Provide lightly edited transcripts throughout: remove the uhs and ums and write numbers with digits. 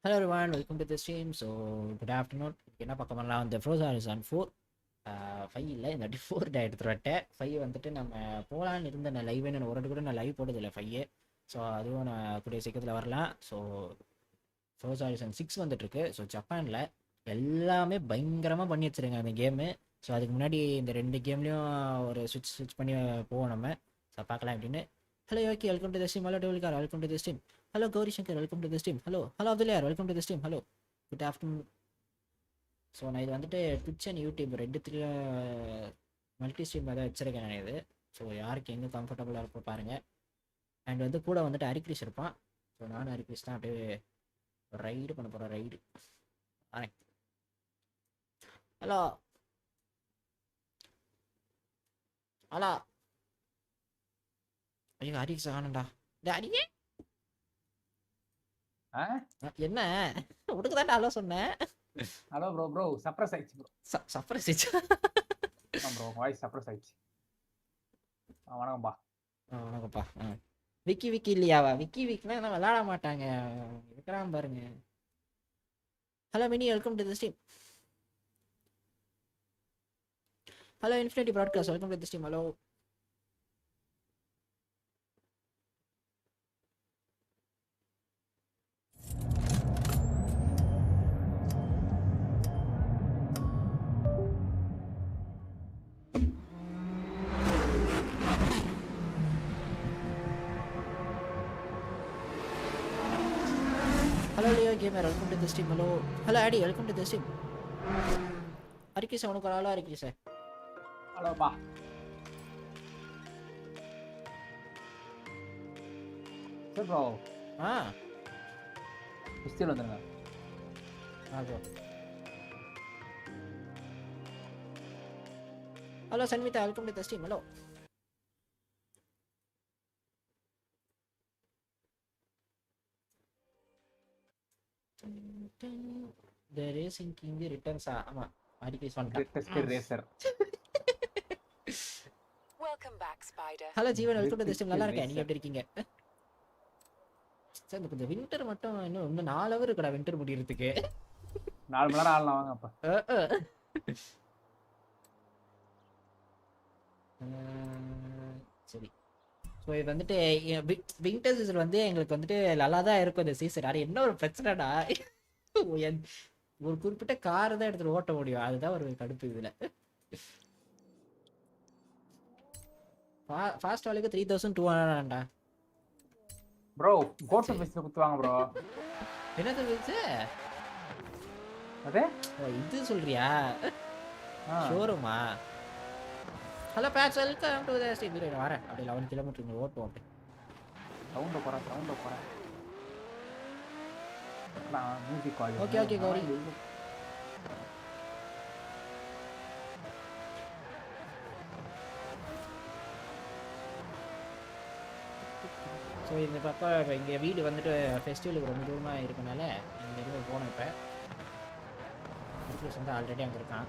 Hello everyone, welcome to the stream. So good afternoon. என்ன பார்க்க பண்ணலாம் இந்த Forza Horizon 4 5 இல்லை இந்த 4 எடுத்துட்டு வரட்டேன். 5 வந்துட்டு நம்ம போகலான்னு இருந்த நான் லைவ்னு ஒரு கூட நான் லைவ் போட்டதில்லை 5. ஸோ அதுவும் நான் கூடிய சீக்கிரத்தில் வரலாம். ஸோ Forza Horizon 6 வந்துட்டுருக்கு. ஸோ ஜப்பானில் எல்லாமே பயங்கரமாக பண்ணி வச்சுருங்க அந்த கேமு. ஸோ அதுக்கு முன்னாடி இந்த 2 கேம்லேயும் ஒரு ஸ்விட்ச் பண்ணி போவோம் நம்ம. ஸோ பார்க்கலாம் அப்படின்னு. Hello Yoki, welcome to the stream. Hello Devilkar, welcome to the stream. Hello Gauri Shankar, welcome to the stream. Hello Abdullah, welcome to the stream. Hello, good afternoon. So நான் இது வந்துட்டு ட்விட்ச் அண்ட் யூடியூப் ரெண்டுத்துல multi stream தான் வச்சிருக்கேன் நான் இது. So யாருக்கு எங்கே கம்ஃபர்டபுளாக இருப்போ பாருங்கள். அண்ட் வந்து கூட வந்துட்டு ஹரிக்ரிஷ் இருப்பான். ஸோ நானும் ஹரிக்ரிஷ் தான் அப்படியே ரைடு பண்ண போகிறேன். ரைடு வரேன். ஹலோ ஹலோ ஐயோ ஹரிக்ரிஷ் ஆனண்டா அடியே என்ன உனக்கு தான் ஹலோ சொன்னேன். ஹலோ ப்ரோ சப்ரஸ் ஆயிடுச்சு ப்ரோ. சப்ரஸ் ஆயிடுச்சு ப்ரோ வாய்ஸ் சப்ரஸ் ஆயிடுச்சு. வணக்கம்ப்பா. வணக்கம்ப்பா. விக்கி இல்லையாவா? விக்கினா என்ன விளையாட மாட்டாங்க இருக்கிறான் பாருங்க. Hello mini, welcome to the stream. Hello infinity broadcast, welcome to the stream. Hello Gamer, welcome to the stream. Hello Addy, welcome to the stream. Arikise unoku hello Arikise. Hello pa. Sir bro. Still vandrunga. Bro. Hello Sanmita, welcome to the stream. Hello. The racing king returns. ஆமா Arikise வந்துட்டான். Racer. Welcome back Spider. Hello Jeevan, welcome to the stream. நல்லா இருக்கேன். நீங்க எப்படி இருக்கீங்க? Sir இந்த கொஞ்சம் winter மட்டும் இன்னும் 4 ஹவர் இருக்குடா வின்டர் முடியறதுக்கு. 4 மணி நேரம் ஆளலாம் வாங்க அப்பா. சரி. ஸோ இது வந்துட்டு வின்டர் சீசன் வந்து எங்களுக்கு வந்துட்டு நல்லா தான் இருக்கும் இந்த சீசன். அது என்ன ஒரு பிரச்சனைடா, ஒரு குறிப்பிட்ட கார் தான் எடுத்துட்டு ஓட்ட முடியும். அதுதான் ஒரு கடுப்பு இதில். Fast வாலுக்கு 3200 bro. கோட் ஆஃபீஸ்ல குத்துவாங்க ப்ரோ. என்னது இது? அதே இது சொல்றியா? ஷோரூமா? ஹலோ பேட்ச், வெல்கம் டு தி ஸ்ட்ரீம். நான் வரேன். அப்படியே 11 கிலோமீட்டர் ஓட்டுவோம். அப்படியே ரவுண்ட் போறேன். நான் மியூசிக் கால். ஓகே கௌரி. ஸோ இந்த பக்கம் இப்போ இங்கே வீடு வந்துட்டு ஃபெஸ்டிவலுக்கு ரொம்ப தூரமாக இருக்கனால இங்கே இருந்து போனோம். இப்போ வந்து ஆல்ரெடி அங்கே இருக்கான்.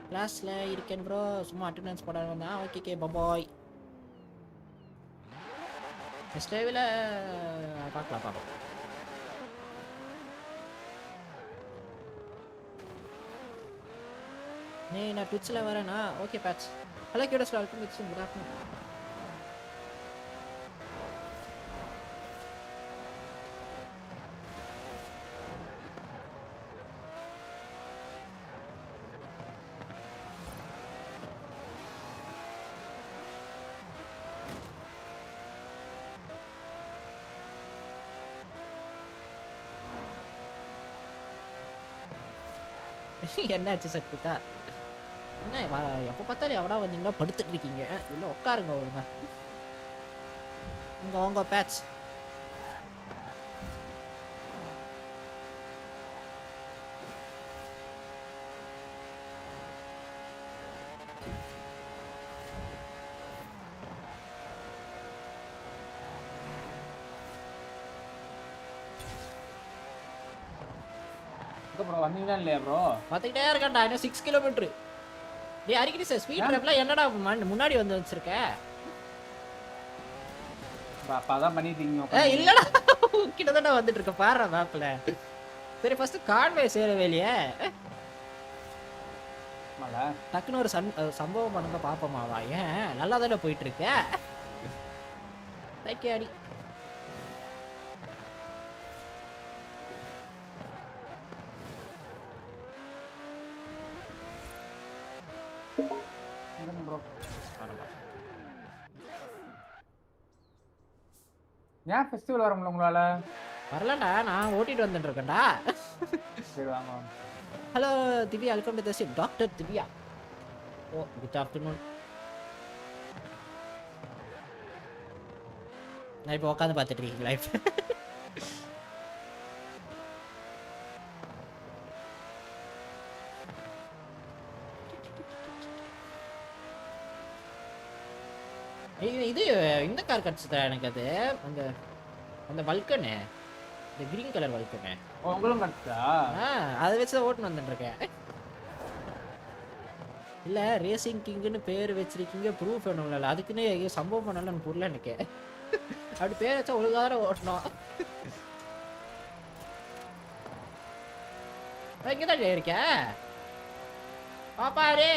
கிளாஸில் இருக்கேன் ப்ரோ, சும்மா அட்டெண்டன்ஸ் போட வந்தான். Okay bye bye. நெக்ஸ்ட் லைவில் பார்க்கலாம். நான் ட்விட்ச்சில் வரேண்ணா. ஓகே பேட்ச். ஹலோ கியூடஸ், welcome to the stream. Good afternoon. என்னாச்சு சக்திதா? என்ன எப்போ பார்த்தாலும் எவடா வந்தீங்கன்னா படுத்துட்டு இருக்கீங்க? இல்லை உட்காருங்க ஒழுங்க. உங்க பேட்ச். ப்ரோ வந்தீங்களா இல்லையா ப்ரோ? பார்த்துக்கிட்டே இருக்கேன்டா. இன்னும் 6 கிலோமீட்டர். டேய் அரிக்கிட்டு சார், ஸ்பீட் ட்ராப்லாம் என்னடா முன்னாடி வந்து வச்சிருக்க? அப்பதான் பண்ணிட்டீங்க. இல்லடா கிட்ட தான் வந்துட்டு இருக்க பாரு மேப்ல. சரி ஃபர்ஸ்ட் கான்வே சேரவே இல்லையே. மல டக்குன்னு ஒரு சம்பவம் பண்ணுங்க பாப்போமாவா? ஏன் நல்லா தானே போயிட்டு இருக்க. அடி ப்ரோ ஏன் ஃபெஸ்டிவல் வர முடியல உங்களால? வரலடா, நான் ஓட்டிட்டு வந்துட்டு இருக்கேன்டா. சரி வாங்க. Hello Divya, welcome to the ship. Doctor Divya. Oh good afternoon. நான் இப்போ உட்காந்து பார்த்துட்டு இருக்கீங்க லைஃப். இது இந்த கார் கிடச்சதா எனக்கு? அது அந்த அந்த வல்கனு, இந்த கிரீன் கலர் வல்கனு. உங்களும் கட்டா? அதை வச்சு தான் ஓட்டுன்னு வந்துட்டுருக்கேன். இல்லை ரேசிங் கிங்குன்னு பேர் வச்சிருக்கீங்க, ப்ரூஃப் வேணும்ல, அதுக்குன்னு எங்கேயோ சம்பவம் பண்ணலன்னு புரியல எனக்கு. அப்படி பேர் வச்சா ஒழுங்கார ஓட்டணும். இங்கே தான் இருக்க பாப்பாரு.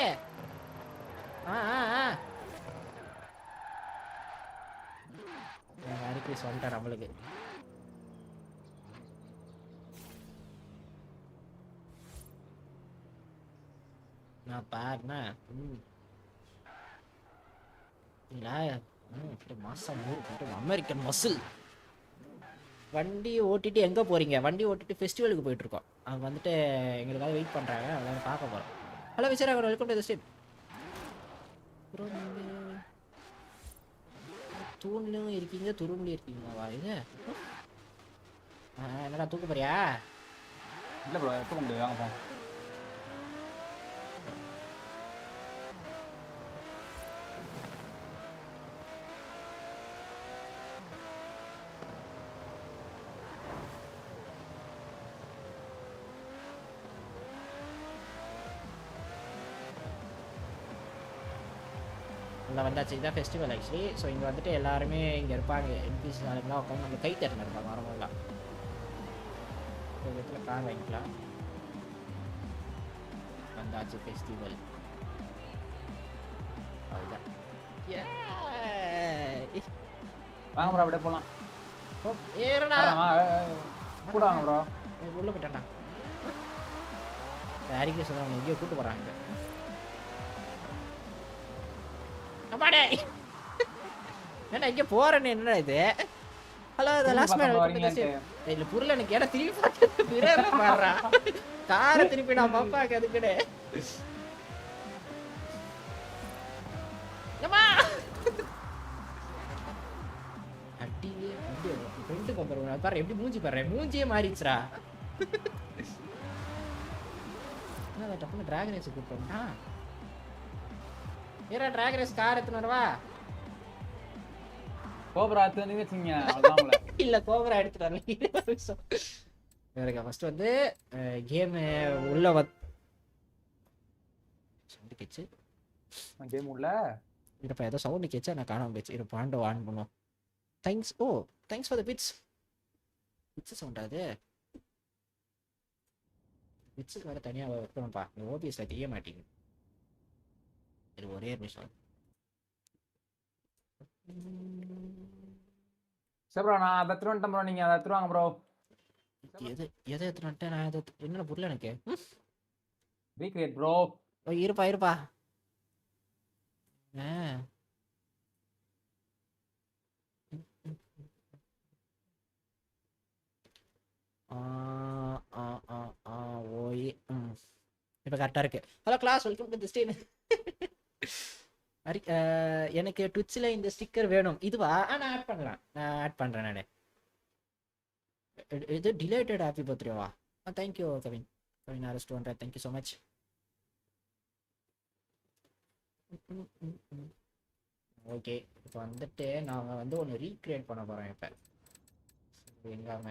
அடிக்கடி சொல்லிட்டேன் நம்மளுக்கு. நான் பாருண்ணா மாசம் அமெரிக்கன் மசில். வண்டி ஓட்டிட்டு எங்கே போகிறீங்க? வண்டி ஓட்டிட்டு ஃபெஸ்டிவலுக்கு போயிட்டுருக்கோம். அவங்க வந்துட்டு எங்களுக்காக வெயிட் பண்ணுறாங்க, அதாவது பார்க்க போகிறோம். ஹலோ விசாரா, வெல்கம் டு தி ஸ்ட்ரீம். அப்புறம் நீங்கள் தூண்லும் இருக்கீங்க, துரும்புலையும் இருக்கீங்களாவா? இது என்னடா தூக்க போறியா? இல்லை ப்ரோ, தூக்க முடியாது, வாங்க போ. வந்தாச்சு. இதுதான் ஃபெஸ்டிவல் ஆக்சுவலி. ஸோ இங்கே வந்துட்டு எல்லாருமே இங்கே இருப்பாங்க, என்பிசி ஆளுங்களாம் உட்காந்து நம்ம கை தட்டில் இருப்பாங்க வரவங்களாம். ஒரு இடத்துல கார் வாங்கிக்கலாம். வந்தாச்சு ஃபெஸ்டிவல். அதுதான் வாங்க ப்ரோ, அப்படியே போகலாம். ஏறடா கூட வாங்க ப்ரோ. உள்ள போயிட்டான்டா. அறிக்கை சொல்கிறாங்க எங்கேயோ கூப்பிட்டு போகிறாங்க. என்ன இங்கே போறேன்னு என்னடா இது? ஹலோ லாஸ்ட் மேன் இல்ல புரியல எனக்கு. ஏன்னா திருப்பி பார்த்து பாடுறா காரை திருப்பி நான் பாப்பாக்கு அதுக்கிட அட்டியே ஃப்ரெண்டு கம்பர் பாரு எப்படி மூஞ்சி பாடுறேன். மூஞ்சியே மாறிடுச்சுரா. என்ன டப்புன்னு டிராகன் ரேஸ் கூப்பிட்டோம்னா ஏறா டிராக் ரேஸ் கார் எடுத்துன்னு வரவா? கோப்ரா எடுத்து வச்சுங்க. அவ்வளோதான். இல்லை கோப்ரா எடுத்துட்டு வரல. எனக்கு ஃபர்ஸ்ட் வந்து கேமு உள்ள சவுண்டு கேச்சு. கேம் உள்ள இருப்பா ஏதோ சவுண்டு கேச்சா நான் காணாமல் போச்சு. இரு பாண்டோ ஆன் பண்ணுவோம். Thanks. Oh thanks for the bits. Bits சவுண்டா அது? பிட்ஸுக்கு வேறு தனியாக வைக்கணும்ப்பா. இந்த ஓபிஎஸ்ல தெரிய மாட்டேங்குது. இது ஒரே நிமிஷம். சரி ப்ரோ, நான் அதை எடுத்துட்டு ப்ரோ, நீங்க அதை எடுத்துருவாங்க ப்ரோ. எதை எடுத்துட்டு நான் அதை என்ன புரியல எனக்கு. Recreate bro. இருப்பா ஓய் இப்போ கரெக்டாக இருக்கு. Hello class, welcome to the stream. எனக்கு ட்விட்ச்சில் இந்த ஸ்டிக்கர் வேணும். இதுவா? நான் ஆட் பண்ணுறேன். நான் இது டிலேட்டட் ஹாப்பி பர்த்டேவா? Thank you Kavin. Kavin RS 200 thank you so much. Okay இப்போ வந்துட்டு நாங்கள் வந்து ஒன்று ரீக்ரியேட் பண்ண போகிறோம். இப்போ எங்காம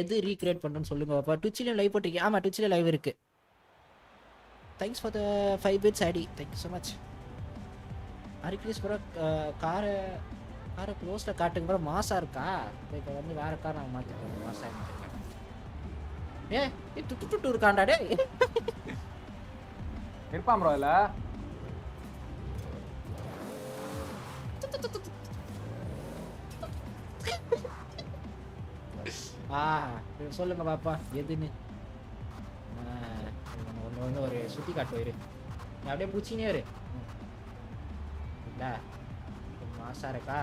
எது ரீக்ரியேட் பண்ணுறேன்னு சொல்லுங்க பாப்பா. ட்விட்ச்லேயும் லைவ் போட்டிருக்கேன். ஆமாம் ட்விட்ச்லேயும் லைவ் இருக்குது. Thanks for the 5 bits ID. Thank you so much. Harikrish bro காரை காரை க்ளோஸில் காட்டுங்க ப்ரோ. மாசா இருக்கா? இப்போ வந்து வேற கார் நான் மாற்றிக்கிறேன். மாசா துட்டு இருக்காண்டா டே. இருப்பான் ப்ரோ இதுல. சொல்லுங்க பாப்பா எதுன்னு. ஒன்று வந்து ஒரு சுற்றி காட்டு இரு. நீ அப்படியே பூச்சினே இரு. இல்லை மாசா இருக்கா?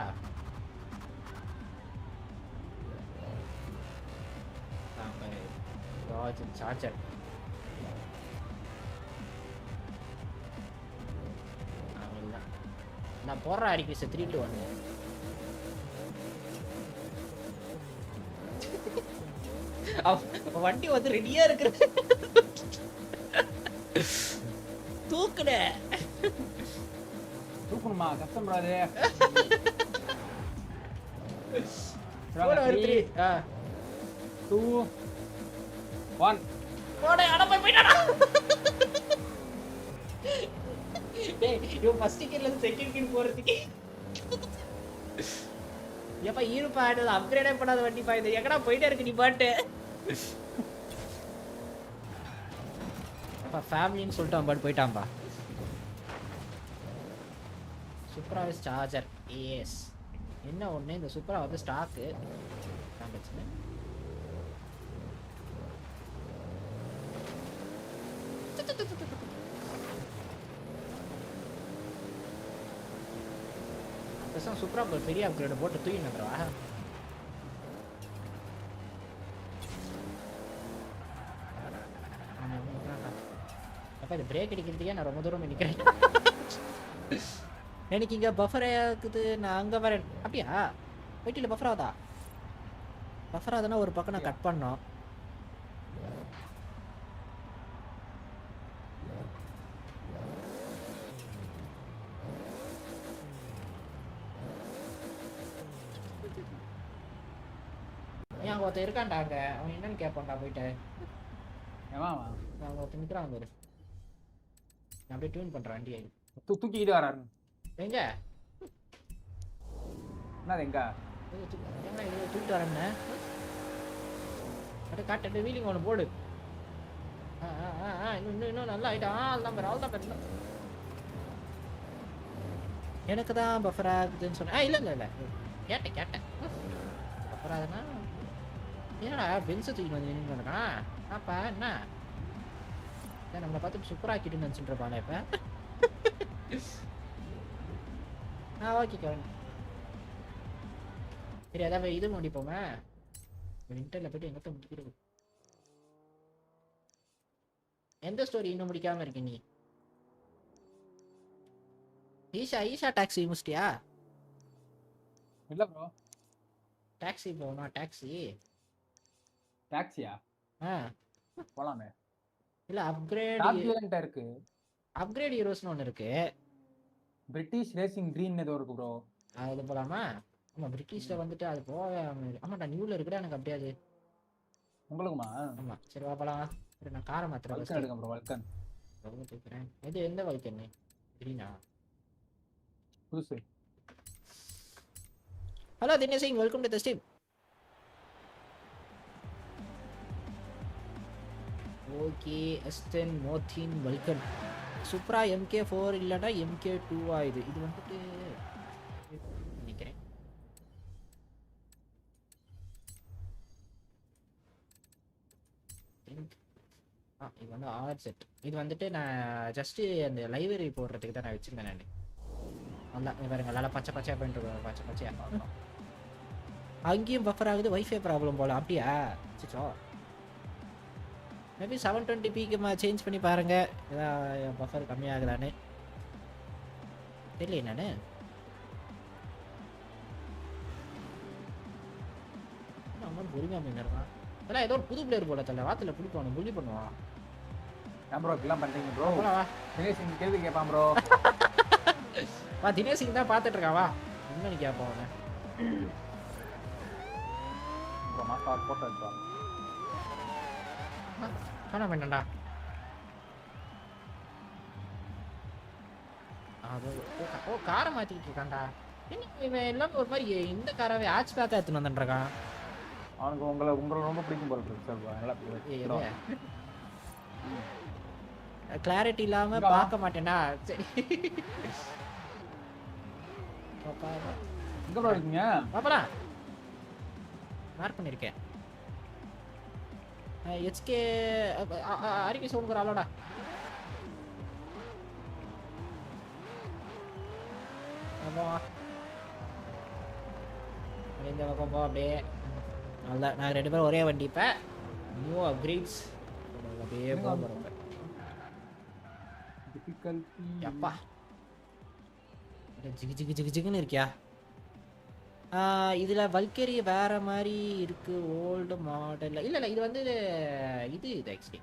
சார்ஜர் நான் போடுற அடிக்கு 3 to 1. வண்டி வந்து ரெடியா இருக்கு. தூக்குட தூக்கணுமா? கஷ்டம் ப்ரோ அது. 3 2 1 போடே. அட போய்டா. டேய் யூ ஃபர்ஸ்ட் கிட்ல இருந்து செகண்ட் கிட் போறதுக்கு ஏப்பா இருப்பா. அது அப்கிரேடே பண்ணாத வண்டி பா. இது எங்கடா போயிட்டே இருக்கு நீ பாட்டு. அப்பா ஃபேமிலின்னு சொல்லிட்டு அவன் பாட்டு போயிட்டான்பா. சூப்பரா சார்ஜர் எஸ். என்ன ஒண்ணு இந்த சூப்பரா வந்து ஸ்டாக்கு காமிச்சுங்க. பேசாம சூப்பரா ஒரு பெரிய அப்கிரேட் போட்டு தூக்கினதுரா. அப்ப இது பிரேக் அடிக்கிறதுக்கே நான் ரொம்ப தூரம் நிக்கிறேன். எனக்கு இங்க பஃபர் ஆகுது. நான் அங்க வரேன். அப்படியா போயிட்டு பஃபர் ஆகுதா? பஃபர் ஆகுதுன்னா ஒரு பக்கம் நான் கட் பண்ணோம். ஏன் அங்க ஒருத்தர் இருக்கான்டா அங்க. அவன் என்னன்னு கேட்பான்டா போயிட்டு. அவங்க ஒருத்தர் நிக்கிறான் பாரு. நான் அப்படியே டியூன் பண்றேன் வண்டியை. தூக்கிட்டு வராரு. எங்க என்னது எங்க? என்ன இது தூக்கிட்டு வரேன்னு அப்படியே காட்டு. வீலிங் ஒன்று போடு. இன்னும் நல்லா ஆயிட்டா. அதுதான் பேர் அவ்வளோதான் பேர். எனக்கு தான் பஃபர் ஆகுதுன்னு சொன்னேன். இல்லை கேட்டேன் பஃபர் ஆகுதுன்னா என்னடா பென்ஸை தூக்கிட்டு வந்து நின்றுக்கா. ஆப்பா என்ன நம்மளை பார்த்துட்டு சூப்பராக ஆக்கிட்டுன்னு நினச்சிட்டுருப்பானே இப்போ. ஓகே சரி அதான் இது முடிப்போமே. இன்டர்ல போய்ட்டு எங்கத்த முடிக்கிறது. எந்த ஸ்டோரி இன்னும் முடிக்காம இருக்கு நீ? ஈஷா டாக்ஸி முடிச்சிட்டியா? இல்ல ப்ரோ. டாக்ஸி போகணும். டாக்ஸியா? போலாமே. இல்ல அப்கிரேட் இருக்கு. அப்கிரேட் ஹீரோஸ்னு ஒன்று இருக்கு. பிரிட்டிஷ் ரேசிங் கிரீன் ஏதோ இருக்கு ப்ரோ. அது போலாமா? ஆமா பிரிட்டிஷ்ல வந்துட்டு அது போக. ஆமாடா நியூல இருக்குடா. எனக்கு அப்படியாது உங்களுக்குமா? ஆமா சரி வா போலாம். சரி நான் காரை மாத்திரம் எடுங்க ப்ரோ. வல்கன் தூக்குறேன். இது எந்த வல்கன்? கிரீனா புதுசு. Hello Dinesh Singh, welcome to the stream. Okay Aston Martin welcome. சூப்பரா MK4 இல்லைன்னா MK2 இது வந்துட்டு நினைக்கிறேன். இது வந்து ஆர் செட். இது வந்துட்டு நான் ஜஸ்ட்டு அந்த லைப்ரரி போடுறதுக்கு தான் நான் வச்சுருந்தேன். நான் நல்லா பாருங்க நல்லா பச்சையாக பண்ணிட்டு பச்சையாக. அங்கேயும் பஃபர் ஆகுது. வைஃபை ப்ராப்ளம் போல. அப்படியா? சிச்சோ மேபி 720pக்கு சேஞ்ச் பண்ணி பாருங்க. ஏதாவது பஃபர் கம்மியாகுதான்னு தெரியல. என்னன்னு அம்மா பொறுமையாக பண்ணிருக்கான். அதெல்லாம் ஏதோ ஒரு புது பிளேயர் போல தெரியல. வாத்தில் பிடிப்பானு புள்ளி பண்ணுவான். ப்ரோ இப்படிலாம் பண்ணுறீங்க ப்ரோ. வா தினேஷ் சிங் கேள்வி கேட்பான் ப்ரோ. வா தினேஷ் சிங் தான் பார்த்துட்டு இருக்கா. வா இன்னும் கேட்பான் அவனை. ப்ரோ மாஸ்டர் போட்டோ எடுப்பான். காண வேண்டாம்டா. ஓ காரை மாற்றிக்கிட்டு இருக்கான்டா. என்ன இவன் எல்லாம் ஒரு மாதிரி இந்த காராவே ஆட்ச் பேக்கா எடுத்துன்னு வந்துருக்கான். அவனுக்கு உங்களை ரொம்ப பிடிக்கும் போல இருக்கு சார். நல்லா கிளாரிட்டி இல்லாம இங்க வா. பார்க்க மாட்டேனா? சரி. எங்க ப்ரோ இருக்கீங்க? பாப்படா. மார்க் பண்ணிருக்கேன். HK அறிக்கை சவுண்ட் வராலடா. ஆமா. இந்த பக்கம் போ அப்படியே. நல்லா நாங்கள் 2 பேரும் ஒரே வண்டி இப்போ. நியூ அப்கிரேட்ஸ் அப்படியே போக போகிறோம். டிஃபிகல்ட்டி அப்பா ஜிகு ஜிகு ஜிகு ஜிகுன்னு இருக்கியா? இதில் வல்கேரி வேற மாதிரி இருக்கு. ஓல்டு மாடல் இல்லை இது வந்து இது ஆக்சுவலி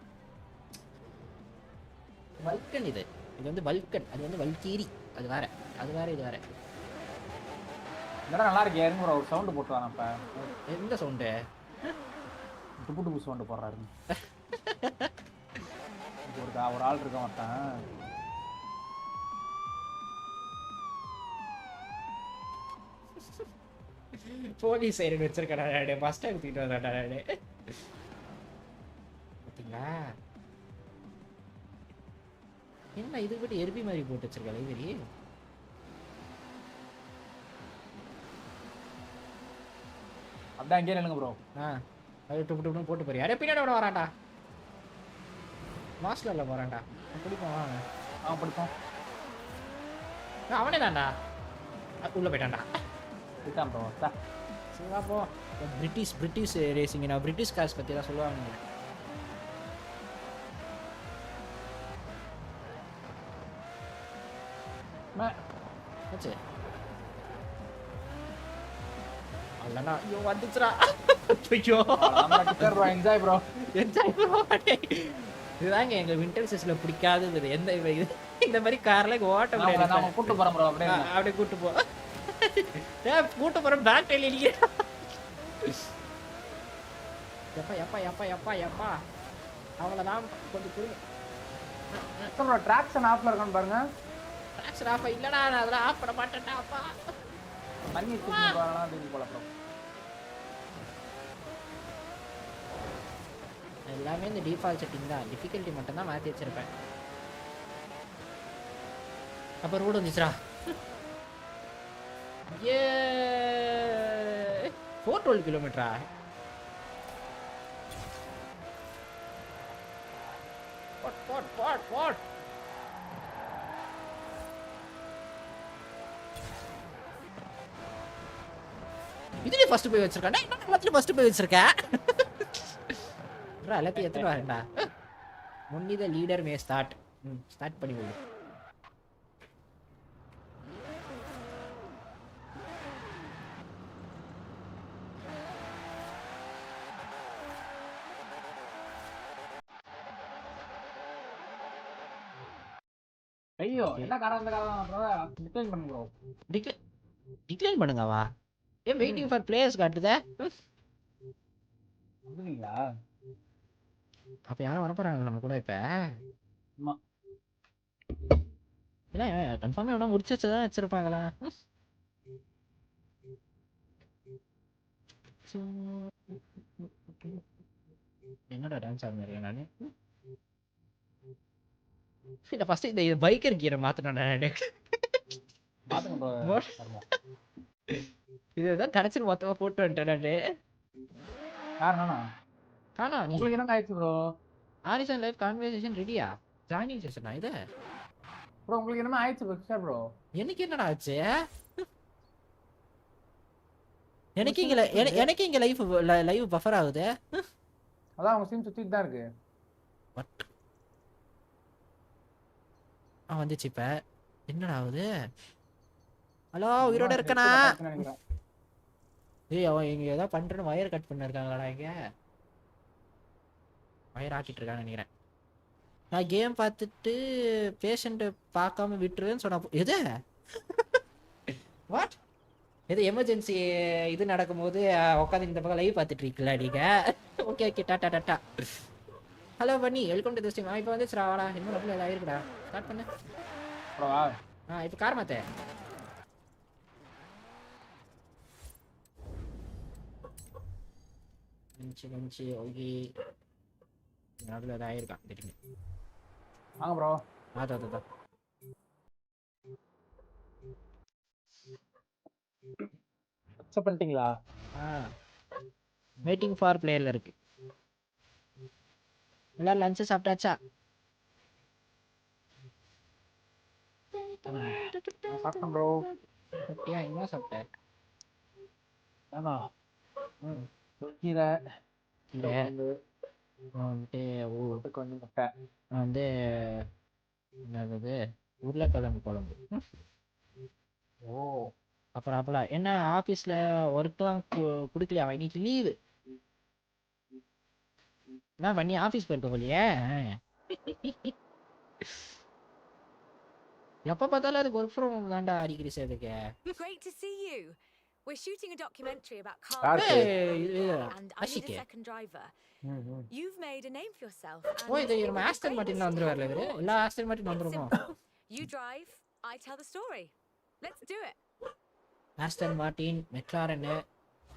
வல்கன். இது வந்து வல்கன். அது வந்து வல்கேரி. அது வேற இது வேற. இல்லடா நல்லா இருக்கு. ஏறுங்க ப்ரோ. ஒரு சவுண்ட் போட்டு வாங்க அப்ப. எந்த சவுண்டு? டுபு டுபு சவுண்ட் போடுறாரு. ஒரு ஆள் இருக்க மாட்டான். போலீஸ் சைரன் வச்சிருக்கடா. பஸ் டைம் தூக்கிட்டு வந்தாடா. பார்த்தீங்களா என்ன இது பற்றி எருபி மாதிரி போட்டு வச்சிருக்கா லைப்ரரி? அப்படியே அங்கேயே நில்லுங்க ப்ரோ. அது டுப்பு டுப்புன்னு போட்டு போறியா? அடே பின்னாடி விட வரான்டா. மாஸ்டர்ல போறான்டா. பிடிப்போம் வாங்க. அவன் படிப்போம். அவனே தான்டா. உள்ள போயிட்டான்டா. போயிட்டான் ப்ரோ. சரி வா போ. British racing. நான் பிரிட்டிஷ் கார்ஸ் பற்றி தான் சொல்லுவாங்க. ஆச்சு அல்லனா ஐயோ வந்துச்சுடா. ஐயோ என்ஜாய் ப்ரோ. இதுதாங்க எங்க விண்டர் சீஸ்ல பிடிக்காதது. எந்த இந்த மாதிரி கார்ல ஓட்ட முடியாது. நாம கூட்டு போறோம் ப்ரோ. அப்படியே கூட்டு போ. கூட்டு போறோம். பேக் டைல இல்லையே. எப்பா அவ்வளவுதான். கொஞ்சம் புரியுங்க. ட்ராக்ஷன் ஆஃப்ல இருக்கான்னு பாருங்க. ட்ராக்ஷன் ஆஃப் இல்லடா. நான் அதெல்லாம் ஆஃப் பண்ண மாட்டேன்டா. அப்பா தண்ணி போலாம் போல ப்ரோ. எல்லாமே இந்த டிஃபால்ட் செட்டிங் தான். டிஃபிகல்ட்டி மட்டும் தான் மாற்றி வச்சிருப்பேன். அப்போ ரோடு வந்துச்சுடா. ஏ 412 கிலோமீட்டரா? போட் இதுல ஃபர்ஸ்ட் போய் வச்சிருக்கேன். என்ன எல்லாத்துலயும் ஃபர்ஸ்ட் போய் வச்சிருக்கேன். எல்லாத்தையும் எடுத்துட்டு வரேன்டா. Only the leader May start. Start பண்ணி விடு. ஐயோ என்ன காரணம் இந்த காரணம் ப்ரோ. டிக்ளைன் பண்ணுங்க ப்ரோ. டிக்ளைன் பண்ணுங்கவா? ஏன் வெயிட்டிங் ஃபார் பிளேயர்ஸ் காட்டுதே? வந்துட்டீங்களா? அப்ப யாரும் வர போறாங்க நம்ம கூட இப்ப? ஆமா. இல்ல கன்ஃபார்மா எவனா முடிச்சு வச்சதான் வச்சிருப்பாங்களா? என்னடா டான்ஸ் ஆடுறேன் நானு? இல்ல ஃபர்ஸ்ட் இந்த பைக்கர் கியரை மாத்தணும் நானு. பாத்துங்க ப்ரோ. இதுதான் கடைசி மொத்தமா போட்டு வந்துட்டேன் நானு. யாருண்ணா? காணா நீ. உங்களுக்கு என்ன ஆயிடுச்சு ப்ரோ? ஆரிசன் லைவ் கான்வர்சேஷன் ரெடியா? ஜாயினிங் செஷனா இது? ப்ரோ உங்களுக்கு என்ன ஆயிடுச்சு ப்ரோ? ப்ரோ எனக்கு என்னடா ஆச்சு? எனக்கு இங்க லைவ் பஃபர் ஆகுது. அதான் உங்க ஸ்ட்ரீம் சுத்திட்டு தான் இருக்கு. வாட்? வந்துச்சு இப்ப. என்னடா ஆகுது? ஹலோ உயிரோட இருக்கனா? ஏய் அவன் இங்க ஏதோ பண்றேன்னு வயர் கட் பண்ணிருக்காங்களாடா இங்க. வயர் ஆட்டிட்டு இருக்கான்னு நினைக்கிறேன். நான் கேம் பார்த்துட்டு பேஷண்ட் பார்க்காம விட்டுருவேன்னு சொன்னா எது? வாட்? எது எமர்ஜென்சி இது நடக்கும்போது உட்காந்து இந்த பக்கம் லைவ் பார்த்துட்டு இருக்கீங்களா நீங்க? Okay tata. ஹலோ பண்ணி வெல்கம் டு தி ஸ்ட்ரீம். இப்போ வந்துச்சுடா வாடா. இன்னும் ரொம்ப இதாக இருக்குடா. ஸ்டார்ட் பண்ணு. ப்ரோ இப்போ கார் மாத்தே. Lunch okay. நடுவில் ஏதாவது ஆயிருக்கான் திடீர்னு. வாங்க ப்ரோ. அதான் அக்செப்ட் பண்ணிட்டீங்களா? வெயிட்டிங் ஃபார் பிளேயர்ல இருக்கு. எல்லாரும் லஞ்ச் சாப்பிட்டாச்சா? சாப்பிட்டேன் ப்ரோ. சாப்பிட்டியா? என்ன சாப்பிட்ட? ஆமா. கீரை இல்லை வந்துட்டு கொஞ்சம் முட்டை வந்து என்னது உருளைக்கிழங்கு குழம்பு. ஓ அப்புறம் அப்பலாம் என்ன ஆஃபீஸில் ஒர்க்லாம் கொடுக்கலையா? இன்னைக்கு லீவு. என்ன பண்ணி ஆஃபீஸ் போயிருக்க போலியே? எப்போ பார்த்தாலும் அதுக்கு ஒர்க் ஃப்ரம் ஹோம் தான்டா அடிக்கடி சேர்த்துக்க. Great to see you. We're shooting a documentary about That's cars it. and I need a second driver. You've made a name for yourself. ஓ இது நம்ம ஆஸ்டன் மார்ட்டின் வந்துருவார்ல இவரு. எல்லா ஆஸ்டன் மார்ட்டின் வந்துருமோ? You drive, I tell the story. Let's do it. Aston Martin, McLaren,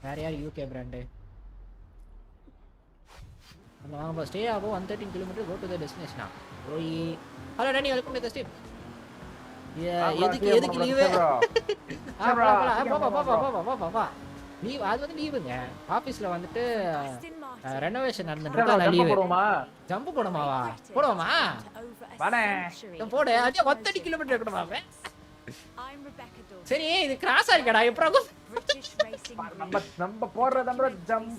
வேற யார் UK brand? வாங்க stay ஆகும் 113 km go to the destination. போய் hello Danny welcome to the stream. எதுக்கு லீவு? பாப்பா லீவ் அது வந்து லீவுங்க. ஆபீஸ்ல வந்துட்டு ரெனோவேஷன் நடந்துட்டு லீவு. ஜம்ப் போடுமாவா? போடுவோமா? வாடே போடு. அதே 130 km இருக்கணுமா? சரி இது கிராஸா இருக்கடா. எப்பறம் நம்ம போடுறத ப்ரோ ஜம்ப்.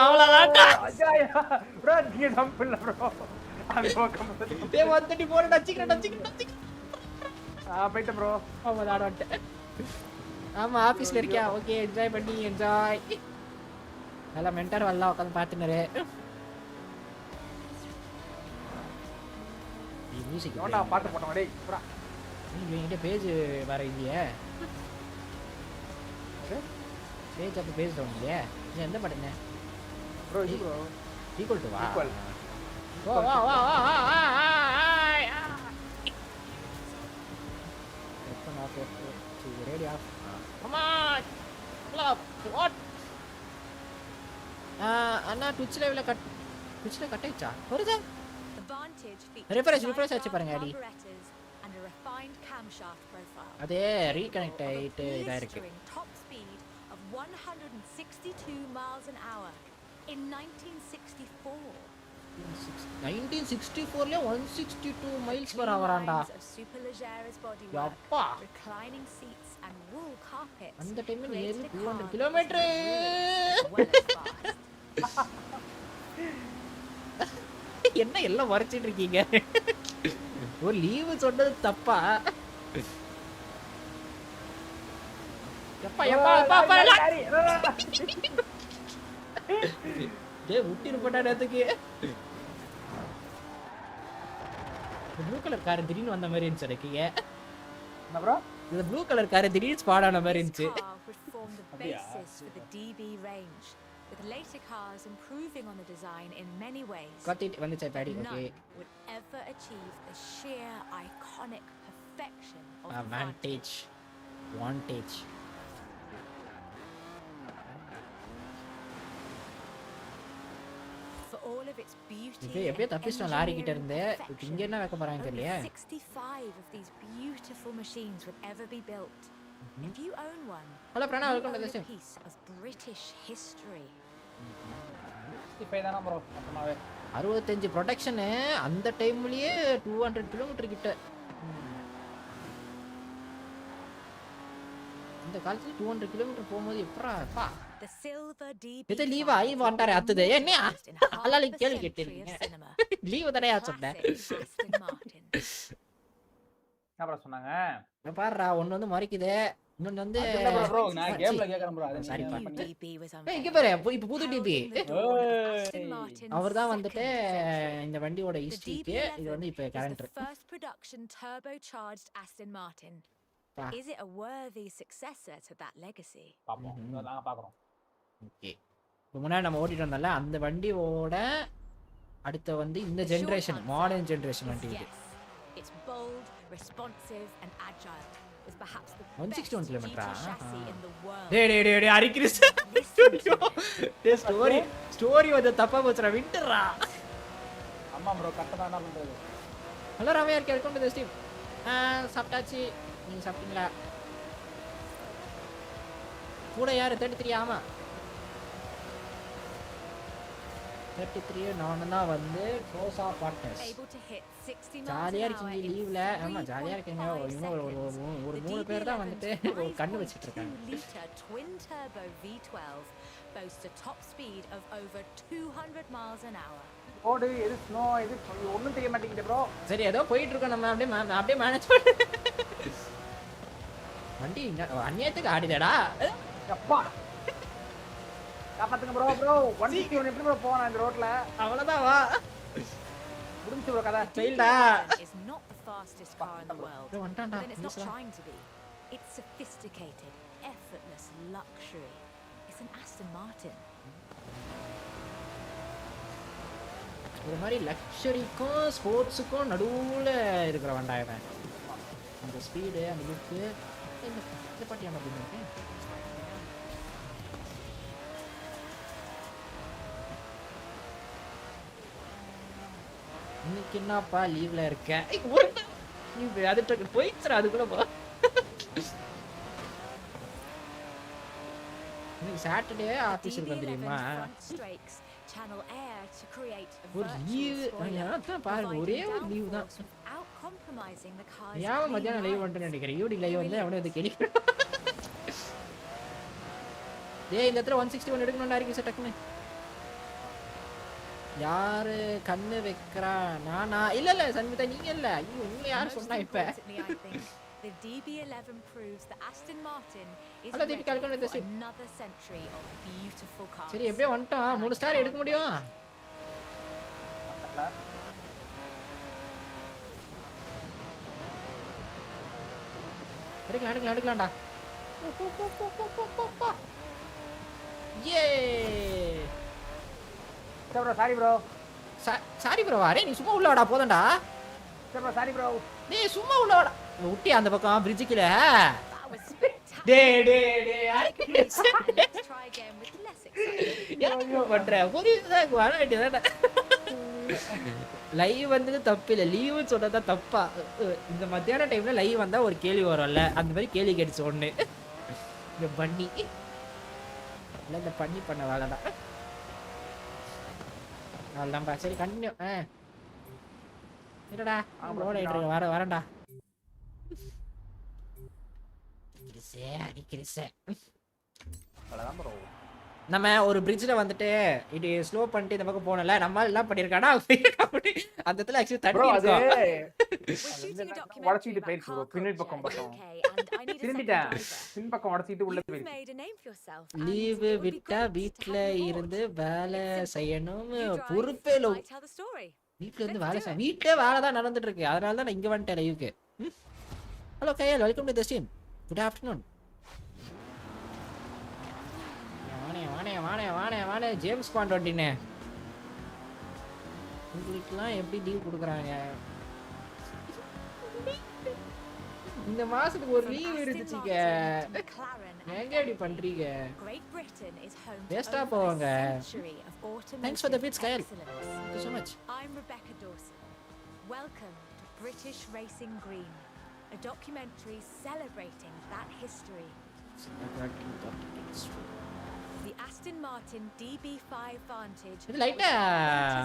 அவ்வளவுதான்டா. ப்ரோ நீங்க ஜம்ப் இல்ல ப்ரோ. அது ஓகே. டேய் 130 போடு. டச்சிக்க. போய்ட்டு ப்ரோ. ஆமா ஆடவட்ட. ஆமா ஆபீஸ்ல இருக்கியா? Okay enjoy. நல்லா மென்டர் வல்ல உட்கார்ந்து பாத்துனரு. இந்த மியூசிக் நோடா பாட்டு போடுங்க டேய். புரா. நீங்க பேஜ் வேற இல்லையே. பேஜ் அப்ப பேஜ் டவுன் இல்லையே. நீ எந்த பாட்டுங்க? ப்ரோ இது ப்ரோ ஈக்குவல் டு வா. வா. Open up to radio. Come on. What? Anna Twitch லைவ்ல கட் ஆயிச்சா? வருதா? refresh ஆச்சு பாருங்க அடி. அதே ரீகனெக்ட் ஆயிட்டு இதா இருக்கு. Top speed of 162 miles an hour in 1964. 1964ல 162 miles per hour Andal. Yapa. Reclining seats and wool carpets. அந்த டைம்ல nearly 200 km. என்ன எல்லாம் வரைச்சிட்டு இருக்கீங்க? ஒரு லீவு சொன்னது தப்பா? எப்பா டேய் முட்டிரு போடா நேத்துக்கு. ப்ளூ கலர் கார் திடீர்னு வந்த மாதிரி இருந்துச்சு எனக்கு. என்ன ப்ரோ? இந்த ப்ளூ கலர் கார் திடீர்னு ஸ்பாட் ஆன மாதிரி இருந்துச்சு. With later cars improving on the design in many ways. Got it வந்துச்சு பாடி. Okay. Would ever achieve the sheer iconic perfection of the Vantage. For all of its beauty. எப்பே தப்பிச்சோம் lorry கிட்ட இருந்து. இங்க என்ன வைக்க போறாங்க தெரியல. 65 of these beautiful machines would ever be built. If you own one. Hello Prana, welcome to the stream. Piece of British history. 65 தான ப்ரோ மொத்தமாவே. 65 ப்ரொடக்ஷன் அந்த டைம்லயே 200 km கிட்ட. இந்த காலத்துல 200 km போகும்போது எப்பறா? The silver DB. இது லீவ் ஆயி வாண்டாரே அத்துதே. என்ன? அல்லால கேள்வி கேட்டீங்க. லீவ் தானே சொன்னேன். என்ன ப்ரோ சொன்னாங்க? பாருடா ஒன்னு வந்து மறைக்குதே. இன்னொன்னு வந்து ப்ரோ நான் கேம்ல கேக்குறேன் ப்ரோ. அது சாரி பா. இங்க பாரு இப்ப புது டிபி. அவர்தான் வந்துட்டு இந்த வண்டியோட ஹிஸ்டரிக்கு இது வந்து இப்ப current. First production turbocharged Aston Martin. Is it a worthy successor to that legacy? பாப்போம். நாங்க பாக்குறோம். ஓகே. இப்போ முன்னாடி நம்ம ஓட்டிட்டு வந்தோம்ல அந்த வண்டியோட அடுத்து வந்து இந்த ஜெனரேஷன் மாடர்ன் ஜெனரேஷன் வண்டி இது. It's bold, responsive and agile. Is perhaps the 161 km. chassis in the world. டேய் ஹரி கிறிஸ். டேய் ஸ்டோரி வந்து தப்பா போச்சுடா விட்டுறா. ஆமா ப்ரோ கரெக்டா தான் என்ன பண்றது. ஹலோ ரமையா இருக்கே வெல்கம் டு தி ஸ்ட்ரீம். சாப்பிட்டாச்சு. நீங்க சாப்பிட்டீங்களா? கூட யாரு 33? ஆமா 33 நானும் தான் வந்து க்ளோஸா பார்ட்னர்ஸ். ஜாலியா இருக்கீங்க லீவ்ல? ஆமா ஜாலியா இருக்கீங்க. இன்னும் ஒரு 3 பேர் தான் வந்துட்டு ஒரு கண்ணு வச்சிட்டு இருக்காங்க. twin turbo V12 boasts a top speed of over 200 miles an hour. ஓடு எது ஸ்னோ எது ஒண்ணும் தெரிய மாட்டேங்குது ப்ரோ. சரி ஏதோ போயிட்டு இருக்கோம் நம்ம அப்படியே மேனேஜ் பண்ணு. வண்டி அநியாயத்துக்கு ஆடிதடா. அப்பா காப்பாத்துங்க ப்ரோ. 161 எப்படி ப்ரோ போறான் இந்த ரோட்ல? அவ்வளவுதான் வா. முடிஞ்சு ப்ரோ கதை. ஃபெயில்டா. It's not the fastest car in the world. வந்துட்டான்டா. But it's not trying to be. It's sophisticated, effortless luxury. It's an Aston Martin. ஒரு மாதிரி லக்ஸரிக்கும் ஸ்போர்ட்ஸுக்கும் நடுவுல இருக்கிற வண்டாயவன். அந்த ஸ்பீடு அந்த லுக்கு இந்த பாட்டியாம அப்படின்னு இன்னைக்கு என்னப்பா லீவ்ல இருக்க? நீ அது போயிடுச்சுடா அதுக்குள்ள போ. இன்னைக்கு சாட்டர்டே ஆபீஸ் இருக்கு தெரியுமா? ஒரு லீவ் அதான் பாருங்க ஒரே ஒரு லீவ் தான். ஏன் மத்தியானம் லைவ் வந்துட்டு நினைக்கிறேன். ஈவினிங் லைவ் வந்து அவனே வந்து கேள்வி. டேய் இந்த இடத்துல 161 எடுக்கணும்னு இருக்கு சார் டக்குன்னு. யாரு கண்ணு வைக்கிறா? நானா? இல்ல சன்மிதா நீங்க இல்ல. ஐயோ உங்களை யார் சொன்னா இப்ப? The DB11 proves that Aston Martin is Hello, DB, calculate ready this. for another century of beautiful cars. சரி எப்படியே வந்துட்டோம். 3 ஸ்டார் எடுக்க முடியும். எடுக்கலாம்டா. ஏ bro sorry bro. Sorry bro. அரே நீ சும்மா உள்ள வாடா போதண்டா. Bro sorry bro. டேய் சும்மா உள்ள வாடா. ஊட்டி அந்த பக்கம் bridge கீழ. டேய் Let's try again with less excitement. என்ன பண்ற? புரியுதா? வர வேண்டியதானே. லைவ் வந்தது தப்பு இல்ல. லீவுன்னு சொன்னதா தப்பா? இந்த மத்தியான டைம்ல லைவ் வந்தா ஒரு கேள்வி வரும்ல. அந்த மாதிரி கேள்வி கேட்டுச்சு ஒண்ணு. இந்த பண்ணி இல்ல இந்த பண்ணி பண்ண வேலைதான். அவ்வளோதான்பா. சரி கண்டினியூ. இல்லடா லோட் ஆயிட்டு இருக்கு. வரேன்டா. நம்ம ஒரு பிரிட்ஜ்ல வந்துட்டு இது ஸ்லோ பண்ணிட்டு இந்த பக்கம் போனல. நம்ம எல்லாம் பண்ணிருக்கானா அந்த இடத்துல ஆக்சுவலி தண்ணி இருக்கும். உடைச்சிட்டு போயிட்டு ப்ரோ. பின்னாடி பக்கம் திரும்பிட்டேன். பின் பக்கம் உடைச்சிட்டு உள்ள போயிட்டு. லீவு விட்டா வீட்ல இருந்து வேலை செய்யணும். பொறுப்பே இல்ல. வீட்ல இருந்து வேலை செய்ய வீட்லயே வேலை தான் நடந்துட்டு இருக்கு. அதனால தான் நான் இங்க வந்துட்டேன் லைவுக்கு. ஹலோ கையல் welcome to the stream. Good afternoon. வானே ஜேம்ஸ் பாண்ட் வண்டினே. உங்களுக்குலாம் எப்படி லீவ் கொடுக்குறாங்க? இந்த மாசத்துக்கு ஒரு லீவ் இருந்துச்சுங்க. எங்க இப்படி பண்றீங்க? வேஸ்டா போவாங்க. தேங்க்ஸ் ஃபார் தி பிட்ஸ் கையல். Thank you so much. I'm Rebecca Dawson. Welcome to British Racing Green, a documentary celebrating that history. The Aston Martin DB5 Vantage இது லைட்டா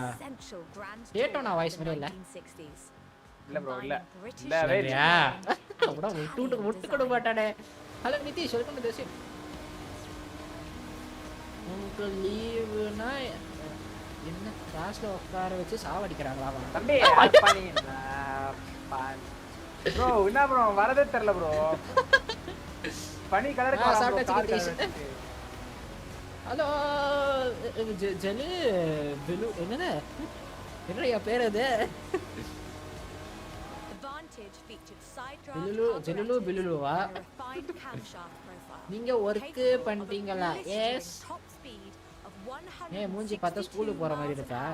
essential grand டேட்டோனா வாய்ஸ் மாதிரி இல்ல. 1960s. இல்ல bro இல்ல. இல்லையா? அப்புறம் விட்டு கொடு மாட்டானே. Hello Nitish welcome to the stream. உங்களுக்கு லீவுனா என்ன கிளாஸ்ல உட்கார வச்சு சாவடிக்கிறாங்களா? தம்பி பண்ணி ப்ரோ என்ன ப்ரோ வரதே தெரியல ப்ரோ. பனி கலர் சாப்பிட்டாச்சு. ஹலோ ஜெலு பிலு என்னது? என்னையா பேர் அது? ஜெலுலு பிலுலுவா? நீங்க ஒர்க் பண்றீங்களா? எஸ். மூஞ்சி பார்த்தா ஸ்கூலுக்கு போற மாதிரி இருக்கா?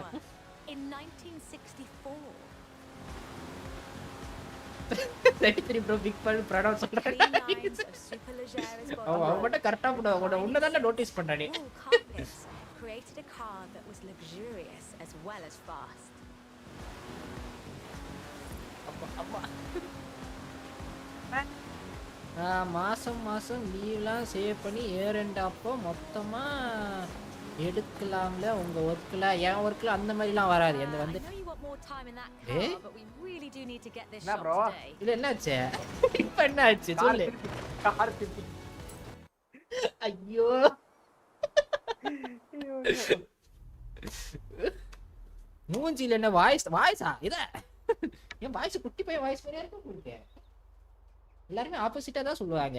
In 1964. 33 bro big pal pronounce சொல்றானே. அவ மட்டும் கரெக்ட்டா பண்ணுவா. உன்னதான notice பண்றானே. Created wanted a car that was luxurious as well as fast. மாசம் லீவ்லாம் சேவ் பண்ணி இயர் எண்ட் அப்போ மொத்தமா எடுக்கலாம்ல உங்க ஒர்க்ல என் ஒர்க்ல அந்த மாதிரிலாம் வராது எந்த வந்து I know you want more time in that car, but we really do need to get this என்ன shot bro? today. இல்ல என்னாச்சு இப்ப என்னாச்சு சொல்லு கார் திருப்பி ஐயோ மூஞ்சில என்ன வாய்ஸா இத என் வாய்ஸ் குட்டி பையன் வாய்ஸ் மாதிரியா இருக்கு உங்களுக்கு எல்லாருமே ஆப்போசிட்டா தான் சொல்லுவாங்க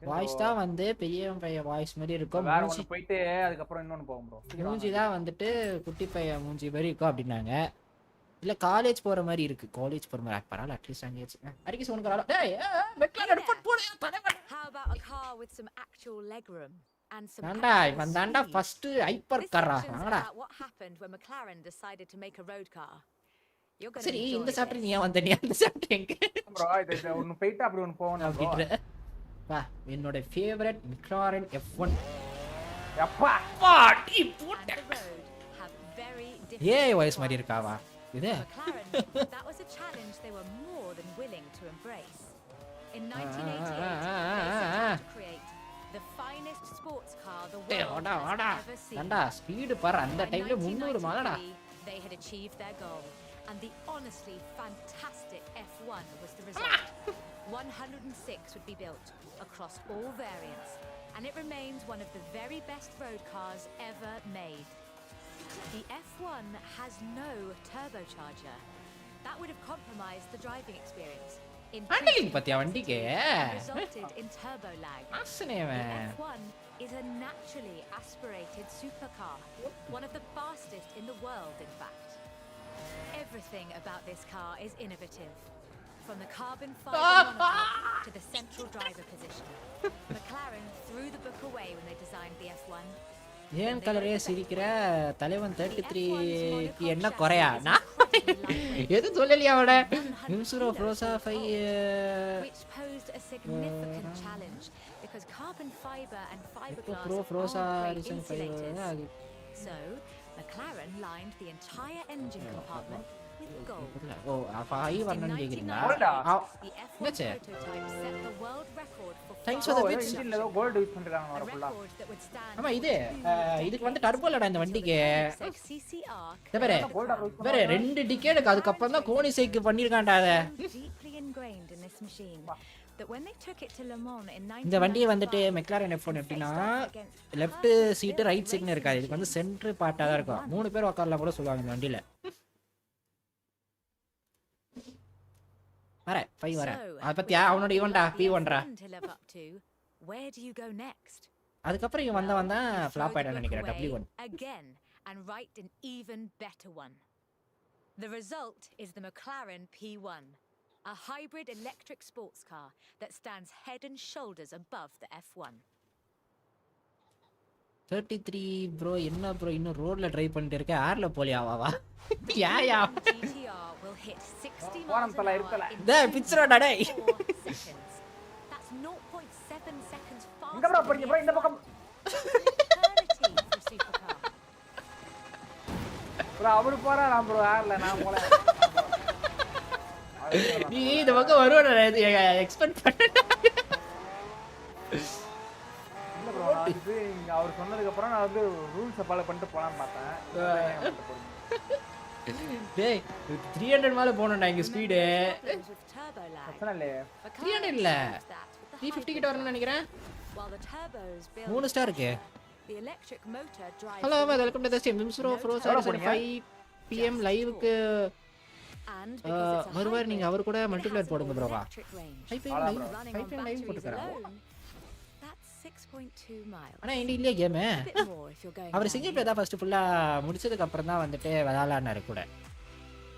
வாய்ஸ் தான் வந்து பெரிய பையன் வாய்ஸ் மாதிரி இருக்கும் வேற ஒன்னு போயிட்டு அதுக்கு அப்புறம் இன்னொன்னு போவோம் ப்ரோ மூஞ்சி தான் வந்துட்டு குட்டி பையன் மூஞ்சி மாதிரி இருக்கும் அப்படினாங்க இல்ல காலேஜ் போற மாதிரி இருக்கு காலேஜ் போற மாதிரி பரவாயில்ல அட்லீஸ்ட் அங்கே அரிக்கு சோனுக்குறால டேய் மெட்ல எடுப்பட் போடு தலைவன் How about a car with some actual legroom and some நான்டா இவன் தான்டா ஃபர்ஸ்ட் ஹைப்பர் காரா வாங்கடா what happened when McLaren decided to make a road car. You're going to சரி இந்த சாப்டர் நீ வந்த நீ அந்த சாப்டர் எங்க ப்ரோ இது ஒன்னு போயிட்டு அப்படி ஒன்னு போவோம் அப்படின்ற வா என்னோட ஃபேவரட் McLaren F1 அப்பா பாடி And போட்ட the road have very ஏய் different வாய்ஸ் மாதிரி இருக்காவா இது McLaren, that was a challenge they were more than willing to embrace. In 1988, they set out to create the finest sports car the டேய் world வாடா has வாடா ever seen. தண்டா speed பாரு அந்த By டைம்ல 300 மாலடா 1993, they had achieved their goal, and the honestly fantastic F1 was the result. 106 would be built across all variants, and it remains one of the very best road cars ever made. The F1 has no turbocharger. That would have compromised the driving experience. Handling பத்தியா வண்டிக்கு Resulted in turbo lag. The ஆசனேவன் F1 is a naturally aspirated supercar, one of the fastest in the world, in fact. Everything about this car is innovative, from the carbon fiber monocoque to the central driver position. McLaren threw the book away when they designed the F1. ஏன் கலரே சிரிக்கிற தலைவன் 33 என்ன குறையா நான் எது சொல்லலையா அவட இன்சூரோ ப்ரோசா 5 Which posed a significant challenge because carbon fiber and fiberglass bro ப்ரோசா aren't great reason 5 insulators. So, McLaren lined the entire engine compartment with gold. ஓ 5 வரணும் கேக்குறீங்களா The F1 What's it? prototype set the world record for Thanks fast for the ஒரு bits. இன்ஜின்ல ஏதோ gold use பண்றாங்க a வர ஃபுல்லா record that would stand ஆமா இது இதுக்கு வந்து டர்போ இல்லடா இந்த வண்டிக்கு CCR தவிர வேற 2 டிகேடுக்கு அதுக்கு அப்புறம் தான் கோனி சைக்கு பண்ணிருக்கான்டா அத deeply ingrained in this machine that when they took it to Le Mans in இந்த வண்டியை வந்துட்டு McLaren F1 எப்படின்னா லெஃப்ட் சீட் ரைட் சைடுன்னு இருக்காது இதுக்கு வந்து சென்டர் பார்ட்டா தான் இருக்கும் 3 பேர் உட்காரலாம் கூட சொல்லுவாங்க இந்த வண்டியில வர 5 வர அத பத்தியா அவனோட ஈவென்ட்டா P1டா where do you go next? அதுக்கு அப்புறம் இவன் வந்தா ஃப்ளாப் ஆயிட்டான்னு நினைக்கிறேன் W1 again and write an even better one. The result is the McLaren P1, a hybrid electric sports car that stands head and shoulders above the F1. 33 bro என்ன bro இன்னும் ரோட்ல drive பண்ணிட்டு இருக்க ஏர்ல போலியா வா யாயா GTR will hit 60 போறோம் miles an தல hour இருக்கல in டேய் பிச்சரோடா டேய் 4 seconds. That's 0.7 seconds faster. இங்க ப்ரோ போறீங்க ப்ரோ இந்த பக்கம் Eternity for supercar. ப்ரோ அவரு போறா நான் ப்ரோ ஏர்ல நான் போல நீ இந்த பக்கம் வருவடா எக்ஸ்பெக்ட் பண்ண இல்ல ப்ரோ நான் இது இங்க அவர் சொன்னதுக்கு அப்புறம் நான் வந்து ரூல்ஸ் ஃபாலோ பண்ணிட்டு போலாம்னு பார்த்தேன் டேய் 300 மேல போணும்டா இங்க speed Problems with turbo lag. பிரச்சனை இல்லையே 300 இல்ல 350 கிட்ட வரணும்னு நினைக்கிறேன் While the turbos build 3 star இருக்கு the electric motor drives hello the welcome to the stream மிம்ஸ்ரோ ஃப்ரோசா 5 pm லைவுக்கு and because it's a மறுவார் hybrid, நீங்க அவர் கூட it மல்டிப்ளேயர் has போடுங்க more ப்ரோவா electric range. 5 pm live Running 5 on pm live batteries போட்டுக்கறா alone, that's 6.2 miles. ஆனா இந்த இல்லையே game A bit more if you're going அவர் down சிங்கிள் பிளே தான் ஃபர்ஸ்ட் ஃபுல்லா முடிச்சதுக்கு அப்புறம் தான் வந்துட்டு விளையாடலான்னு கூட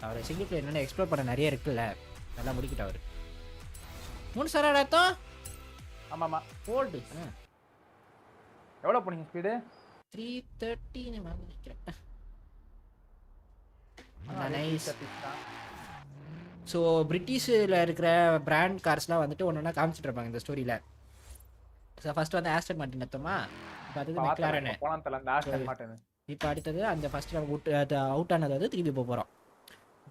அவர் சிங்கிள் பிளே என்னென்ன எக்ஸ்ப்ளோர் பண்ண நிறைய இருக்குல்ல நல்லா முடிக்கிட்டு அவர் 3 ஸ்டார் அர்த்தம் ஆமா ஆமா போல்டு எவ்வளவு போனீங்க ஸ்பீடு 330 நான் நினைக்கிறேன் நைஸ் ஸோ பிரிட்டிஷில் இருக்கிற பிராண்ட் கார்ஸ்லாம் வந்துட்டு ஒன்று ஒன்றா காமிச்சிட்டு இருப்பாங்க இந்த ஸ்டோரியில் ஸோ ஃபஸ்ட்டு வந்து ஆஸ்டன் மார்ட்டின் எடுத்தோமா இப்போ அடுத்தது மெக்லாரனு. போலாம் தல அந்த ஆஸ்டன் மார்ட்டின். இப்போ அடுத்தது அந்த ஃபர்ஸ்ட் அவுட் ஆனது வந்து திருப்பி போகிறோம்.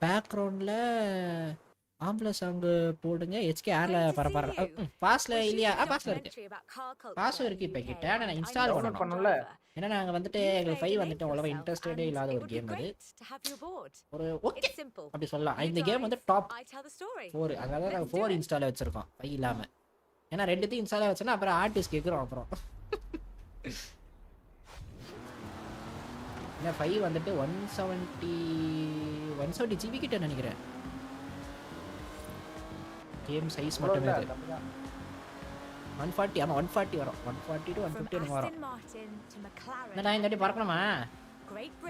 பேக்ரவுண்டில் ஆம்பளை சாங்கு போடுங்க. ஹெச்கே ஏர்ல பரப்பற பாஸ்ல இல்லையா? பாஸ்ல இருக்கு, பாஸும் இருக்கு இப்போ கிட்ட. ஆனால் நான் இன்ஸ்டால் பண்ணணும்ல. ஏன்னா நாங்கள் வந்துட்டு எங்களுக்கு 5 வந்துட்டு அவ்வளோவா இன்ட்ரெஸ்டடே இல்லாத ஒரு கேம் அது. ஒரு ஓகே அப்படி சொல்லலாம். இந்த கேம் வந்து டாப் 4, அதாவது நாங்கள் 4 இன்ஸ்டால் வச்சுருக்கோம் 5 இல்லாமல். ஏன்னா 2த்தையும் இன்ஸ்டால் வச்சோன்னா அப்புறம் ஆர்டிஸ்ட் கேட்குறோம். அப்புறம் ஏன்னா 5 வந்துட்டு 170 GB கிட்ட நினைக்கிறேன். கேம் சைஸ் மட்டுமே அது 140. ஆமாம் 140 வரும். 140 to 150 வரும். என்னடா இந்த வாட்டி பறக்கணுமா?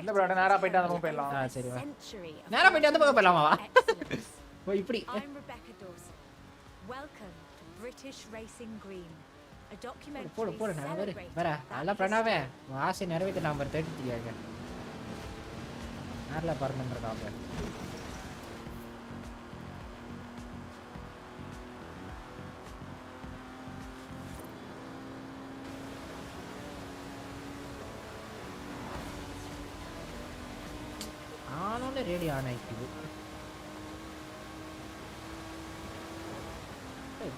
இல்ல ப்ரோ நேரா போயிட்டு அந்த பக்கம் போயிடலாம். சரி வா, நேரா போயிட்டு அந்த பக்கம் போயிடலாமா? வா ஓ இப்படி. போடு போடு நான் வேற நல்லா பிரணாவே ஆசை நிறைவேற்ற நம்பர் 33 நேரில் பறந்துருக்காங்க. ஆனோட ரேடி ஆன் ஆயிக்குது.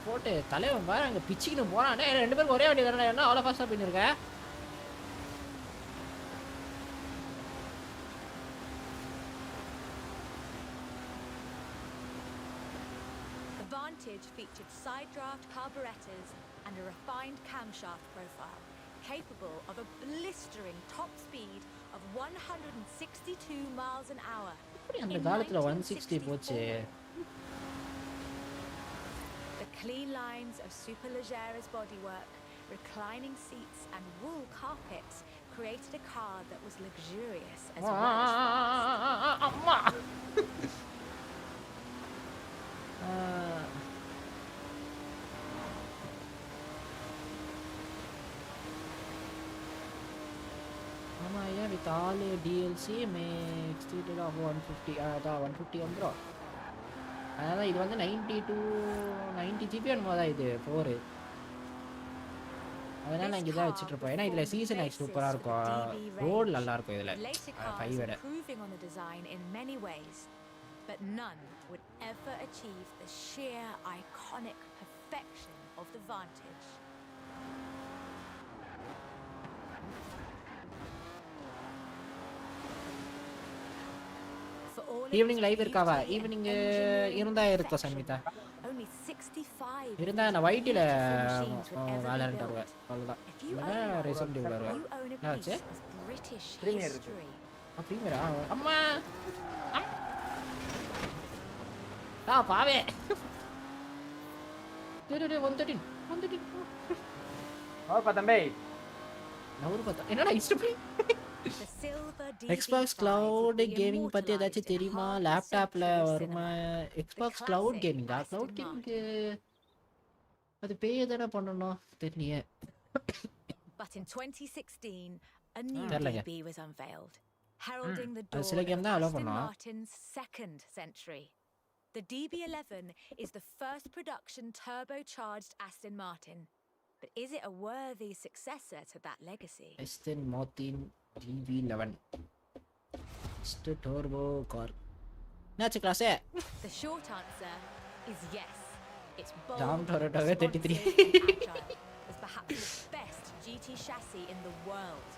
போட்டு தலைவன் பாரு அங்கே பிச்சுக்கின்னு போனானே. 2 பேருக்கு ஒரே வண்டி தானே, என்ன அவ்வளோ ஃபாஸ்ட்டாக பண்ணியிருக்க? The Vantage featured side draft carburetors and a refined camshaft profile, capable of a blistering top speed of 162 miles an hour. அந்த காலத்துல 160 போச்சு. The clean lines of Superleggera's bodywork, reclining seats and wool carpets created a car that was luxurious as well as fast. with all DLC may exceeded of 150. அதான் 150 வந்துடும். அதனால் இது வந்து 90 to 90 GB என்னமோ தான் இது 4. அதனால் நான் இங்கே தான் வச்சுட்டு இருப்போம். ஏன்னா இதில் சீசன் ஆக்ஸ் சூப்பராக இருக்கும், ரோடு நல்லா இருக்கும் இதில் 5 விட. But none would ever achieve the sheer iconic perfection of the Vantage. Evening live இருக்காவா? ஈவினிங் இருந்தா இருக்கும் சன்மிதா. இருந்தா நான் வைட்டில வேலரண்ட் வருவேன், அவ்வளோதான். இல்லைன்னா ரெசல்ட் வருவேன். என்னாச்சு? ப்ரீமியர் இருக்கு. ப்ரீமியரா? அம்மா பாவே 113 தம்பி என்னடா இஷ்டப்படி எக்ஸ்பாக்ஸ் கிளவுட் கேமிங் பத்தி ஏதாச்சும் தெரியுமா? லேப்டாப்ல வருமா எக்ஸ்பாக்ஸ் கிளவுட் கேமிங்கா? கிளவுட் கேமிங்க்கு அது பே தானே பண்ணணும், தெரியலையே. But in 2016 a new DB was unveiled, heralding the dawn of Aston Martin's second century. The DB11 is the first production turbocharged Aston Martin. But is it a worthy successor to that legacy? Aston Martin DB11 turbo car. Nacha class hai? The short answer is yes. It's bold, responsive and agile, as perhaps the best GT chassis in the world.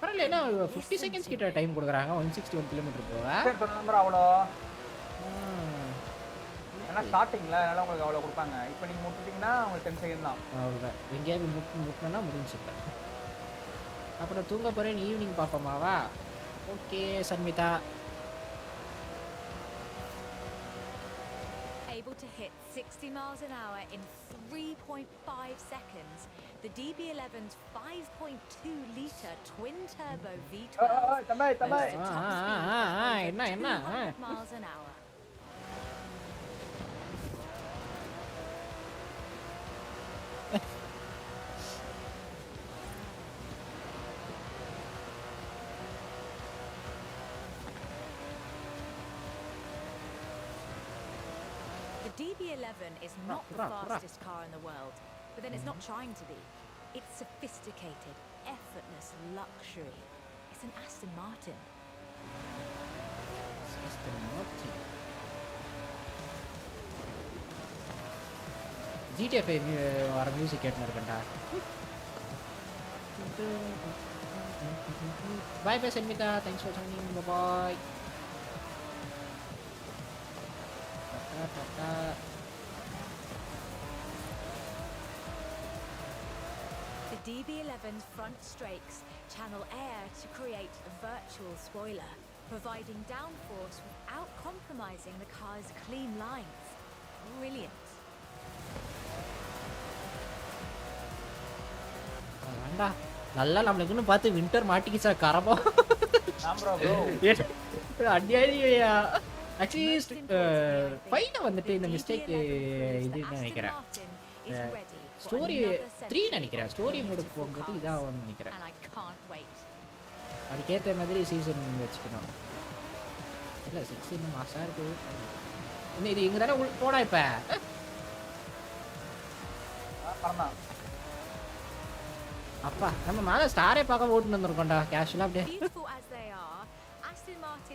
பரவாயில்ல, என்ன 50 seconds கிட்ட time கொடுக்குறாங்க 161 km போக. அவ்வளோ ஏன்னா ஸ்டார்டிங்ல அதனால உங்களுக்கு அவ்வளோ கொடுப்பாங்க. இப்போ நீங்கள் முட்டிட்டீங்கன்னா உங்களுக்கு 10 செகண்ட் தான். அவ்வளோதான், எங்கேயாவது முட்டினா முடிஞ்சுப்பேன். அப்புறம் தூங்க போகிறேன், ஈவினிங் பார்ப்போமாவா? Okay Sanmitha. Able to hit 60 miles an hour in 3.5 seconds, the DB11's 5.2 liter twin turbo V12 தம்பி என்ன miles an hour. The DB11 is not the fastest car in the world, but then it's not trying to be. It's sophisticated, effortless luxury. It's an Aston Martin. GTA 5 வர music கேட்டுன்னு இருக்கேன்டா. Bye bye Senmita, thanks for joining. Bye bye. The DB11's front strakes channel air to create a virtual spoiler, providing downforce without compromising the car's clean lines. Brilliant. வேண்டா நல்லா நம்மளுக்குன்னு பார்த்து winter மாட்டிக்கிச்சா கரபா. அடியாடியா actually ஃபைனை வந்துட்டு இந்த mistake இதுன்னு நினைக்கிறேன். Story 3 நினைக்கிறேன். Story மோடுக்கு போகும்போது இதான் நினைக்கிறேன். அதுக்கேற்ற மாதிரி சீசன் வச்சுக்கணும். இல்லை 6 இன்னும் மாசா இருக்கு. இன்னும் இது இங்கே தானே போனா இப்போ அப்பா நம்ம மேலே ஸ்டாரே பார்க்க ஓட்டுன்னு வந்துருக்கோம்டா கேஷுவலாக அப்படியே.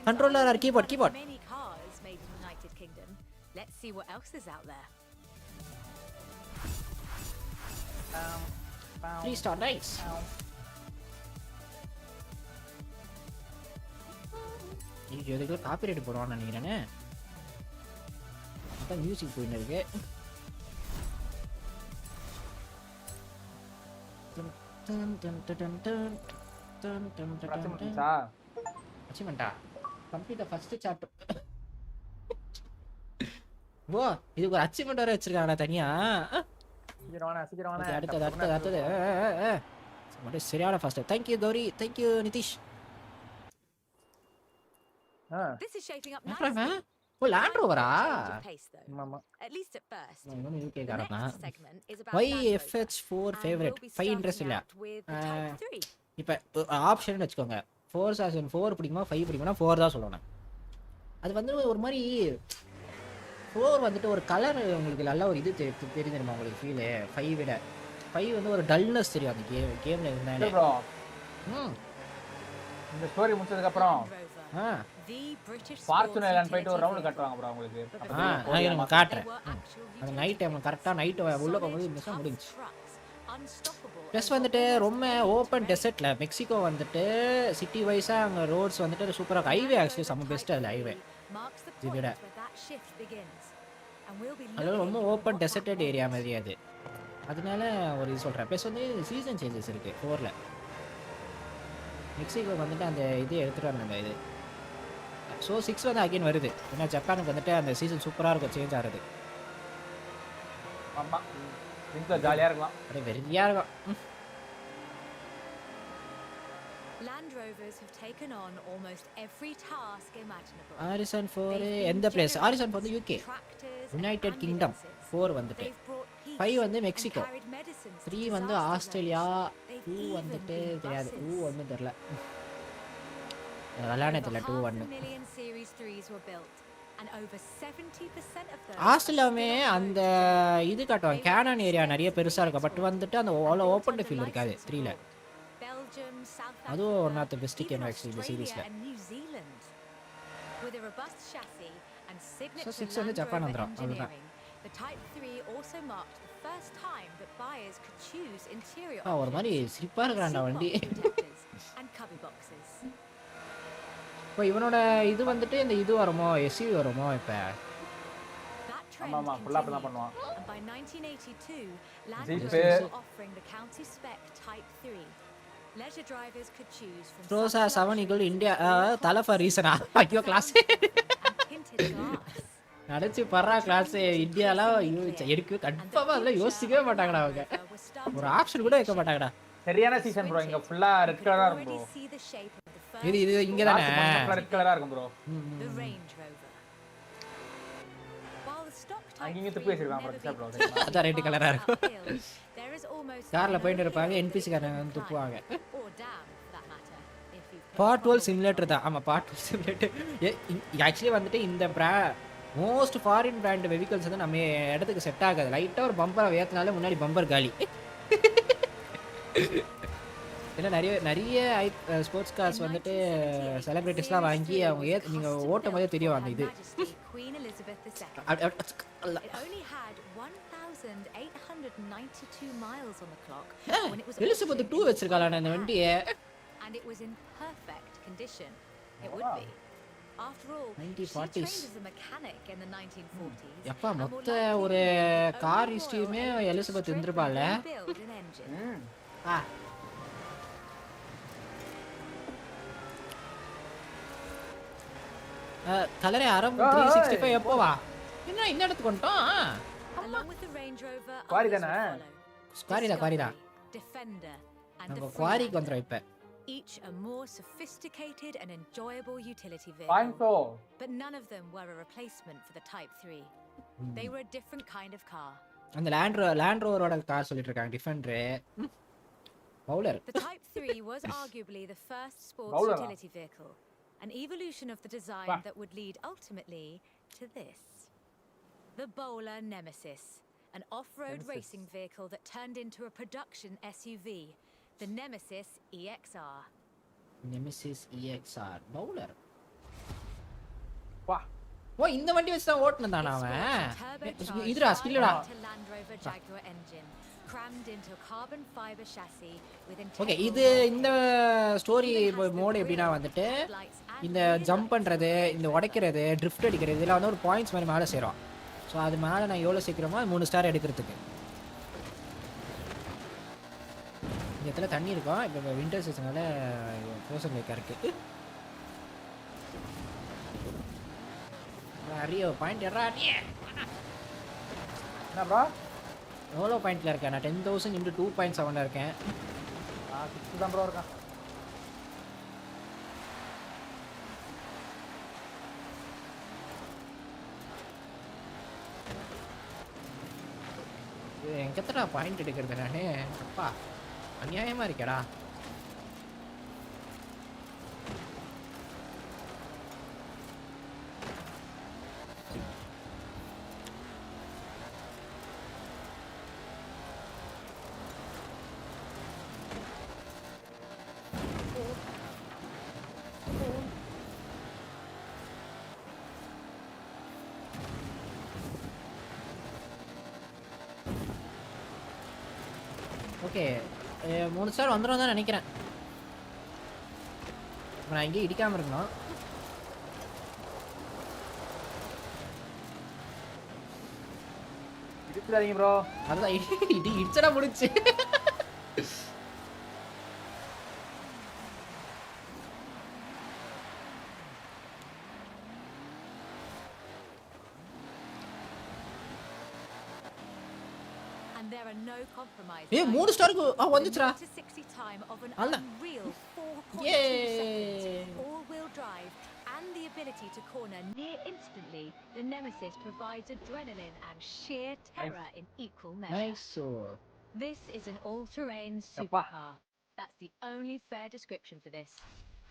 Controller or keyboard Let's see what else is out there. 3 star nice. இதுக்கு காப்பிரைட் போடுவான்னு நினைக்கிறேனே. அதான் மியூசிக் போயின்னு இருக்கு. அச்சீவ்மெண்டா கம்ப்ளீட் தி ஃபர்ஸ்ட் சாப்டர். ஓ இதுக்கு ஒரு அச்சீவ்மெண்ட் வர வச்சிருக்காங்கடா தனியா. சீக்கிரவானே அடுத்தது மட்டும் சரியான fast. Thank you Gauri, thank you Nitish. This is shaping up nicely. Oh land ரோவரா? ஆமா At least at first. நான் யூகே The காரனா. next segment is about Why Land Rover, FH4 and favorite? we'll be 5 interest starting இல்ல. out with the Type 3. இப்போ option வச்சுக்கோங்க. Forza 4 பிடிக்குமா 5 பிடிக்குமா 4 தான் சொல்லணும். அது வந்து ஒரு மாதிரி 4 வந்துட்டு ஒரு கலர் உங்களுக்கு நல்ல ஒரு இது தெரிஞ்சிருமா உங்களுக்கு ஃபீல். 5 விட 5 வந்து ஒரு டல்னஸ் தெரியும் அந்த கேம்ல இருந்தாலே. ப்ரோ ம் இந்த ஸ்டோரி முடிச்சதுக்கு அப்புறம் ஆ The British ஃபார்ச்சூன் ஐலாண்ட் போயிட்டு ஒரு ரவுண்ட் கட்டுவாங்க ப்ரோ உங்களுக்கு. நான் உங்களுக்கு காட்டுறேன். அந்த நைட் டைம் கரெக்டாக நைட்டு உள்ள போகும்போது மிஸ்ஸாக முடிஞ்சு. ப்ளஸ் வந்துட்டு ரொம்ப ஓப்பன் டெசர்ட்ல மெக்சிகோ வந்துட்டு சிட்டி வைஸாக அங்கே ரோட்ஸ் வந்துட்டு சூப்பராக ஹைவே ஆக்சுவலி செம்ம பெஸ்ட்டு அதில் ஹைவே இது விட. அதனால ரொம்ப ஓப்பன் டெசர்டட் ஏரியா மாதிரி அது. அதனால ஒரு இது சொல்கிறேன். ப்ளஸ் வந்து சீசன் சேஞ்சஸ் இருக்குது 4ல். மெக்சிகோ வந்துட்டு அந்த இது எடுத்துகிட்டு வந்தாங்க இது. ஸோ 6 வந்து அகைன் வருது. ஏன்னா ஜப்பானுக்கு வந்துட்டு அந்த சீசன் சூப்பராக இருக்கும் சேஞ்ச் ஆகிறது. ஆமாம் வீட்டில் ஜாலியாக இருக்கலாம். அது வெறியாக இருக்கும். Land Rovers have taken on almost every task imaginable. Horizon 4 எந்த பிளேஸ்? Horizon 4 வந்து UK, யுனைடெட் கிங்டம். 4 வந்துட்டு 5 வந்து மெக்சிகோ, 3 வந்து ஆஸ்திரேலியா, 2 வந்துட்டு தெரியாது, 2 ஒன்றும் தெரியல, விளையாட தெரியல. 2 1 ஆஸ்திரேலியாவுமே அந்த இது காட்டுவாங்க. கேனான் ஏரியா நிறைய பெருசாக இருக்கும். பட் வந்துட்டு அந்த ஓப்பன் ஃபீல் இருக்காது 3ல. அதுவும் one of the best game actually இந்த சீரிஸ்ல. ஸோ 6 வந்து ஜப்பான் வந்துடும். அதுதான் ஒரு மாதிரி சிரிப்பாக இருக்கிறான்டா வண்டி. இப்போ இவனோட இது வந்துட்டு இந்த இது வருமோ, எஸ்யூவி வருமோ இப்போ? ஆமாமா ஃபுல்லா அப்படி தான் பண்ணுவான். ரோசா 7 ஈக்குவல் இந்தியா தலை ஃபார் ரீசனா? ஐயோ கிளாஸ் நடிச்சு பர்றா கிளாஸ். இந்தியாலாம் எடுக்க கன்ஃபார்மாக அதெல்லாம் யோசிக்கவே மாட்டாங்கடா அவங்க. ஒரு ஆப்ஷன் கூட வைக்க மாட்டாங்கடா. சரியான சீசன் ப்ரோ. இங்க ஃபுல்லா ரெட் கலரா இருக்கும் ப்ரோ. இது இங்க தானே ரெட் கலரா இருக்கும் ப்ரோ. அங்கங்க துப்பி வச்சிருக்காங்க ப்ரோ. அதான் ரெட் கலரா இருக்கும். கார்ல போயிட்டு இருப்பாங்க, என்பிசி காரங்க வந்து துப்புவாங்க. பார்ட் 12 சிமுலேட்டர் தான். ஆமா பார்ட் 12 சிமுலேட்டர். ஆக்சுவலி வந்துட்டு இந்த மோஸ்ட் ஃபாரின் பிராண்ட் வெஹிக்கல்ஸ் வந்து நம்ம இடத்துக்கு செட் ஆகாது. லைட்டா ஒரு பம்பரை ஏத்தினாலே முன்னாடி பம்பர் காலி. ஏன்னா நிறைய ஸ்போர்ட்ஸ் கார்ஸ் வந்துட்டு செலிபிரிட்டிஸ்லாம் வாங்கி அவங்க நீங்கள் ஓட்டும் போதே தெரியும் அந்த இது எலிசபெத் 2 வச்சிருக்காளான இந்த வண்டியை. And it was in perfect condition. It would be. After all, 1940s. she trained as a mechanic in the 1940s. எப்பா மொத்த ஒரு கார் ஹிஸ்டரியுமே எலிசபெத் இருந்திருப்பாள்ல. கலரே ஆரம் 365 எப்போவா? என்ன இந்த இடத்துக்கு வந்துட்டோம்? Along with the Range Rover, quarry தானே? குவாரி தான். Defender and நம்ம the குவாரிக்கு வந்துறோம் இப்ப. each a more sophisticated and enjoyable utility vehicle. But none of them were a replacement for the Type 3. They were a different kind of car. அந்த land ரோவரோட car சொல்லிட்டு இருக்காங்க Defender. Bowler. The Type 3 was arguably the first sports utility vehicle, an evolution of the design that would lead ultimately to this. The Bowler Nemesis, an off-road racing vehicle that turned into a production SUV. The Nemesis EXR. Nemesis EXR. Bowler. வா. ஓ இந்த வண்டி வச்சு தான் ஓட்டுனதானா அவன்? இதுடா ஸ்கில்லடா. Land Rover Jaguar engine crammed into a carbon fiber chassis with okay இது இந்த story mode எப்படினா வந்துட்டு இந்த ஜம்ப் பண்றது, இந்த உடைக்கிறது, ட்ரிஃப்ட் அடிக்கிறது இதெல்லாம் வந்து ஒரு பாயிண்ட்ஸ் மாதிரி மேலே சேரும். ஸோ அது மேலே நான் எவ்வளோ சீக்கிரமா 3 ஸ்டார் எடுக்கிறதுக்கு. இந்த இடத்துல தண்ணி இருக்கும். இப்போ வின்டர் சீசனால ஃப்ரோசன் லேக்காக இருக்கு. நிறைய பாயிண்ட் எறா நீ என்ன ப்ரோ? எவ்வளோ பாயிண்ட்ல இருக்கேன் நான்? 10,000 × 2.7 இருக்கேன். 6 தான் ப்ரோ இருக்கேன். எங்கத்தடா பாயிண்ட் எடுக்கிறது நானே? அப்பா அநியாயமா இருக்கேடா. ஓகே 3 ஸ்டார் வந்துடும் தான் நினைக்கிறேன். நான் இங்கே இடிக்காமல் இருக்கணும். இடிச்சுடாதீங்க ப்ரோ. அதுதான் இடிச்சடா முடிச்சு. There are no compromises. ஏய் 3 ஸ்டாருக்கு வந்துச்சுடா. To 60 time of an அல்ல. unreal 4.2 Yay. seconds. All-wheel drive and the ability to corner near instantly. The Nemesis provides adrenaline and sheer terror in equal measure. Nice. This is an all-terrain supercar. That's the only fair description for this.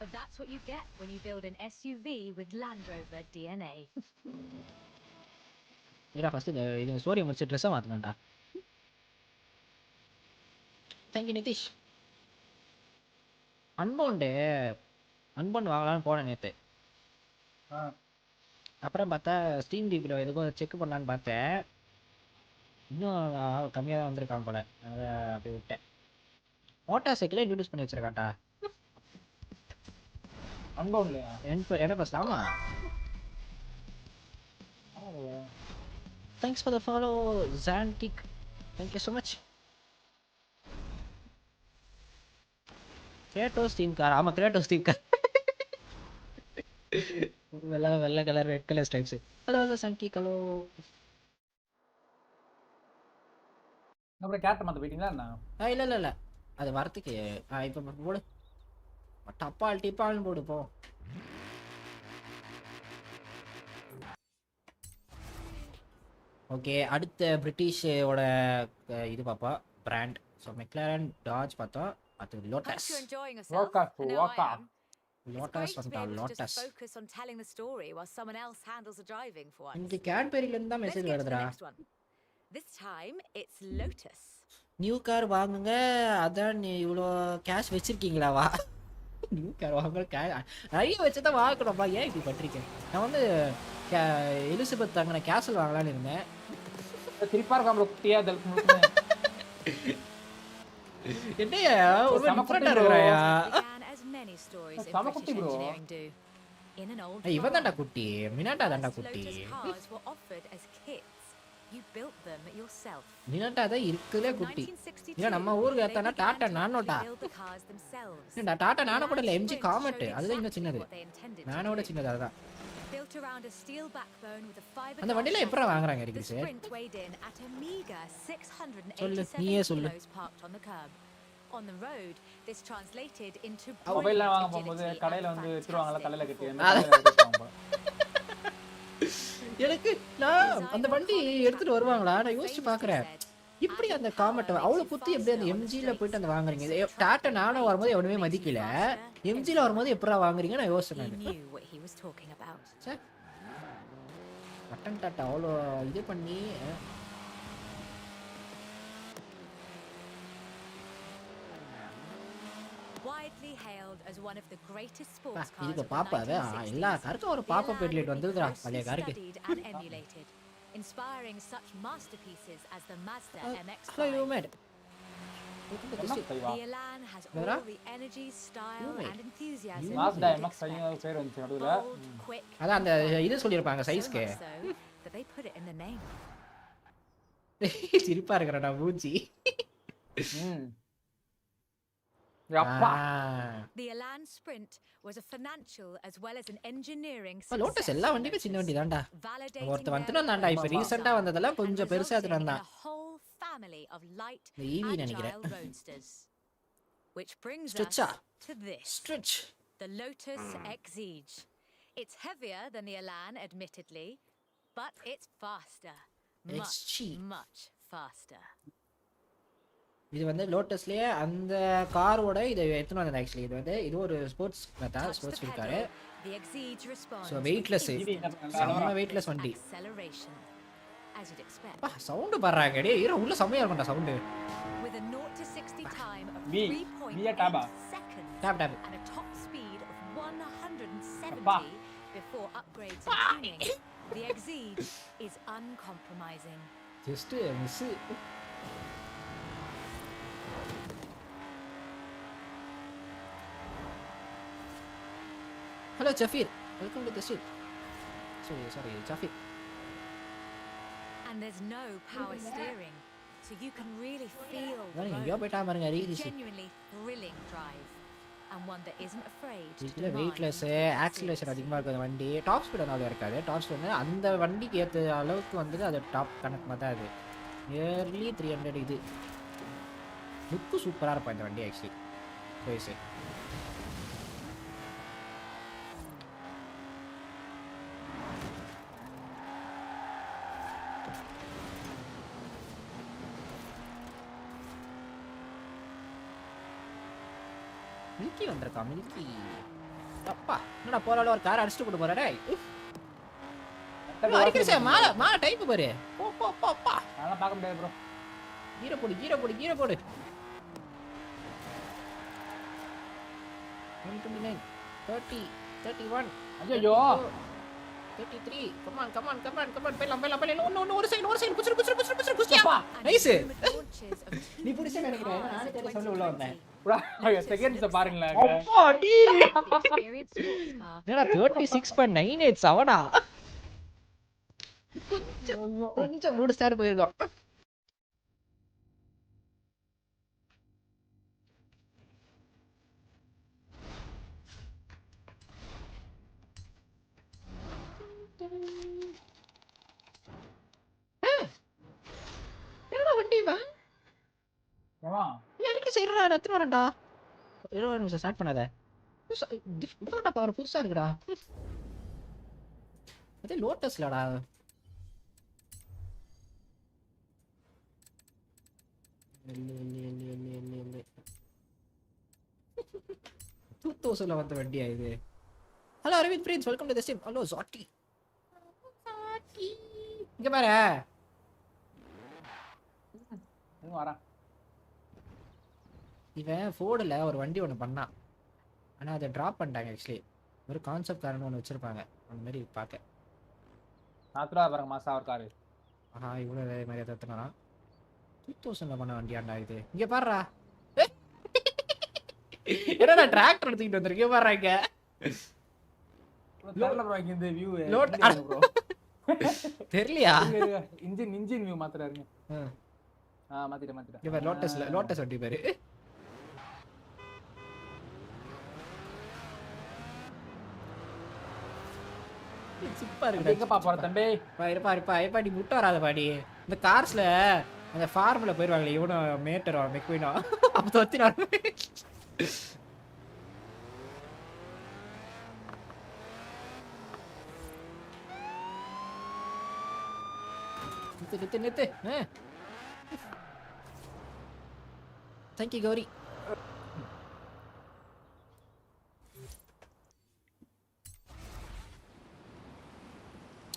But that's what you get when you build an SUV with Land Rover DNA. ஏடா first இந்த story முடிச்சு ட்ரெஸ்ஸை மாற்றணும்டா. Thank you Nitish. அன்பவுண்டு வாங்கலான்னு போனேன் நேற்று. அப்புறம் பார்த்தா steam டிபியில் எதுக்கும் செக் பண்ணலான்னு பார்த்தேன். இன்னும் கம்மியாக தான் வந்திருக்கான் போல. அதை அப்படி விட்டேன். மோட்டார் சைக்கிளே இன்ட்ரடியூஸ் பண்ணி வச்சிருக்கான்டா. அன்பவுண்ட்லையா? என்ன ஃபர்ஸ்ட்? ஆமாம். தேங்க்ஸ் ஃபார் த ஃபாலோ ஜான்டிக். Thank you so much. Kratos theme car. ஆமாம் கிரேட்டோஸ் தீம் கார். வெள்ளை colour red colour stripes. Hello சங்கி ஹலோ. அப்புறம் கேரக்டர் மாற்ற போயிட்டீங்களா என்ன? இல்லை அது வரத்துக்கு இப்போ போடு. டிப்பால்னு போடு போ. ஓகே அடுத்த பிரிட்டிஷோட இது பாப்பா பிராண்ட். ஸோ மெக்லாரன் டாஜ் பார்த்தோம். அது லோட்டஸ். லோட்டஸ் வந்துட்டா. லோட்டஸ் இந்த கேட்பெரியில இருந்து தான் மெசேஜ் வருதுடா. This time it's Lotus. New car வாங்குங்க. அதான் நீ இவ்வளோ கேஷ் வச்சிருக்கீங்களாவா? நியூ கார் வாங்க நிறைய வச்சு தான் வாங்கணும்ப்பா. ஏன் இப்படி பண்றீங்க? நான் வந்து எலிசபெத் தங்கின கேசல் வாங்கலான்னு இருந்தேன். சிரிப்பா இருக்கா ப்ரோ குட்டியா தல்க்கு என்னையா ஒரு டிஃபரெண்டா இருக்கறாயா? சம குட்டி ப்ரோ. இவன் தான்டா குட்டி. மினாட்டா தான்டா குட்டி. மினாட்டா தான் இருக்குதே குட்டி. இல்ல நம்ம ஊருக்கு ஏத்தானா டாடா நானோடா. இல்லடா டாடா நானோ கூட இல்ல எம்ஜி காமெட். அதுதான் இன்னும் சின்னது. நானோட சின்னது அதுதான். அந்த வண்டியில எப்பறம் வாங்குறாங்க ரிகிஸ்? சொல்லு நீயே சொல்லு. On the road, this translated into மொபைல்ல வாங்க போகும்போது கடையில வந்து வித்துருவாங்கல தலையில கட்டி எனக்கு நான் அந்த வண்டி எடுத்துட்டு வருவாங்களா நான் யோசிச்சு பாக்குறேன். இப்படி அந்த காமெட் அவ்வளவு குத்தி எப்படி அந்த எம்ஜில போயிட்டு அந்த வாங்குறீங்க? டாடா நானோ வரும்போது எவனுமே மதிக்கல. எம்ஜில வரும்போது எப்பறா வாங்குறீங்க நான் யோசிச்சேன். பட்டன் டாட்டா அவ்வளோ இது பண்ணி இதுக்கு பாப்பாவே எல்லா காருக்கும் ஒரு பாப்பா பெட்லைட் வந்துதுடா பழைய காருக்கு. inspiring such masterpieces as the Mazda MX-5. The Elan has all the energy, style and enthusiasm. Mazda MX-5 பேர் வந்துச்சு நடுவுல. அத அந்த இது சொல்லிருப்பாங்க சைஸ்க்கு. They put it in the name. சிரிப்பா இருக்கறடா மூஞ்சி. The Elan Sprint was a financial as well as an engineering success. Lotus எல்லா வண்டியுமே சின்ன வண்டி தான்டா. ஒருத்த வந்துட்டான்டா இப்ப ரீசன்ட்டா வந்ததெல்லாம் கொஞ்சம் பெருசா எடுத்துட்டான்டா. இந்த EV நினைக்கிறேன். Which brings us to this. Stretch. The Lotus Exige. It's heavier than the Elan admittedly, but it's faster. Much faster. இது வந்து லோட்டஸ்லயே அந்த காரோட இத எடுத்துட்டு வந்தது ஆக்சுவலி. இது வந்து இது ஒரு sports feel car. So weightless. செம்ம வெயிட்லெஸ் வண்டி. பா சவுண்ட் பண்றாங்க டேய். இர உள்ள செமையா இருக்கும்டா sound. With a 0 to 60 time of 3.8 seconds tap and a top speed of 170 before upgrades and tuning, the Exige is uncompromising. Just miss. Hello Jafir, welcome to the stream. Sorry, Jafir. And there's no power steering, so you can really feel the genuinely thrilling drive, and one that isn't afraid to demand weightless, acceleration அதிகமா இருக்கு அந்த வண்டி. Top speed அவ்வளவு இருக்காது. Top speed வந்து அந்த வண்டிக்கு ஏத்த அளவுக்கு வந்து அது டாப் கனெக்ட் மாதிரி தான் அது. நியர்லி 300 இது. லுக் சூப்பரா இருக்கும் இந்த வண்டி ஆக்சுவலி. சரி. மில்கி வந்திருக்கா மில்கி. அப்பா என்னடா போறால ஒரு கார் அடிச்சிட்டு போட்டு போறா டேய். அடிக்கறே மால டைப் பாரு. போ. நான் பார்க்க முடியாது bro. கீர போடு. 29 30 31 ஐயோ 33 come on போலாம் இன்னும் ஒரு செகண்ட் புடிச்சியா நைஸ். நீ புடிச்ச நினைக்கிறேன் நானே தெரியல சொல்ல உள்ள வந்தேன். செகண்ட்ஸ் பாருங்களா. அப்பாடி என்னடா 36.98 அவனா. கொஞ்சம் மூடு ஸ்டார் போயிருக்கோம். என்னடா வண்டி வா எனக்கு சரிடா எத்தனை வரேன்டா. 20 நிமிஷம் ஸ்டார்ட் பண்ணாத. புதுசா பவர் புதுசா இருக்குடா. அதே லோட்டஸ்லடா. இல்ல 2000ல வந்த வண்டியா இது? Hello Aravind friends welcome to the stream. Hello சாட்டி இங்க பாரு. வரேன். இவன் ஃபோர்டில் ஒரு வண்டி ஒன்று பண்ணான், ஆனால் அதை ட்ராப் பண்ணிட்டாங்க. ஆக்சுவலி ஒரு கான்செப்ட் காரன்னு ஒன்று வச்சுருப்பாங்க அந்த மாதிரி பார்க்க. 40 ரூபா பாருங்க மாசம் ஒரு காரு. ஆஹா இவ்வளோ மாதிரி எத்தனா 2000 பண்ண வண்டியாண்டா இது. இங்கே பாடுறா என்னடா டிராக்டர் எடுத்துக்கிட்டு வந்திருக்கேன் பாடுறா. இங்கே தெரியல ப்ரோ இந்த வியூ லோட் தெரியலையா? இன்ஜின் வியூ மாத்துறாருங்க. மாத்திட்டேன். இங்க பாரு லோட்டஸ் வண்டி பாரு. சூப்பரா இருக்கு. எங்க பாப்பற தம்பி? இருப்பா நீ முட்ட வராத பாடி. இந்த கார்ஸ்ல அந்த ஃபார்முல போயிருவாங்களே இவனோ மேட்டர் மெக்வினோ அப்ப தொத்தினாரு. நித்து தேங்க்யூ கௌரி.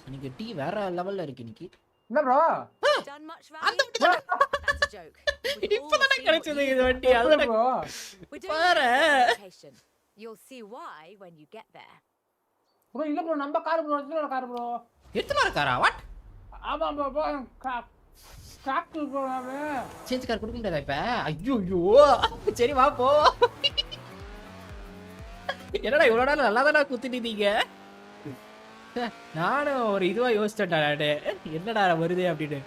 இன்னைக்கு டீ வேற லெவல்ல இருக்கு இன்னைக்கு. என்ன ப்ரோ? இப்பதானே கிடைச்சது இது வண்டி. அதான் ப்ரோ பாரு. You'll see why when you get there. Bro இல்ல ப்ரோ நம்ம கார் ப்ரோ எத்தனை கார் ப்ரோ? எத்தனை காரா? வாட்? ஆமா ப்ரோ கிராக் ப்ரோ நாமே சேஞ்ச் கார் கொடுக்க முடியாதா இப்ப? ஐயோ சரி வா போ. என்னடா இவ்வளவு நாள் நல்லா தானே குத்திட்டீங்க. நானும் ஒரு இதுவா யோசிச்சேன்டா என்னடா வருது அப்படின்னு.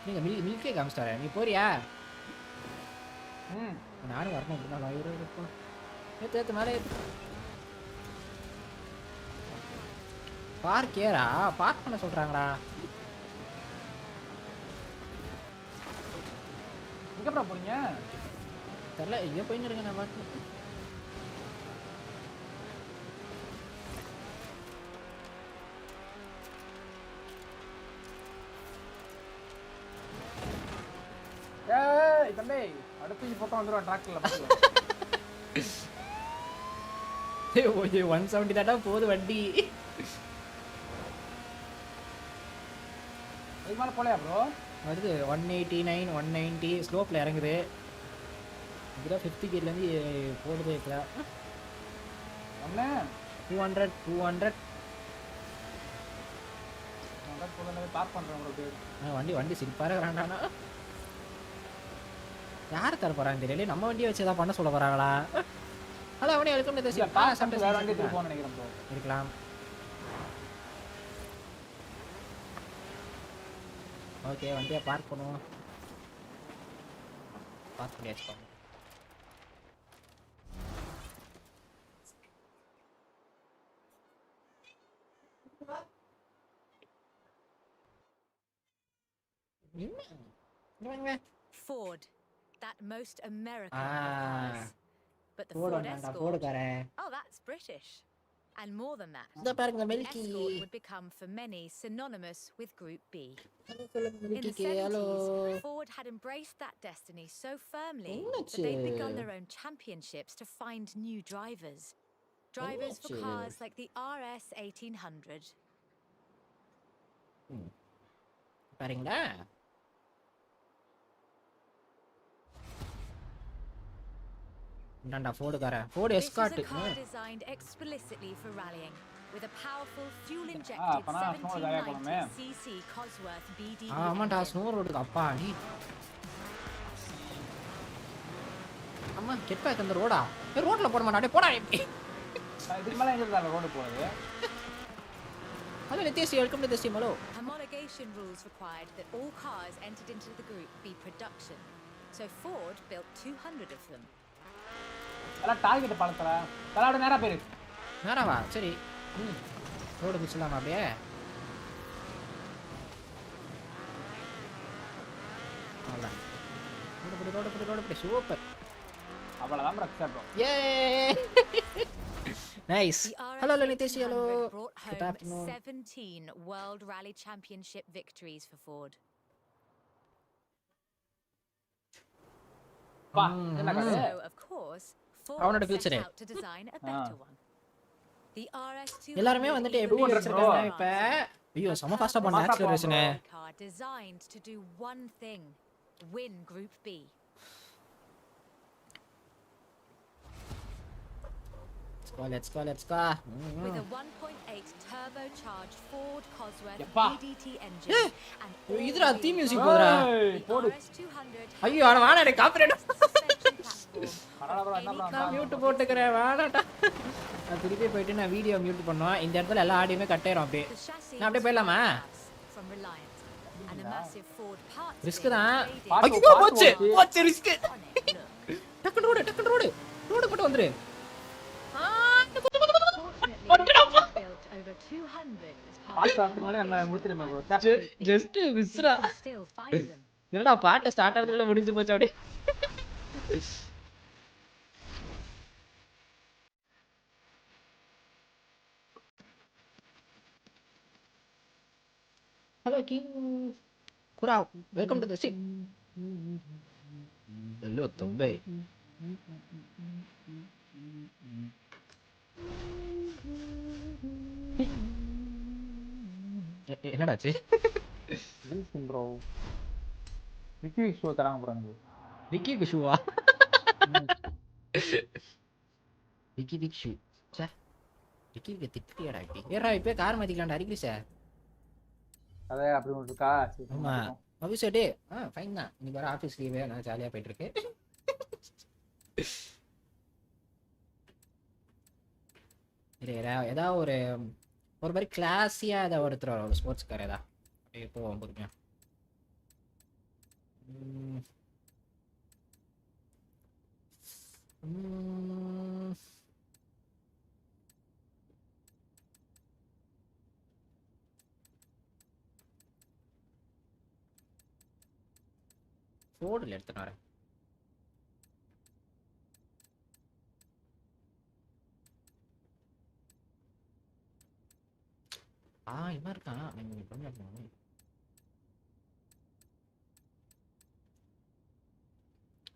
நீங்க மில்கே காமிச்சிட்டார நீ போறியா? நானும் வரணும் அப்படின்னா ஏத்து மேலே பார்க் ஏரா பார்க் பண்ண சொல்றாங்களா? எங்க ப்ரோ போறீங்க? தெரியல எங்க போயின்னு இருக்கேன் நான் பாட்டு. ஏய் தம்பி அடுத்து போட்டோ வந்துரும் டிராக்டர்ல பாத்துங்க. ஓய் 170 தாடா போகுது வண்டி. இது மேல போலையா ப்ரோ? வருது 189 190 ஸ்லோப்ல இறங்குது. இதுதான் 50 கியர்ல இருந்து போடுதே இப்ப. அண்ணே 200 போறதே பார்க் பண்றேன் ப்ரோ. வண்டி சிரிப்பார வேண்டானா? யார் தர போறாங்க தெரியல. நம்ம வண்டியை வச்சு ஏதாவது பண்ண சொல்ல போறாங்களா? அதான் அவனே எடுக்க முடியாது. வேற வண்டி எடுத்து போக நினைக்கிறேன் ப்ரோ. இருக்கலாம். ஓகே வண்டியை பார்க் பண்ணுவோம். பார்க் பண்ணி வச்சுக்கோங்க. Ford, that most American of cars. But the Ford Escort, oh, that's British. And more than that, Escort would become for many synonymous with Group B. In the 70s, Ford had embraced that destiny so firmly that they'd begun their own championships to find new drivers. Drivers for cars like the RS 1800. பாருங்களா? Nanda Ford car. Ford Escort. This is a car designed explicitly for rallying with a powerful fuel-injected 1790cc Cosworth BD. ஆமாடா snow ரோடுக்கு அப்பா நீ. அம்மா get back அந்த ரோடா? ரோட்ல போட மாட்டானே போடா. இதுக்கு மேல எங்க இருக்கா ரோட் போறது? அது Nitesh welcome to the stream. Hello. Homologation rules required that all cars entered into the group be production. So Ford built 200 of them. எல்லாம் டார்கெட் பாலத்தல. தலாட நேரா பேரு. நேராவா? சரி. ரோடு பிடிச்சலாமா அப்படியே? அவ்வளோ. ரோடு பிடி சூப்பர். அவ்வளவுதான் ப்ரோ அக்செப்ட். யே! Nice. Hello Nitesh hello. Good afternoon. 17 World Rally Championship victories for Ford. பா என்ன கதை? So of course அவனோட future to design a better one. The RS2 எல்லாரும் வந்துட்டு எப்படி வச்சிருக்காங்க இப்ப? ஐயோ சம ஃபாஸ்டா பண்ண acceleration. car designed to do one thing, win Group B. let's go. With a 1.8 turbocharged Ford Cosworth Yappa. VDT engine and இதுடா தீம் all-wheel மியூசிக் drive. போடுறா. The போடு. RS200 ஐயோ அவன வாடா காப்பிரைட். suspension platform பரவாயில்ல bro, என்ன any bro, நான் car mute of போட்டுக்கிறேன் வாடாடா. நான் திருப்பி போயிட்டு நான் வீடியோ மியூட் பண்ணுவேன். இந்த இடத்துல எல்லா ஆடியோமே கட் ஆயிரும் அப்படியே. The chassis நான் அப்படியே was போயிடலாமா? from Reliant and a massive Ford parts risk bin தான். traded பாத்து ஐயோ பாத்து போச்சு ரிஸ்க். on it. Look. டக்குனு ரோடு போட்டு வந்துரு. Fortunately, it was built over 200 as part பாத்து ஆத்துனாலே என்ன முடிச்சிருமே bro. Just Mishra. of still find them. என்னடா பாட்டு ஸ்டார்ட் ஆகிறதுக்குள்ள முடிஞ்சு போச்சு அப்படியே. ஹலோ கிங் குரா welcome to the stream. Hello தம்பி. என்னடாச்சு? Listen bro. விக்கி ஷோ தராங்க bro எனக்கு. விக்கி விஷுவா? விக்கி விஷு சே விக்கி திட்டியாடா விக்கி. ஏறா இப்போ கார் மாத்திக்கலாம்டா அரிக்கிரி சார். அதே அப்படி ஒன்று இருக்கா? சரி, ஆமா ஆஃபீஸ் டே ஃபைன் தான். இன்னைக்கு வர ஆஃபீஸ் லீவே நான் ஜாலியாக போயிட்டு இருக்கு. இல்லை ஏதாவது ஒரு மாதிரி கிளாஸியாக ஏதாவது ஒருத்தர் ஒரு ஸ்போர்ட்ஸ் கார் ஏதா அப்படியே போவோம் பொறுமையா. ஃபோர்டில் எடுத்துன்னு வரேன். இவன் இருக்கான்.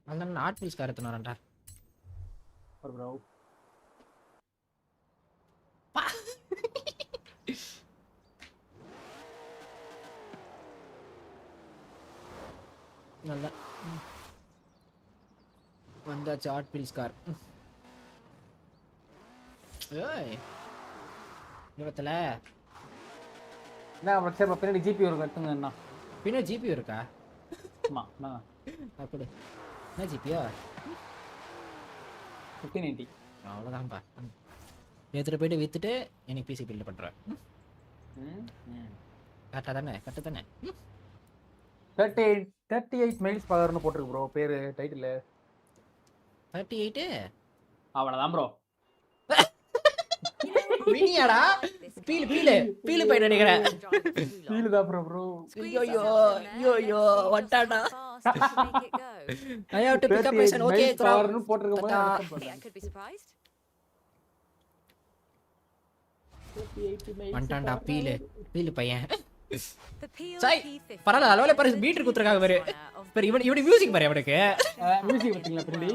அதனால நான் ஆர்ட் பீஸ் கார் எடுத்துன்னு வரேன்டா. ஒரு bro. நல்லா வந்தாச்சு ஆர்ட் பீஸ் கார். ஏய் இவத்துல என்ன bro, சரி bro, பின்னாடி ஜிபி ஒரு கட்டுங்க என்ன? பின்ன ஜிபி இருக்கா? ஆமா, நான் அப்படி என்ன ஜிபியா? 1580. அவ்வளோதான்ப்பா. எடுத்துகிட்டு போயிட்டு விற்றுட்டு எனக்கு பிசி பில்டு பண்ணுறேன். கரெக்டாக தானே? 38 மைல்ஸ் பவர்னு போட்டுருக்கு ப்ரோ பேரு டைட்டில். 38 அவ்வளவுதான் ப்ரோ. மினியாடா பீல் போய் நினைக்கிறேன். ஃபீல் தான் ப்ரோ. ஐயோ வட்டாடா. I have to pick up my son. Okay பவர்னு போட்டுருக்கு போது I could be surprised. வண்டாண்டா பீல் பையன். The PL சாய் P50 பரவாயில்ல அளவுல பாரு பீட் குத்துறாங்க பாரு. பாரு இவன் மியூசிக் பாரு அவனுக்கு. மியூசிக் பத்திங்களா பின்னாடி?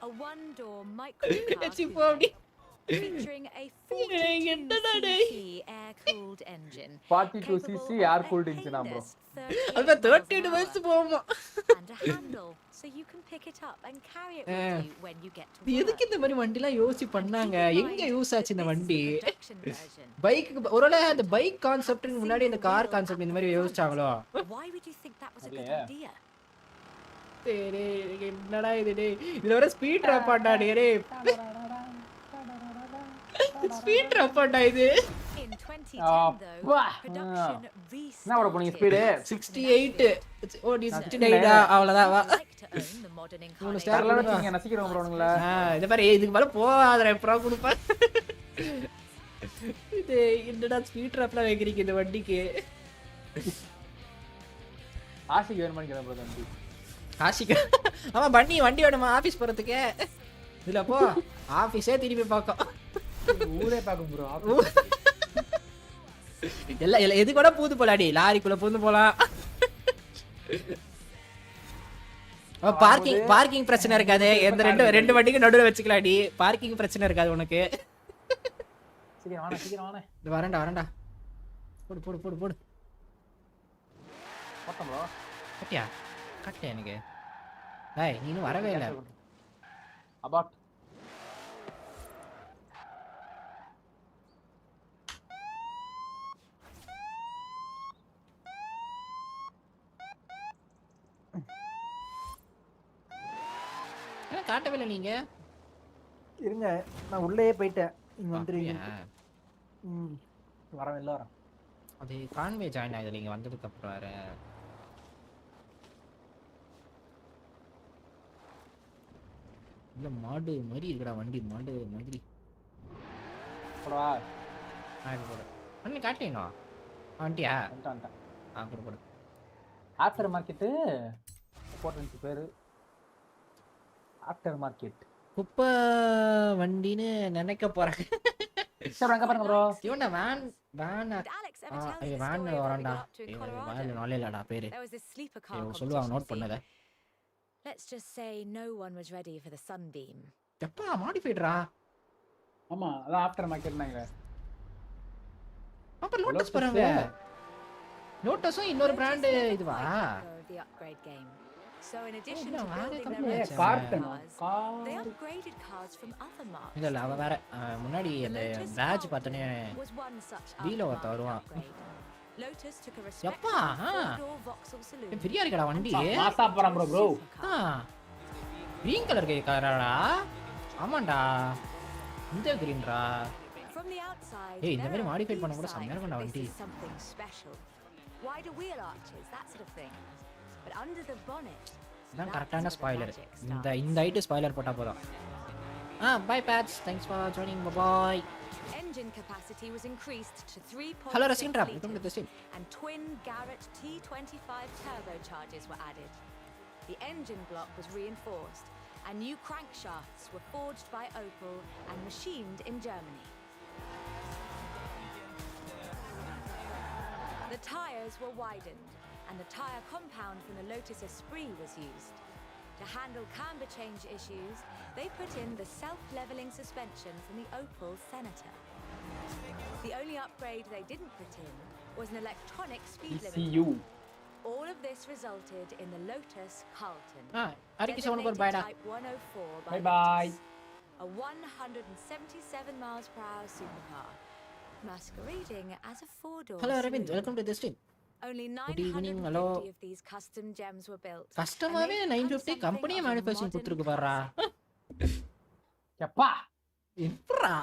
A one-door micro சிப்போடி featuring a 42cc air-cooled engine. 42cc air-cooled engine bro. அது 32 வயசு போகுமா? And a handle so you can pick it up and carry it with you when you get to work. எதுக்கு இந்த மாதிரி வண்டிலாம் யோசி பண்ணாங்க? எங்க யூஸ் ஆச்சு இந்த வண்டி? Production version. பைக் ஒருவேளை அந்த பைக் கான்செப்ட்க்கு முன்னாடி இந்த கார் கான்செப்ட் இந்த மாதிரி யோசிச்சாங்களோ? Why would you think that was a good idea? என்னடா இது டேய்? இதுல வர ஸ்பீட் ட்ராப் ஆடா டேய். ஸ்பீட் ட்ராப் ஆடா இது. In 2010 though, production restarted. என்ன வர போறீங்க ஸ்பீடு? 68 ஓ டி 69 அவ்வளவுதான் வா. ஸ்டார்ல வச்சீங்க நசிக்கிறோம் ப்ரோ உங்கள. இந்த மாதிரி இதுக்கு மேல போகாதடா ப்ரோ குடுப்பா. இது என்னடா ஸ்பீட் ட்ராப்ல வைக்கிறீங்க இந்த வண்டிக்கு? ஆஷிக் வேணும் பண்ணிக்கிறேன் ப்ரோ தம்பி. ஆஷிக் ஆமா வண்டி வேணுமா ஆபீஸ் போறதுக்கு? இதுல போ ஆபீஸே திருப்பி பார்க்கும். ஊரே பாக்கும் ப்ரோ. எல்லாம் எது கூட பூந்து போலாடி லாரிக்குள்ள பூந்து போலாம். பார்க்கிங் பிரச்சனை இருக்காது. எந்த ரெண்டு வண்டிக்கு நடுவுல வச்சுக்கலாடி. பார்க்கிங் பிரச்சனை இருக்காது உனக்கு. சீக்கிரம் வாணே. இது வரேன்டா. போடு. போட்டோம் ப்ரோ. கட்டியா எனக்கு. டேய் நீ இன்னும் வரவே இல்ல. அபாட். காட்டவே இல்லை நீங்க. இருங்க நான் உள்ளே போயிட்டேன். இங்க வந்துருங்க. அப்படியா? வரேன் வெளில வரேன். அது கான்வே ஜாயின் ஆகுது நீங்க வந்ததுக்கு அப்புறம் வேற. இல்ல மாடு மாதிரி இருக்குடா வண்டி, மாடு மாதிரி. போடவா? போட பண்ணி காட்டீங்களா? வண்டியா? வந்துட்டேன். கூட போடு. ஆஃப்டர் மார்க்கெட்டு போட்டு பேரு ஆஃப்டர் மார்க்கெட். குப்பை வண்டின்னு நினைக்க போறேன். சரி அங்க பாருங்க ப்ரோ. இவன்டா வேன் வரண்டா. வேன் நாளே இல்லடா பேரு. சொல்லுவாங்க நோட் பண்ணத. Let's just say no one was ready for the sunbeam. எப்பா மாடிஃபைட்ரா. ஆமா அதான் ஆஃப்டர் மார்க்கெட்னாங்க. அப்ப லோட்டஸ் பாருங்க. லோட்டஸும் இன்னொரு பிராண்ட் இதுவா? The upgrade game. So in addition to building their own cars, they upgraded cars from other marques. இல்ல அவ வேற முன்னாடி அந்த பேட்ச் பார்த்தனே வீல ஒருத்த வருவான். Lotus took a எப்பா respectable 4-door Vauxhall saloon. ஃப்ரீயா இருக்கடா வண்டி. மாசா போறான் ப்ரோ. Green colour காரடா. ஆமாண்டா. இந்த கிரீன்டா. From the outside, ஏய் இந்த மாதிரி மாடிஃபை பண்ண கூட செமையா இருக்கும்டா வண்டி. Something special. Wider wheel arches, that sort of thing. But under the bonnet, இதான் கரெக்டான ஸ்பாயிலர். இந்த ஐட்டு ஸ்பாயிலர் போட்டா போதும். Bye Pats. Thanks for joining. Bye. Engine capacity was increased to 3.6 Hello Racing Trap. liters, Welcome to the stream. and twin Garrett T25 turbochargers were added. The engine block was reinforced, and new crankshafts were forged by Opel and machined in Germany. The tyres were widened, and the tyre compound from the Lotus Esprit was used. To handle camber change issues, they put in the self-leveling suspension from the Opel Senator. The only upgrade they didn't put in was an electronic speed limiter. All of this resulted in the Lotus Carlton, designated Type 104 by Lotus, a 177 miles per hour supercar, masquerading as a four-door Hello Ravind. saloon. Welcome to the stream. Only Good evening. 950 Hello. of these custom gems were built. கஸ்டமாவே 950 கம்பெனியே manufacturing கொடுத்துருக்கு பாறா. எப்பா எப்பறா?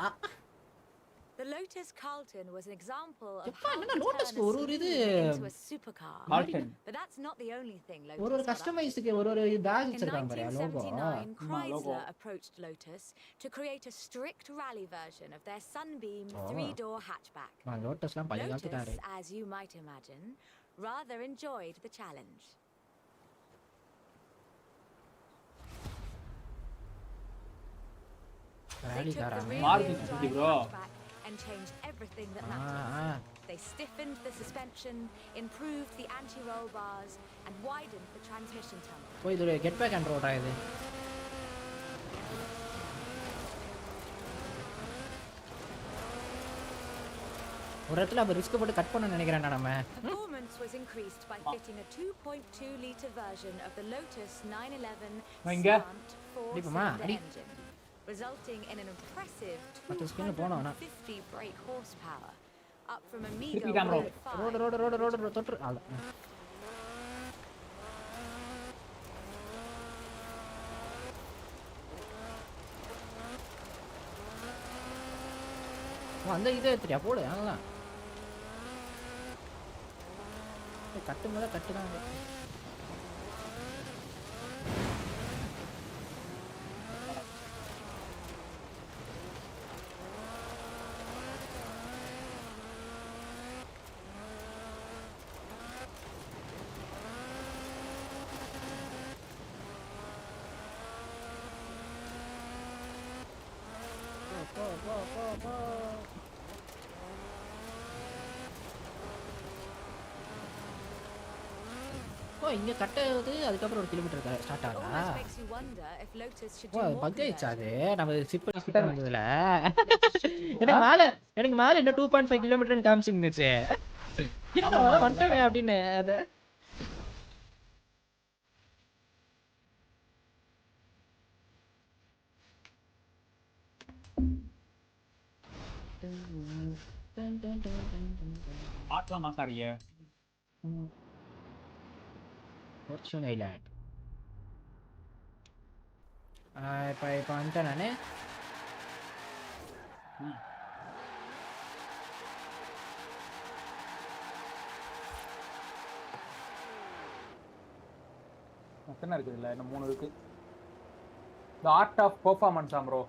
The Lotus Carlton was an example of எப்பா how என்ன to lotus turn a ஒரு இது saloon into a supercar. Carlton. But that's not the only thing ஒரு Lotus got up கஸ்டமைஸ்க்கு ஒரு பேட்ச் In வச்சிருக்காங்க பாரு logo. 1979, Chrysler logo. approached Lotus to create a strict rally version of their Sunbeam 3-door hatchback. நான் லோட்டஸ்லாம் பழைய காலத்து car. Lotus, as you might imagine, rather enjoyed the challenge. They rally took the காரானே. Maruti rear-wheel Suzuki, drive bro. hatchback and changed everything that mattered. They stiffened the suspension, improved the anti-roll bars, and widened the transmission tunnel. போய் இது get back and ரோடா இது. ஒரு இடத்துல அப்ப risk போட்டு cut பண்ண நினைக்கிறேன்டா நம்ம. Performance was increased by fitting a 2.2-liter version of the Lotus 911 Inga. Slant Dipama, four-cylinder adi. engine, resulting in an impressive Mata screen la pona ana. 250 brake horsepower, up from a Trippy meager camera. 105. Road தொட்டு ஆளு. அந்த இதை எடுத்துட்டியா போடு அதெல்லாம் கட்டும் போது கட்டுதான் இங்க கட்டது அதுக்கப்புறம் ஒரு கிலோமீட்டர் ஸ்டார்ட் ஆகுதா? Almost makes you wonder if Lotus should oh do more bug ஆயிடுச்சு அது conversion. நம்ம சிப் பண்ணி வந்ததுல எனக்கு மேல என்ன 2.5 கிலோமீட்டர்னு காமிச்சிருந்துச்சு வந்துட்டே அப்படின்னு அது ஆட்லாம் மாசாரியே. Fortune Island. இப்போ வந்துட்டேன் நானு. எத்தனை இருக்குது இல்லை இன்னும் 3 இருக்கு. த ஆர்ட் ஆஃப் பெர்ஃபார்மன்ஸா ப்ரோ?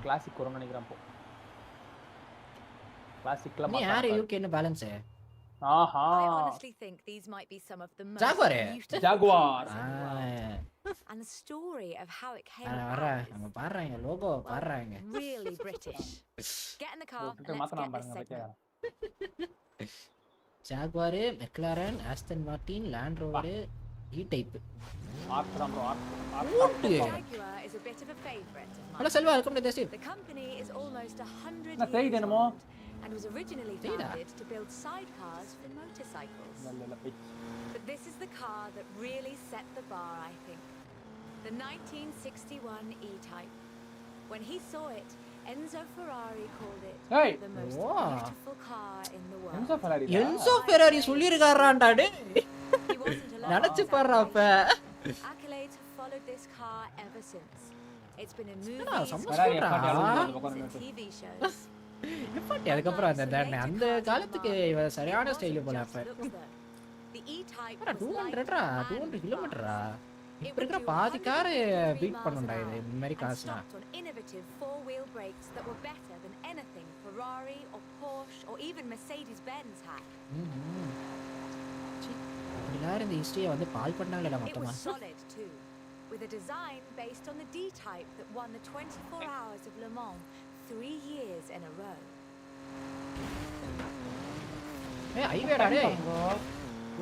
கிளாசிக் வரும்னு நினைக்கிறேன். இப்போ கிளாசிக்ல நீ யார் யூகேன்னு பேலன்ஸ்? ஆஹா I honestly think these might be some of the most Jaguar. beautiful Jaguar. and the story of how it came வர about நம்ம பாறாங்க logo பாறாங்க. really British. Get in the car and let's மாத்தலாம் get this பாருங்க segment. Jaguar, McLaren, Aston Martin, Land Rover, E-Type. Art தான் bro. Jaguar is a bit of a favorite of hello mine. Selva, welcome to the stream. The company is almost 100 நான் செய்து years என்னமோ old and was originally founded to build sidecars for motorcycles. நல்ல pitch. But this is the car that really set the bar, I think. The 1961 E-Type. When he saw it, Enzo Ferrari called it Hey! the most Wow. beautiful car in the world. Enzo Ferrari. Enzo Ferrari சொல்லிருக்காராண்டா டேய். He wasn't alone. நடச்சு பாறா அப்ப. Accolades have followed this car ever since. It's been in என்னடா movies, சம்ம Ferrari சொல்றா. and TV shows. எப்படி அதுக்கப்புறம் அந்த காலத்துக்கு இவ சரியான ஸ்டைல் போல அப்ப. The E-Type அட was 200டா, light 200 and கிலோமீட்டரா. fast. இப்ப இருக்கிற பாதி கார் பீட் பண்ணுடா இது இந்த மாதிரி And காசுனா. stopped on innovative four-wheel brakes that were better than anything Ferrari or Porsche or even Mercedes-Benz had. எல்லாரும் இந்த ஹிஸ்டரியை வந்து பால் பண்ணாங்களே It மொத்தமா. was solid too, with a design based on the D-Type that won the 24 Hours of Le Mans 3 years in a row. ஏய் ஹைவேடா டேய்.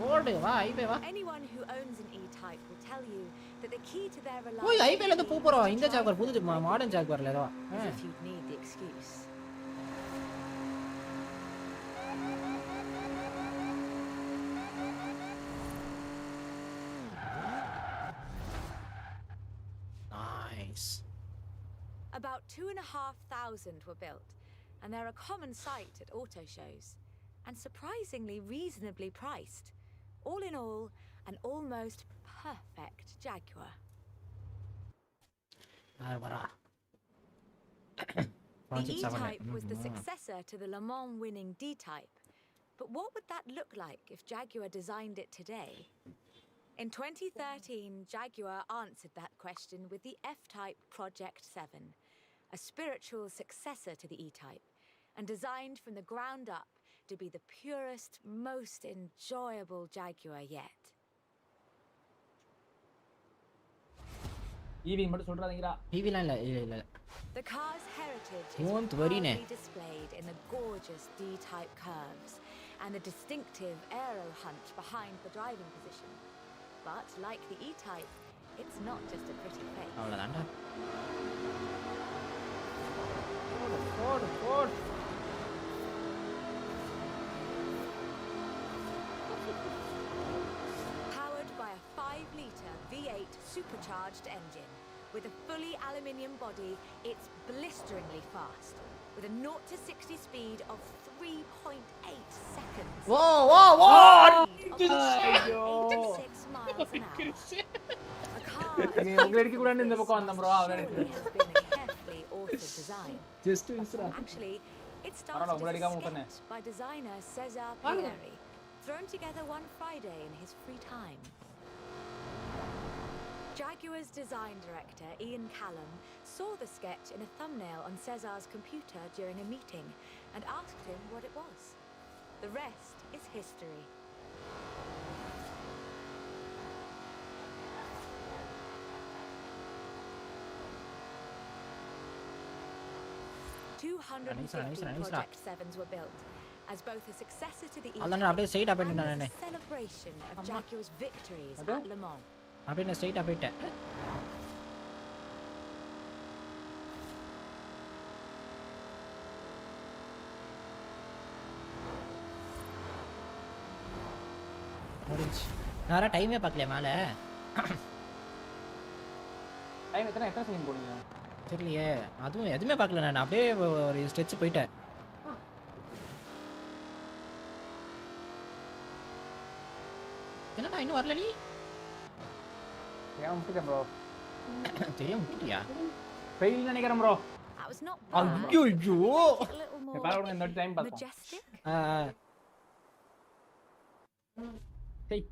ஓடு வா highway வா. Anyone who owns an E-Type will tell you that the key to their ஓய் ஹைவேல இருந்து reliability போறோம். இந்த ஜாகுவார் புது மாடர்ன் ஜாகுவார்ல ஏதோ. is if you need the excuse. Nice. About 2,500 were built, and they're a common sight at auto shows, and surprisingly reasonably priced. All in all, an almost perfect Jaguar. வரா. The E-Type was the successor to the Le Mans winning D-Type, but what would that look like if Jaguar designed it today? In 2013, Jaguar answered that question with the F-Type Project 7, a spiritual successor to the E-Type, and designed from the ground up to be the purest, most enjoyable Jaguar yet. EV மட்டும் சொல்றாதீங்கடா. டிவிலாம் இல்ல. The car's heritage is Don't worry, ne. proudly displayed in the gorgeous D-Type curves and the distinctive aero hunch behind the driving position. But like the E-Type, it's not just a pretty face. அவ்வளவுதான்டா. போடு. Powered by a 5-litre V8 supercharged engine. With a fully aluminium body, it's blisteringly fast. With a 0 to 60 speed of 3.8 seconds. Whoa! ஐயோ. 86 miles an hour. A car நீ உங்க அடிக்க கூட இந்த பக்கம் வந்த bro அவரே. has been a carefully authored design. Just Mishra. Actually, it I don't started know, as a I'm gonna sketch by designer Cesar Pieri, thrown together one Friday in his free time. Jaguar's design director, Ian Callum, saw the sketch in a thumbnail on Cesar's computer during a meeting and asked him what it was. The rest is history. Nice. 250 Project 7s were built, as both a successor to the அதான் அப்படியே ஸ்ட்ரைட்டா and போயிட்டேன் as நானே. a celebration of Jaguar's victories Okay. at Le Mans. அப்படியே நான் ஸ்ட்ரைட்டா போயிட்டேன். முடிஞ்சு. நான் டைமே பார்க்கல மேல. டைம் எத்தனை செகண்ட் போனீங்க? தெரியலையே. அதுவும் எதுவுமே பார்க்கல நான். அப்படியே ஒரு ஸ்ட்ரெச் போயிட்டேன். என்னடா இன்னும் வரல நீ? ஏன் விட்டுட்டேன் ப்ரோ தெரியும் விட்டுட்டியா ஃபெயில் நினைக்கிறேன் bro That was not bad. ஐயோ A little more பாருங்க இந்த டைம் பார்த்தோம் majestic. டேய்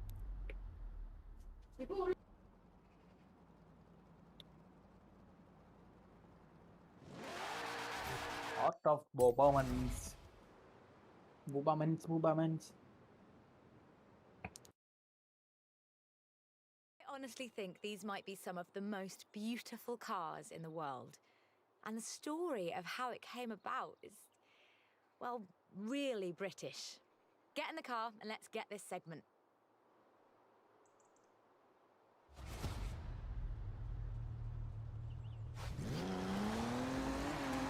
art of performance Bubamans. I honestly think these might be some of the most beautiful cars in the world. And the story of how it came about is, well, really British. Get in the car and let's get this segment.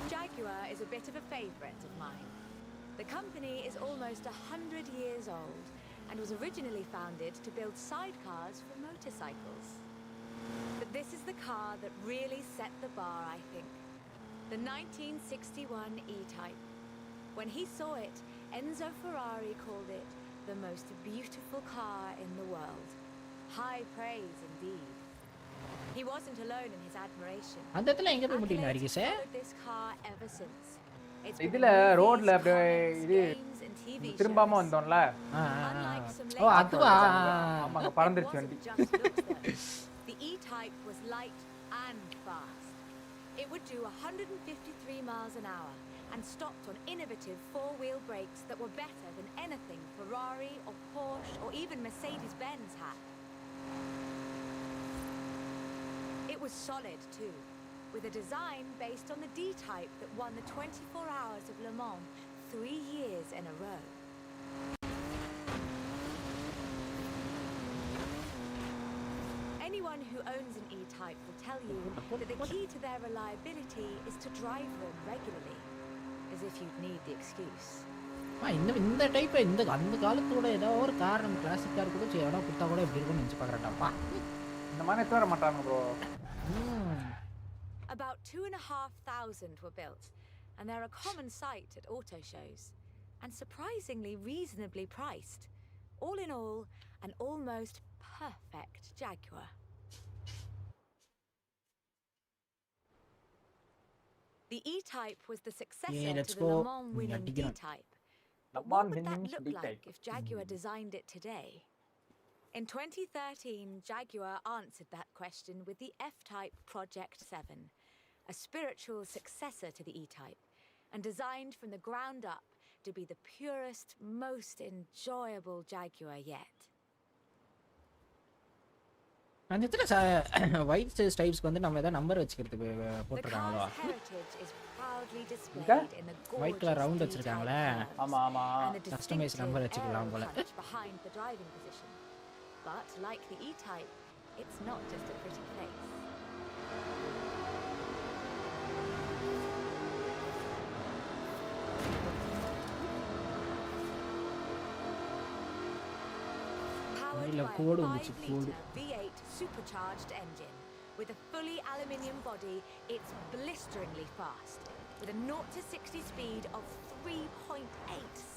Jaguar is a bit of a favourite of mine. The company is almost 100 years old and was originally founded to build sidecars for motorcycles. But this is the car that really set the bar, I think. The 1961 E-Type. When he saw it, Enzo Ferrari called it the most beautiful car in the world. High praise indeed. He wasn't alone in his admiration. அந்த இடத்துல எங்க போய் முட்டிங்க Accolades Harikesh followed this car ever since. It's been இதுல in movies, ரோட்ல அப்படியே comics, இது games and TV திரும்பாம shows. வந்தோம்ல Unlike some O later அதுவா ஆமாங்க It பறந்துருச்சு wasn't வண்டி just looks though. The E-Type was light and fast. It would do 153 miles an hour and stopped on innovative four-wheel brakes that were better than anything Ferrari or Porsche or even Mercedes-Benz had. It was solid too, with a design based on the D-Type that won the 24 Hours of Le Mans 3 years in a row. Anyone who owns an E-Type will tell you that the key to their reliability is to drive them regularly, as if you'd need the excuse. இந்த type இந்த அந்த காலத்தோட ஏதோ ஒரு car நம்ம classic car கூட எவ்வளோ கொடுத்தா கூட எப்படி இருக்கும்னு நினச்சி பார்க்குறேன்டாப்பா இந்த மாதிரி எடுத்து வர மாட்டாங்க bro About 2,500 were built, and they're a common sight at auto shows, and surprisingly reasonably priced. All in all, an almost perfect Jaguar. The E-Type was the successor let's to the go. Le Mans winning D-Type. But what would that look like if Jaguar designed it today? In 2013, Jaguar answered that question with the F-Type Project 7, a spiritual successor to the E-Type, and designed from the ground up to be the purest, most enjoyable Jaguar yet. அந்த இடத்துல white ஸ்டைப்ஸ்க்கு வந்து நம்ம ஏதாவது number வச்சுக்கிறதுக்கு The போட்டிருக்காங்களோ car's heritage is proudly displayed in the white colour gorgeous round D-Type வச்சிருக்காங்களே colours ஆமா ஆமா and the Customized distinctive number வச்சுக்கலாம் aero போல. punch behind the driving position. But like the E-Type, it's not just a pretty place. Powered இல்ல, by code a வந்துச்சு, 5-litre V8 supercharged engine with a fully aluminium body, it's blisteringly fast. With a 0 to 60 speed of 3.8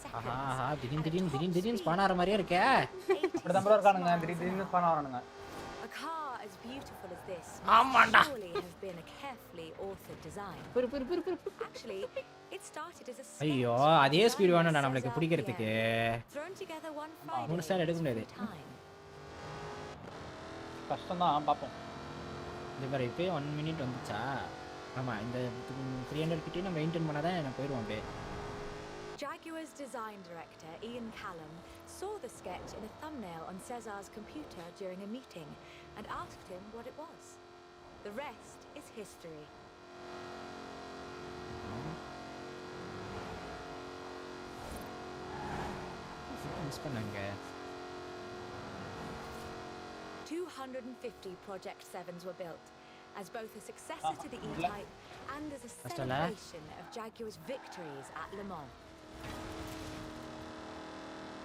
seconds. ஆஹா and a திடீர்னு top திடீர்னு speed spawn ஆகிற மாதிரியே இருக்கே 86 இப்படிதான் bro இருக்கானுங்க miles திடீர் an திடீர்னு hour. பண்ண வரானுங்க A car as beautiful as this ஆமாண்டா. must surely have been a carefully authored design. பெரு பெரு பெரு பெரு Actually, it started as a sketch ஐயோ அதே designed ஸ்பீடு by வேணும்டா நம்மளுக்கு Cesar பிடிக்கிறதுக்கு Brio, thrown together one Friday மூணு ஸ்டார் எடுக்க in முடியாது. his free time. கஷ்டம் தான் பார்ப்போம் இந்த மாதிரி இப்போ 1 மினிட் வந்துச்சா ஆமாம் இந்த 300 கிட்டே நம்ம மெயின்டைன் பண்ணால் தான் எனக்கு போயிடுவோம் அப்படியே Jaguar's design director, Ian Callum, saw the sketch in a thumbnail on Cesar's computer during a meeting and asked him what it was. The rest is history. Miss பண்ணாங்க 250 Project 7s were built, as both a successor to the E-Type and as a That's a lot. celebration of Jaguar's victories at Le Mans.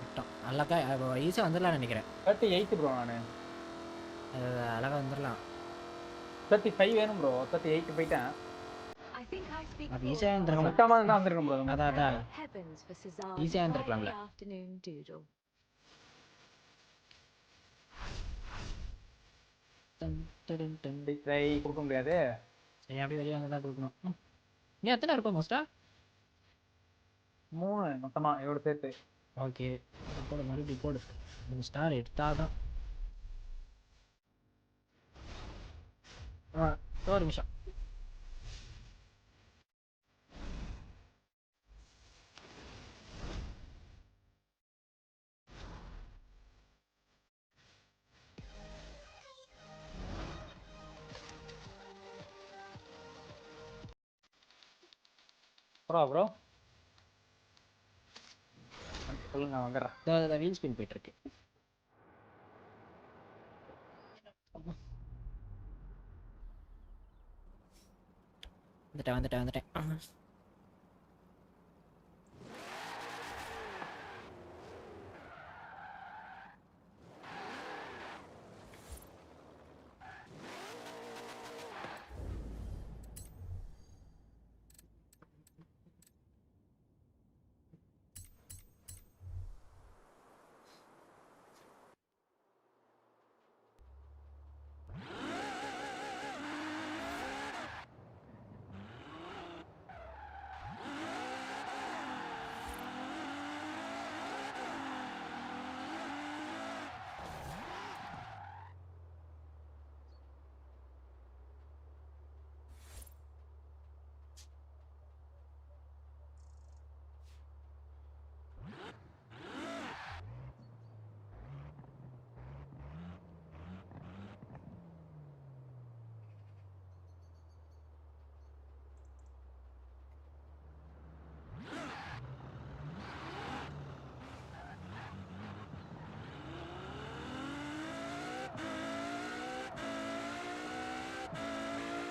விட்டோம் அழகா ஈஸியாக வந்துடலாம்னு நினைக்கிறேன் 38 bro நான் அழகாக வந்துடலாம் 35 வேணும் bro 38 போயிட்டேன் I think I speak அது ஈஸியாக இருந்திருக்கலாம் மொத்தமா தான் வந்திருக்கேன் ப்ரோ அதான் அதான் heavens for Cesar's ஈஸியாக இருந்திருக்கலாம்ல Friday afternoon doodle. ட்ரை கொடுக்க முடியாது. சரி அப்படியே வெளியே வந்து தான் கொடுக்கணும். நீ எத்தனை இருக்கும் மோஸ்டா? 3 மொத்தமா இதோட சேர்த்து. ஓகே போடு, மறுபடியும் போடு. 3 ஸ்டார் எடுத்தாதான். ஒரு நிமிஷம். ப்ரோ சொல்லுங்க, நான் வந்துடுறேன். இந்த வீல் ஸ்பின் போயிட்டு இருக்கு. வந்துட்டேன்.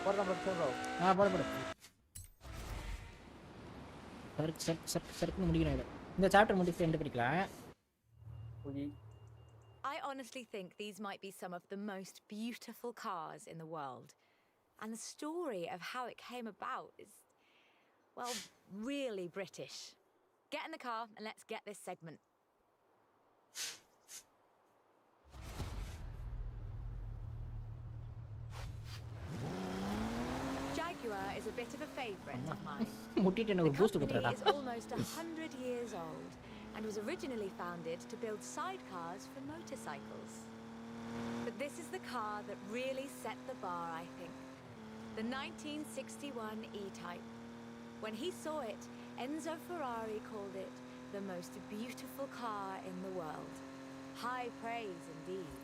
போடுறேன் ப்ரோ. போடு. சருக்கு முடிக்கிறேன் இது. இந்த சாப்டர் முடிச்சு எண்ட் படிக்கலாம். I honestly think these might be some of the most beautiful cars in the world. And the story of how it came about is, well, really British. Get in the car and let's get this segment. Jaguar is a bit of a favourite of mine. முட்டிட்டு எனக்கு The ஒரு boost company கொடுத்துறடா. is almost 100 years old and was originally founded to build sidecars for motorcycles. But this is the car that really set the bar, I think. The 1961 E-Type. When he saw it, Enzo Ferrari called it the most beautiful car in the world. High praise indeed.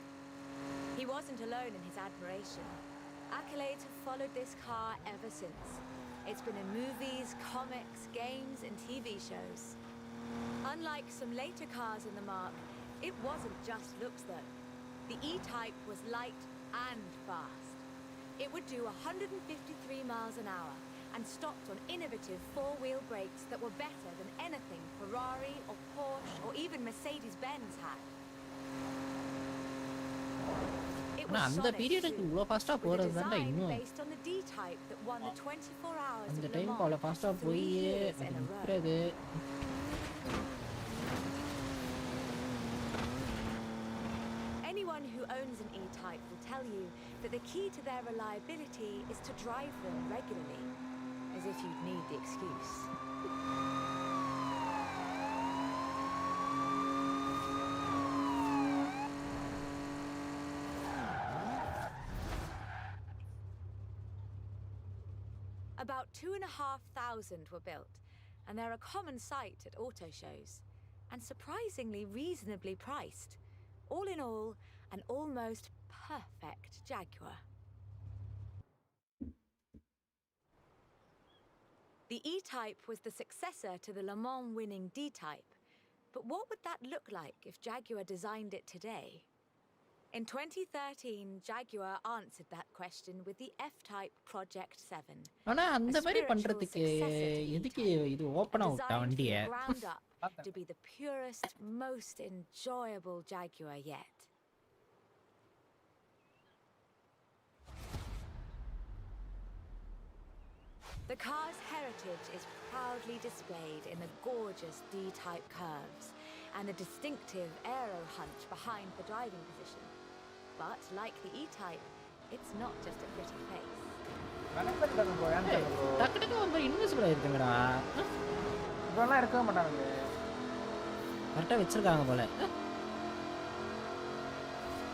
He wasn't alone in his admiration. Accolades have followed this car ever since. It's been in movies, comics, games, and TV shows. Unlike some later cars in the mark, it wasn't just looks though. The E-Type was light and fast. It would do 153 miles an hour and stopped on innovative four-wheel brakes that were better than anything Ferrari or Porsche or even Mercedes-Benz had. It was அந்த sonic பீரியடுக்கு too, இவ்வளோ ஃபாஸ்டா with a போறது தான்டா design இன்னும். based on the D-Type that won the 24 hours அந்த of Le டைமுக்கு அவ்வளோ Mans ஃபாஸ்டா 3 போய் years அது in a row. நிற்கிறது. Anyone who owns an E-Type will tell you that the key to their reliability is to drive them regularly, as if you'd need the excuse. About 2,500 were built, and they're a common sight at auto shows, and surprisingly reasonably priced. All in all, an almost perfect Jaguar. The E-Type was the successor to the Le Mans winning D-Type, but what would that look like if Jaguar designed it today? In 2013, Jaguar answered that question with the F-Type Project 7. ஆனா அந்த A மாதிரி spiritual பண்றதுக்கு successor to எதுக்கு E-Type, இது ஓப்பனா விட்டா designed from வண்டியை? the ground up to be the purest, most enjoyable Jaguar yet. The car's heritage is proudly displayed in the gorgeous D-Type curves and the distinctive aero hunch behind the driving position. But like the E-Type, it's not just a pretty face. Connect bro ஏன் bro டக்கு டக்கு ஒரு மாதிரி invisible ஆயிருக்குங்கடா. இதெல்லாம் இருக்கவே மாட்டாங்க. கரெக்டாக வச்சிருக்காங்க போல.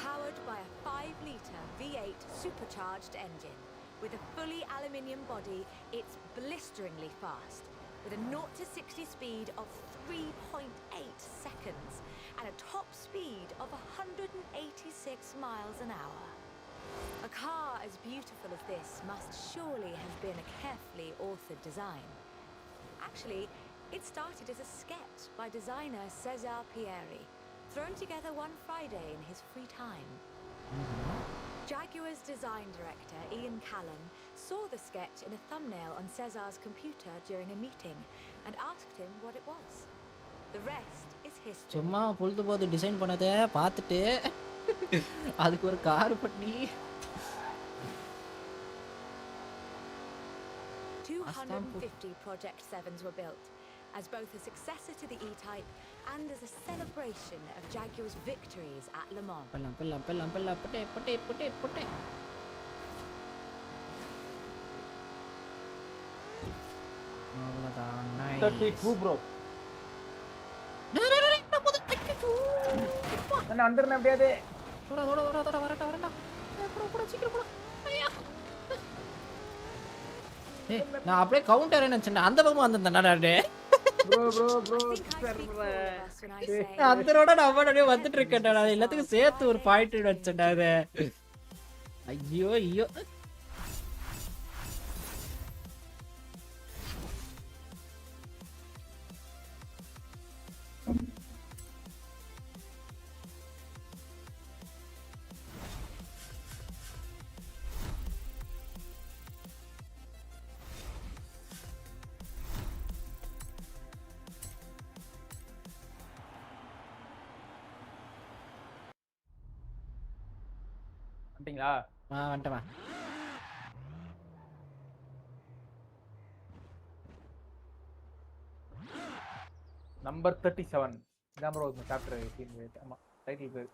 Powered by a 5-litre V8 supercharged engine. With a fully aluminium body, it's blisteringly fast. With a 0 to 60 speed of 3.8 seconds and a top speed of 186 miles an hour. A car as beautiful as this must surely have been a carefully authored design. Actually, it started as a sketch by designer Cesar Pieri, thrown together one Friday in his free time. Jaguar's design director, Ian Callan, saw the sketch in a thumbnail on Cesar's computer during a meeting and asked him what it was. The rest is history. சும்மா பொழுது போது design பண்ணதை பார்த்துட்டு அதுக்கு ஒரு car பண்ணி 250 Project 7s were built, as both a successor to the E-Type and as a celebration of Jaguar's victories at Le Mans. Pellam புட்டே. அவ்வளோதான். 32 bro. நான் வந்துறேன் அப்படியே. வரட்டா. போடா சீக்கிரம் போடா. ஐயா. நான் அப்படியே கவுண்டர் நினைச்சேன். அந்த பக்கமா வந்தேன்டா டேய். ப்ரோ அந்தரோட நான் அப்படியே வந்துட்டு இருக்கேன்டா. நான் எல்லாத்துக்கும் சேர்த்து ஒரு பாயிண்ட் வச்சேன்டா அது. ஐயோ. வந்துட்டீங்களா? வந்துட்டேன். நம்பர் 37 இதான் ப்ரோ இந்த சாப்டர் 18. ஆமா டைட்டில் பேர்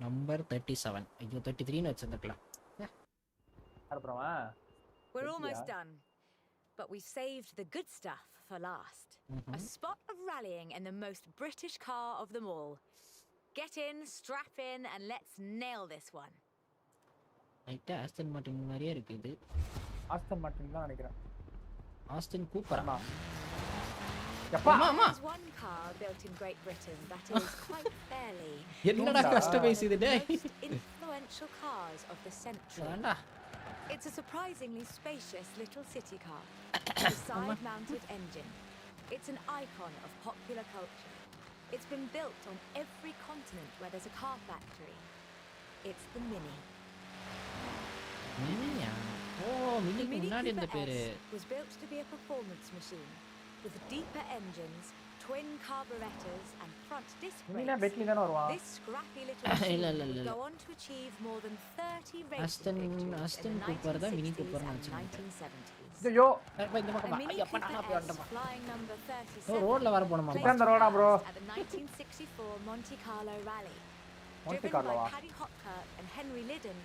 நம்பர் 37. ஐயோ 33 ன்னு வச்சிருக்கலாம். அப்புறமா We're almost done, but we've saved the good stuff for last. A spot of rallying in the most British car of them all. Get in, strap in, and let's nail this one. ரைட்டா Aston Martin மாதிரியே இருக்கு இது. Aston Martin தான் நினைக்கிறேன். Aston கூப்பரா? There's one car built in Great Britain that is quite fairly என்னடா customise இது டேய். influential cars of the century. வேண்டா. It's a surprisingly spacious little city car with a side-mounted engine. It's an icon of popular culture. It's been built on every continent where there's a car factory. It's the Mini. மினியா? ஓ மினிக்கு முன்னாடி இந்த பேரு. Was built to be a performance machine with deeper engines, twin carburetors and front disc Neena brakes. பெட்லி தான வருவா. This scrappy little machine இல்ல. would go on to achieve more than 30 racing Aston victories in the Cooper தான் Mini 1960s Cooper னு and வச்சிருக்கேன். 1970s. ஐயோ இந்த பக்கம் A Mini ஐயா பண்ணா Cooper போய் S வந்துமா. flying number ஓ 37 ரோட்ல வர போணுமா? placed இந்த ரோடா bro. at the 1964 Monte Carlo Rally. Monte Driven Carlo by ah. Paddy Hopkirk and Henry Liddon,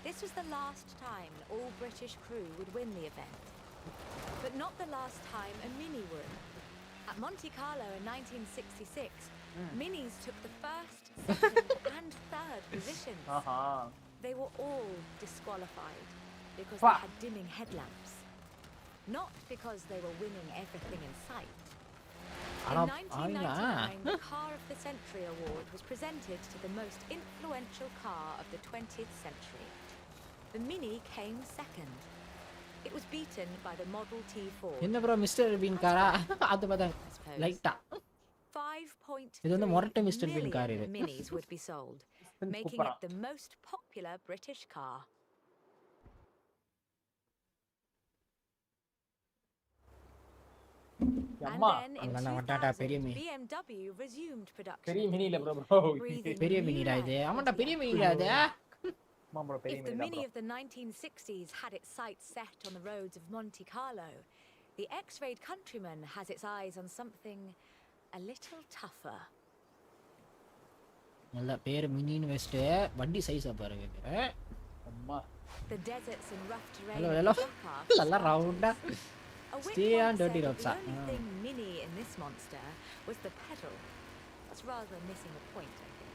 this was the last time an all-British crew would win the event. But not the last time a Mini would. At Monte Carlo in 1966, Minis took the first, second and third positions. They were all disqualified because they had dimming headlamps. Not because they were winning everything in sight. In 1999, the Car of the Century Award was presented to the most influential car of the 20th century. The Mini came second. It was beaten by the Model T Ford. என்ன bro mister been காரா? அது பார்த்தா லைட்டா. 5.3 இது வந்து மொரட்ட mister been car இது. Minis would be sold, making it the most popular British car. And then in 2000, BMW resumed production. பெரிய mini இல்ல bro. பெரிய மினிடா இது. ஆமாடா பெரிய மினிடா இது. If the Mini of the 1960s had its sights set on the roads of Monte Carlo, the X-rayed countryman has its eyes on something a little tougher. நல்ல பேர் மினின்னு west வண்டி சைஸா பாருங்க. அம்மா The deserts and rough terrain Hello, of hello. Dakar Lalla round. A wit Stay on once dirty said roads, that the ah. only thing mini in this monster was the pedal. That's rather missing a point, I think.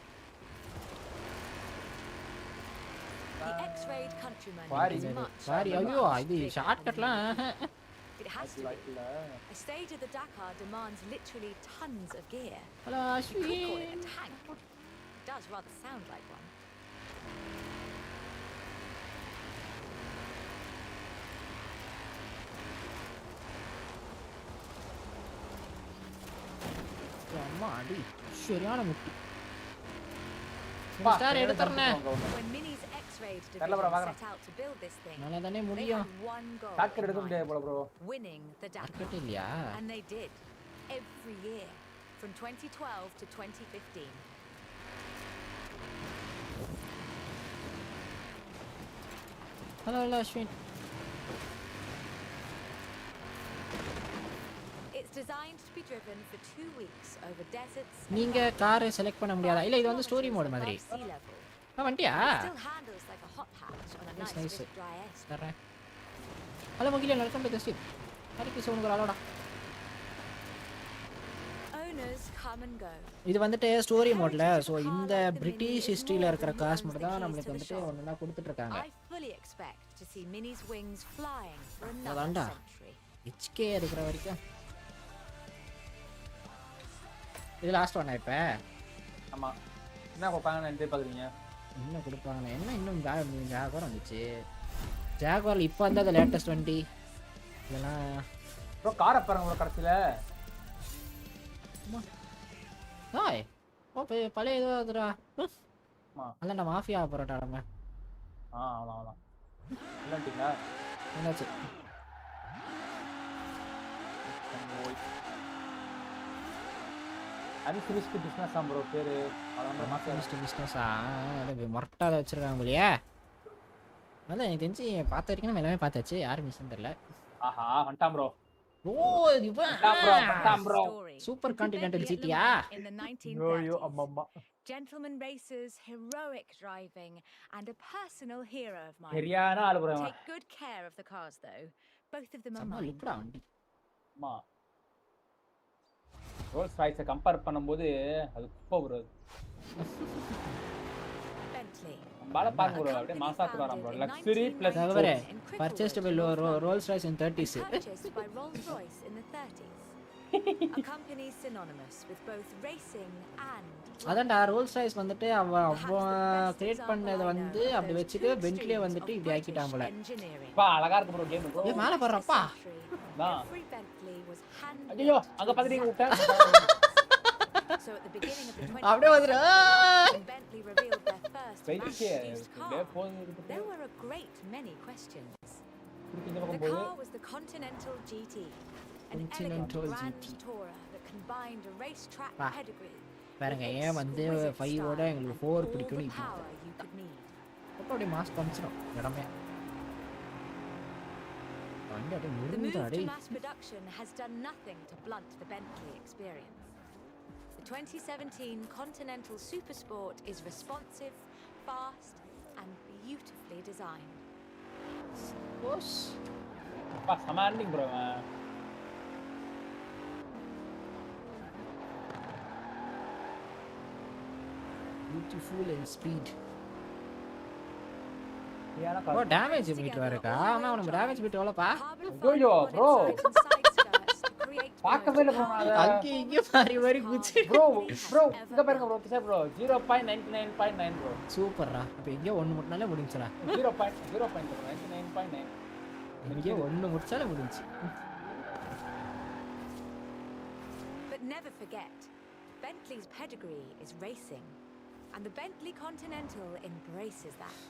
The X-rayed countryman is much Sorry, ஐயோ இது bigger ஷார்ட்கட்லாம் than mini. It has to be. A stage of the Dakar demands literally tons of gear. Hello You could call it a Ashwin. tank. It does rather sound like one. அம்மா அடி சரியான முட்டி star எடுத்துறனே When Mini's X-rayed Karla bro, division vagra. set out to build this thing, நல்லா தானே they முடியும் had one goal Dakar in எடுக்க முடியாது mind, போல ப்ரோ. winning the Dakar. மார்க்கெட் இல்லையா And they did, every year, from 2012 to 2015. Hello hello Ashwin It's designed to be driven for 2 weeks over deserts. நீங்க காரை செலக்ட் பண்ண முடியாதா இல்ல இது வந்து ஸ்டோரி மோட் மாதிரி Sea level. வந்துட்டியா Still handles like a hot hatch on a Nice, nice nice. bit dry esque. தரேன் ஹலோ முகில வெல்கம் டு தி ஸ்ட்ரீம் ஹரிக்கு சவுண்ட் ஒரு அலோடா Owners come and go. இது வந்துட்டு ஸ்டோரி மோட்ல சோ இந்த பிரிட்டிஷ் ஹிஸ்டரியில இருக்கிற காசு மட்டும் தான் நமக்கு வந்துட்டு ஒண்ணா கொடுத்துட்டு இருக்காங்க I fully expect to see Mini's wings flying for another அதான்டா. century. ஹெச்கே இருக்கிற வரைக்கும் இது லாஸ்ட் ஒன்னா இப்ப ஆமா. என்ன கொடுப்பாங்கன்னு எதிர்பார்க்குறீங்க? என்ன கொடுப்பாங்க என்ன இன்னும் ஜாகுவார் வந்துச்சு ஜாகுவார் இப்போ வந்து அது லேட்டஸ்ட் வண்டி இதெல்லாம் ப்ரோ காரை பாருங்க ப்ரோ கடைசியில. ஹாய் ஓ பழைய ஏதோ அதுடா ஆமா. அல்ல மாஃபியா பரோட்டா நம்ம அதான். இல்லைங்களா? என்னாச்சு அன்ஃபினிஷ்டு பிஸ்னஸ் தான் ப்ரோ பேரு. அதான் மாசம் பிஸ்னஸா மொரட்டாத வச்சிருக்காங்க போலியே அதான் எனக்கு தெரிஞ்சு பார்த்த வரைக்கும் நம்ம எல்லாமே பார்த்தாச்சு யாரும் மிஸ் தெரியல ஆஹா வந்துட்டான் ப்ரோ. ஓ வந்துட்டான் ப்ரோ. சூப்பர் கான்டினென்டல் சிட்டியா In the ஐயோ 1930s. அம்மா. Gentleman racers, heroic driving, and a personal hero of mine. சரியான ஆளு bro. Take good care of the cars, though. Both of them are செம்ம mine. லுக்குடா வண்டி ஆமா. Rolle's ராய்ஸை compare பண்ணும்போது அது குப்பை ப்ரோ. Bentley. நம்மளால பாருங்க ப்ரோ அப்படியே மாசாக்கு வரான் ப்ரோ. லக்ஸரி பிளஸ் தகவரே purchased by Rolls Royce in 30s Purchased by Rolls-Royce in the 30s. A company synonymous with both racing and அதான்டா ரோல்ஸ் ராய்ஸ் வந்துட்டு அவன் கிரியேட் பண்ணதை வந்து அப்படி வச்சுட்டு பென்ட்லியே வந்துட்டு இப்படி ஆக்கிட்டான் போல பா அழகா இருக்கு ப்ரோ கேம் ப்ரோ. ஏ மேல பாருப்பா தான். Every Bentley was hand ஐயோ அங்க பாத்துட்டீங்க விட்டேன். So at the beginning of the 20th அப்படியே வந்துரு when Bentley revealed their first wait mass-produced அப்படியே car, போகுது. there were a great many questions. இந்த The பக்கம் போகுது. car was the Continental GT, an elegant Continental grand GT. tourer that combined a racetrack Ah. pedigree பாருங்க with ஏன் வந்து exquisite 5 ஓட style எங்களுக்கு and 4 all பிடிக்கும்னு the இப்போ power you could need. அப்படியே மாஸ் காமிச்சிடும் இடமே வண்டி அப்படியே The move முருகுதா to டேய் mass production has done nothing to blunt the Bentley experience. The 2017 Continental Supersport is responsive, fast, and beautifully designed. கோஸ் பா சமாண்டிங் bro. Beautiful and speed ஏனா ஓ damage meet வரக்கா ஆமா உனக்கு damage meet எவ்வளோப்பா ஐயோ, bro. பார்க்கவே இல்ல bro நான். அங்கே இங்கே மாறி மாறி குச்சி ப்ரோ இங்க பாருங்க ப்ரோ கிஷோர் ப்ரோ 0.99.9 ப்ரோ. சூப்பர்ரா அப்போ எங்கேயோ ஒன்று முட்டினாலே முடிஞ்சுடா 0.99.9. எங்கேயோ ஒன்று முடிச்சாலே முடிஞ்சு But never forget, Bentley's pedigree is racing, and the Bentley Continental embraces that.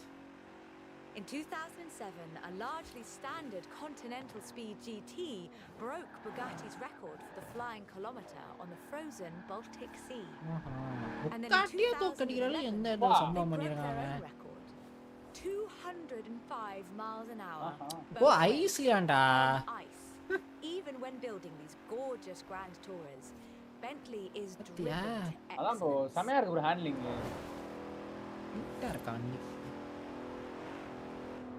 In 2007, a largely standard Continental Speed GT broke Bugatti's record for the flying kilometre on the frozen Baltic Sea. And then in காட்டியே தோக்கடிக்கிறால எந்த 2011, இடத்துல they சம்பவம் broke their பண்ணிருக்காங்க own record. 205 miles an hour. Oh both ways, ஐஸ்லியாண்டா on ice. Even when building these gorgeous grand tourers, Bentley is driven Yeah. to அதான் bro excellence. செமையா இருக்கு bro handling. நீட்டா இருக்கா நீ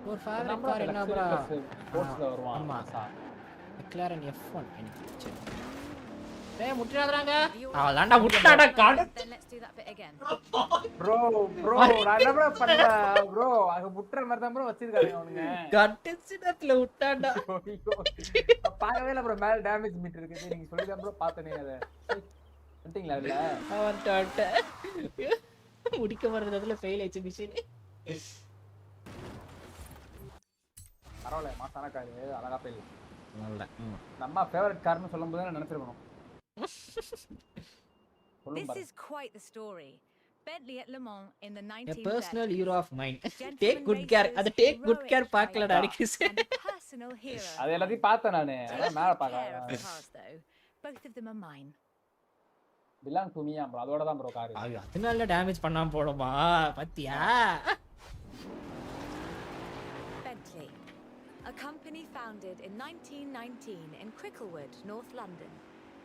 ஒரு ஃபேவரட் கார் என்ன ப்ரோ ஸ்போர்ட்ஸ்ல வருவான் ஆமா மாசா McLaren F1 எனக்கு சரி டேய் முட்டிராதறாங்க அவளாண்டா முட்டாடா காடு Then let's do that bit again. Bro நான் என்ன ப்ரோ பண்ணல ப்ரோ அது முட்ற மாதிரி தான் ப்ரோ வச்சிருக்காங்க அவனுங்க கட்டச்சிடத்துல முட்டாடா பார்க்கவே இல்ல ப்ரோ மேல டேமேஜ் மீட்டர் இருக்கு நீங்க சொல்லி தான் ப்ரோ பார்த்தனே அத பண்ணிட்டீங்களா இல்ல அவன்ட்ட முடிக்க வர்றதுல ஃபெயில் ஆயிச்சு மிஷின் பரவாயில்ல மாசான காரு அழகா போயிடலாம் நல்ல நம்ம ஃபேவரட் கார்னு சொல்லும்போது நான் நினைச்சிருக்கணும் This is quite the story. Bentley at Le Mans in the a 1930s. personal hero of mine. Take good care. அது take good care பார்க்கலடா அடிக்கிஸ் Personal hero. அது எல்லாத்தையும் பார்த்தேன் நானு அதான் மேல பார்க்கறேன். Both of them are mine. belong to me bro அதோட தான் ப்ரோ கார். ஐயோ அதனால டேமேஜ் பண்ணாம போடுமா பாத்தியா? Bentley, a company founded in 1919 in Cricklewood, North London,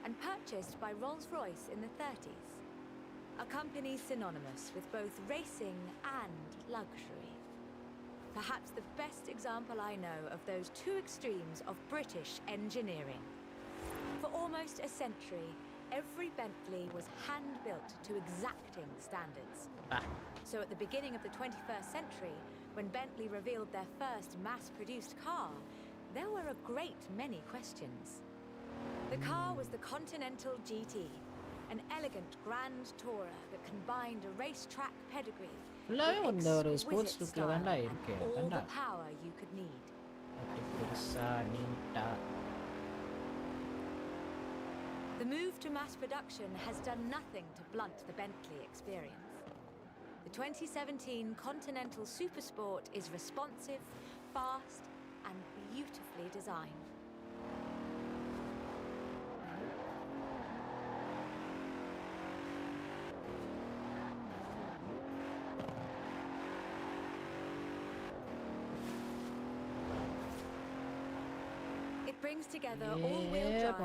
and purchased by Rolls-Royce in the 30s. A company synonymous with both racing and luxury. Perhaps the best example I know of those two extremes of British engineering. For almost a century, every Bentley was hand-built to exacting standards. So at the beginning of the 21st century, when Bentley revealed their first mass-produced car, there were a great many questions. The car was the Continental GT, an elegant grand tourer that combined a racetrack pedigree with exquisite style and all the power you could need. The move to mass production has done nothing to blunt the Bentley experience. The 2017 Continental Supersport is responsive, fast, and beautifully designed. It brings together all-wheel drive,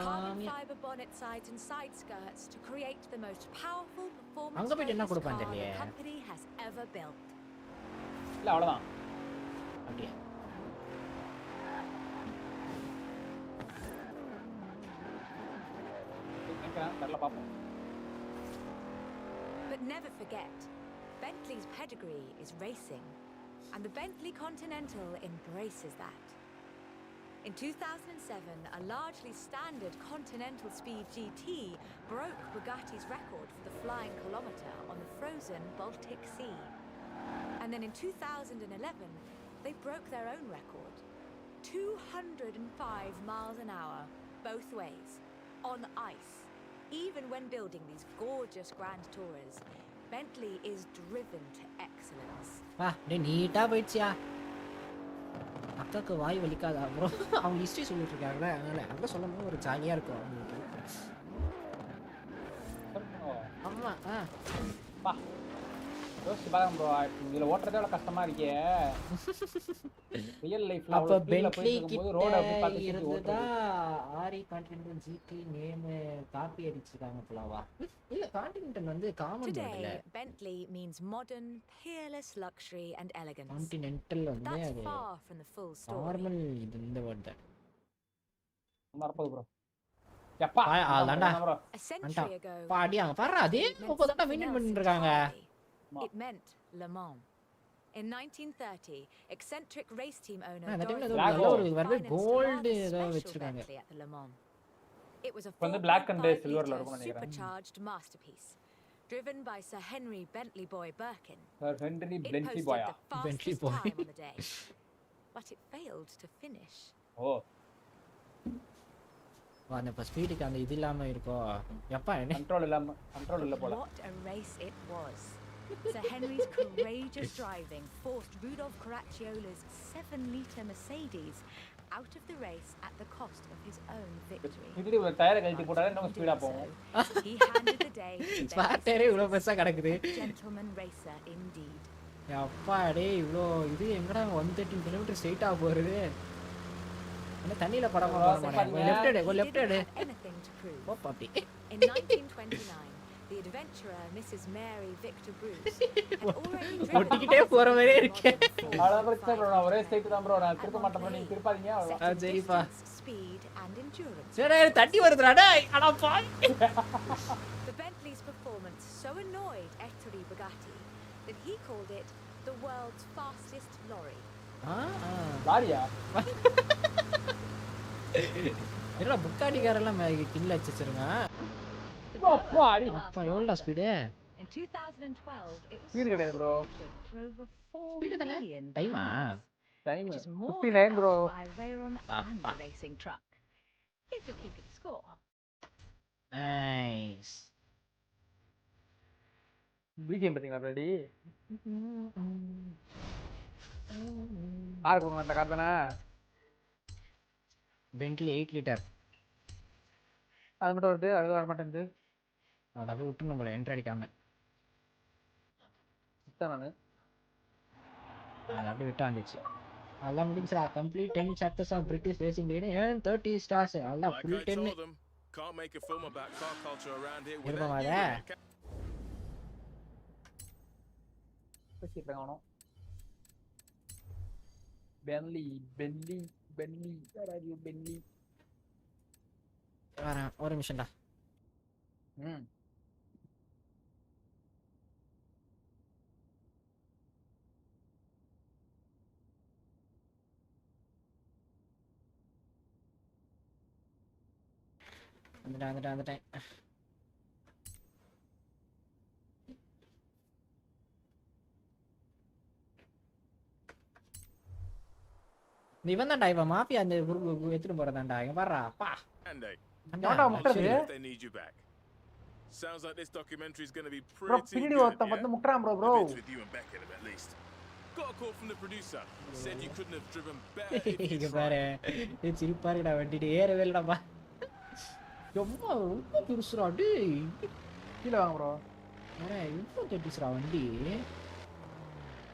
carbon fiber bonnet sides and side skirts to create the most powerful performance-focused car the company has ever built. இல்ல அவ்வளவுதான். அப்படியே. நல்லா பாப்போம். But never forget, Bentley's pedigree is racing, and the Bentley Continental embraces that. In 2007, a largely standard Continental Speed GT broke Bugatti's record for the flying kilometre on the frozen Baltic Sea. And then in 2011, they broke their own record. 205 miles an hour, both ways, on ice. Even when building these gorgeous Grand Tourers, Bentley is driven to excellence. நீட்டா போயிடுச்சியா அக்காக்கு வாய் வலிக்காதா bro அவங்க history சொல்லிட்டு இருக்காங்களே அதனால அங்க சொல்லும்போது ஒரு ஜாலியா இருக்கும் அவங்களுக்கு ஆமா யோசிச்சு பாருங்க ப்ரோ இதுல ஓட்டுறதே அவ்வளவு கஷ்டமா இருக்கே ரியல் லைஃப்ல அப்ப ஸ்பீட்ல போயிட்டு இருக்கும்போது ரோட அப்படி பார்த்து இருந்ததா ஆரி கான்டினென்டல் ஜிடி நேம் காப்பி அடிச்சிருக்காங்க போலவா இல்ல கான்டினென்டல் வந்து காமன் இல்ல Bentley means modern peerless luxury and elegance. Continental வந்து அது far from the full story. Normal இந்த வேர்ட் தான் மறப்பது ப்ரோ எப்பா ஆளாண்டா A century ago பாடியாங்க பாறா அதே 30 தான் மெயின்டெய்ன் பண்ணிட்டு இருக்காங்க. It meant Le Mans. In 1930, eccentric race team owner gold at the Le Mans. It was a black and supercharged masterpiece, driven by Sir Henry Bentley Boy Birkin. Sir Henry Bentley Boy. Bentley Boy. Time on the day, but it failed to finish. Oh. வான இப்ப ஸ்பீடுக்கு அந்த இது இல்லாம இருக்கோ எப்பா என்ன control இல்ல போல What a race it was. Sir Henry's courageous driving forced Rudolf Caracciolo's 7-litre Mercedes out of the race at the cost of his own victory. இதுல ஒரு டயரை கழட்டி போட்டாலே நம்ம ஸ்பீடா போவோம். He handed the day. Spot டயரே இவ்ளோ பெருசா கிடக்குது. Gentleman racer indeed. அப்பா டேய் இவ்ளோ இது எங்கடா 113 km ஸ்ட்ரைட்டா போறது. என்ன தண்ணில படமா போற மாதிரி. லெஃப்ட் எடு. ஓ பாப்பி. In 1929, the adventurer Mrs. Mary Victor Bruce had already ஒட்டிக்கிட்டே போற மாதிரியே இருக்கே. அவ்வளவு பிரச்சனை bro. நான் ஒரே ஸ்டேட் தான் bro. நான் திருப்ப மாட்டேன் bro. நீங்க திருப்பாதீங்க அவ்வளவுதான். சரிப்பா. Speed and endurance. சரி தட்டி வருதுடா டேய். அட பாய். The Bentley's performance so annoyed Ettore Bugatti that he called it the world's fastest lorry. லாரியா? என்னடா புக்காடி காரெல்லாம் கில்ல வச்சிருங்க. அப்பாடி. அப்பா எவ்வளவு speed? In 2012 it was speed கிடையாது bro. over 4 million. டைமா? Time Which is more 59 bro. by Veyron and the racing truck. If you're keeping score. Nice. BGM பாத்தீங்களா ரெடி? கார் போங்க அந்த கார் தானே? Bentley 8 litre. அது மட்டும் வருது, அது வர மாட்டேங்குது. அட போய் விட்டு நம்மள என்ட்ரி அடிக்காம. சுத்தம் நானு. அது அப்படியே விட்டு வந்துச்சு. அதெல்லாம் முடிஞ்சா complete 10 chapters of British racing leader and 30 stars. அதெல்லாம் full 10. Can't make a film about car culture around here இருப்பா without மாதே. பேசிட்டு காணோம். பென்லி பென்லி பென்லி where are you பென்லி? வரேன் ஒரு நிமிஷம்டா. வந்துட்டேன். நீ வந்தான்டா இவன் மாஃபியா அந்த எடுத்துட்டு போறதான்டா. இங்க பாருடா அப்பா. என்னடா முட்டறது? they need you back. Sounds like this documentary is going to be bro pretty பின்னாடி good. ஒருத்தன் வந்து முட்டறான் bro. With you and Beckett at least. Got a call from the producer. Said you couldn't have driven better if you இங்க tried. பாரு. இது சிரிப்பா இருக்குடா வண்டிட்டு ஏறவே இல்லடாப்பா. எம்மா ரொம்ப பெருசுடா டேய். கீழ வாங்க bro. அரே இவ்ளோ பெருசுடா வண்டி.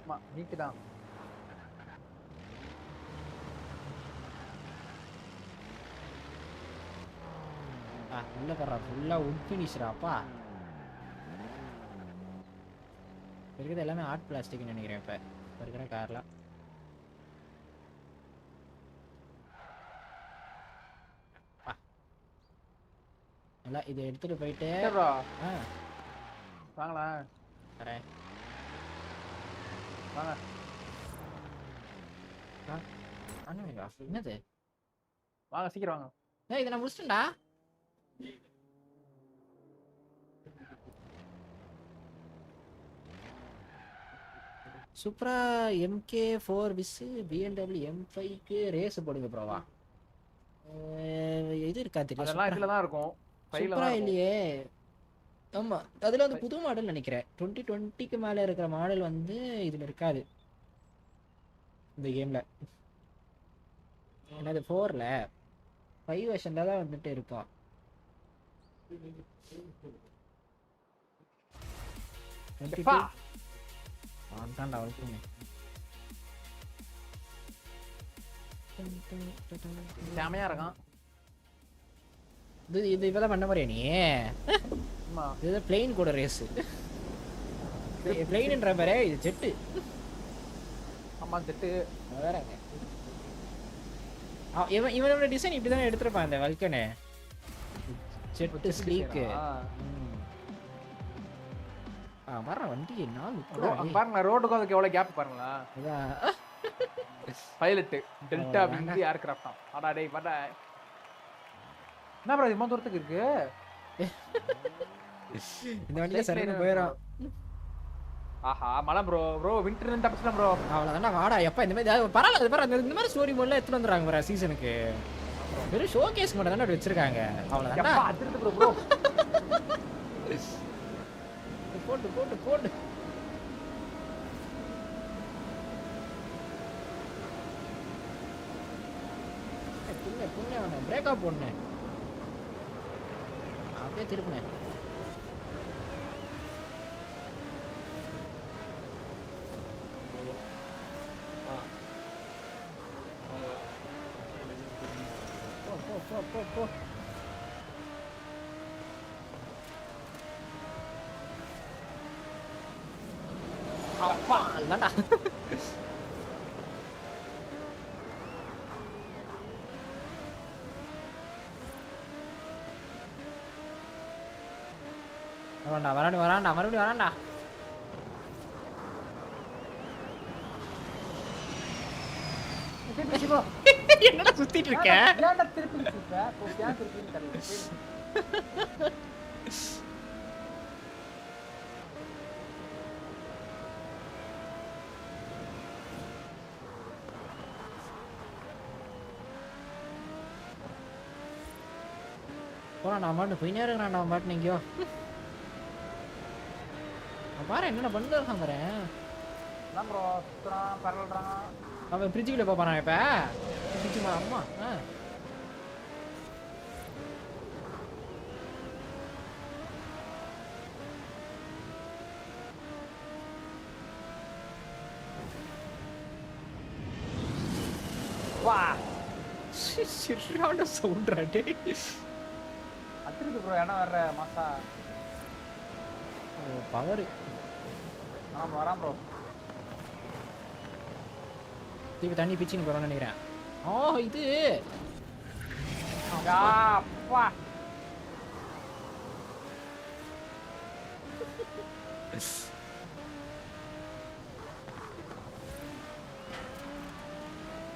அம்மா நீட் தான். உள்ள கறா ஃபுல்லா உட் ஃபினிஷ்டாப்பா. இருக்குது எல்லாமே ஆர்ட் பிளாஸ்டிக்னு நினைக்கிறேன் இப்ப இருக்கிற கார்ல. நல்லா இதை எடுத்துட்டு போயிட்டு bro ஆ வாங்களா வரேன் வாங்க. அண்ணா என்னது? வாங்க சீக்கிரம் வாங்க. ஏய் இதை நான் முடிச்சிட்டேன்டா. சூப்பரா MK4 விஸ் BMW M5 க்கு ரேஸ் போடுங்க ப்ரோவா. இது இருக்கா தெரியும்? அதெல்லாம் இதுல தான் இருக்கும். ஃபைல்ல சூப்பரா தான் இல்லையே. ஆமா அதுல வந்து புது மாடல் நினைக்கிறேன். 2020க்கு மேல இருக்கிற மாடல் வந்து இதுல இருக்காது இந்த கேம்ல. என்னது 4ல 5 வெர்ஷன்ல தான் வந்துட்டு இருக்கும். எப்பா அதான்டா வளர்த்துங்க. செமையா இருக்கான். இது இப்பதான் பண்ண போறியா நீ? ஆமா இது பிளேன் கூட ரேஸ். பிளேன்ன்ற பாரு இது ஜெட். ஆமா ஜெட் வேறங்க. இவனோட டிசைன் இப்படி தானே எடுத்துருப்பான் அந்த வல்கனே. Jet sleek. வர வண்டி என்ன பாருங்க ரோட்டுக்கு அதுக்கு எவ்வளவு கேப் பாருங்களா. பைலட் டெல்டா விங் ஏர்கிராஃப்ட் தான். அடா டேய் பட என்ன bro இது தூரத்துக்கு இருக்கு? இந்த வண்டில சரின்னு போயிடும். ஆஹா மலை ப்ரோ விண்டர் தப்பிச்சிட்டேன் ப்ரோ. அவ்வளவுதான்டா வாடா எப்ப இந்த மாதிரி பரவாயில்ல பாரு இந்த மாதிரி ஸ்டோரி மோட்ல எடுத்துட்டு வந்துறாங்க பாரு சீசனுக்கு. வெறும் ஷோ கேஸ் மட்டும் தானே வச்சிருக்காங்க. அவ்வளவுதான்டா. எப்பா அதிர்ந்து ப்ரோ. போட்டு புண்ணே அவனை பிரேக்கப் போடுனே. அப்படியே திருப்பினேன். போ அப்பா இல்லடா வராண்டா மறுபடியும் வராண்டா திருப்பி ப்ரோ என்னடா சுத்திட்டு இருக்க ஏன்டா திருப்பி சுத்துற போ ஏன் திருப்பி தெரியல போடா நான் பாட்டு போய் நேரம் நான் பாட்டு எங்கேயோ பாரு என்னென்ன பண்ணிட்டு இருக்கான் பாரு அதான் ப்ரோ சுத்துறான் பரல்றான் அவன் ஃப்ரிட்ஜுக்குள்ள போப்பானா இப்ப ஃப்ரிட்ஜுமா அம்மா வா சரியான சவுண்ட்ரா டேய் அத்திருக்கு ப்ரோ என்ன வர்ற மாசா பவர் ஆமா வரான் ப்ரோ திருப்பி தண்ணி பிச்சுன்னு போறோம்னு நினைக்கிறேன் இது அப்பா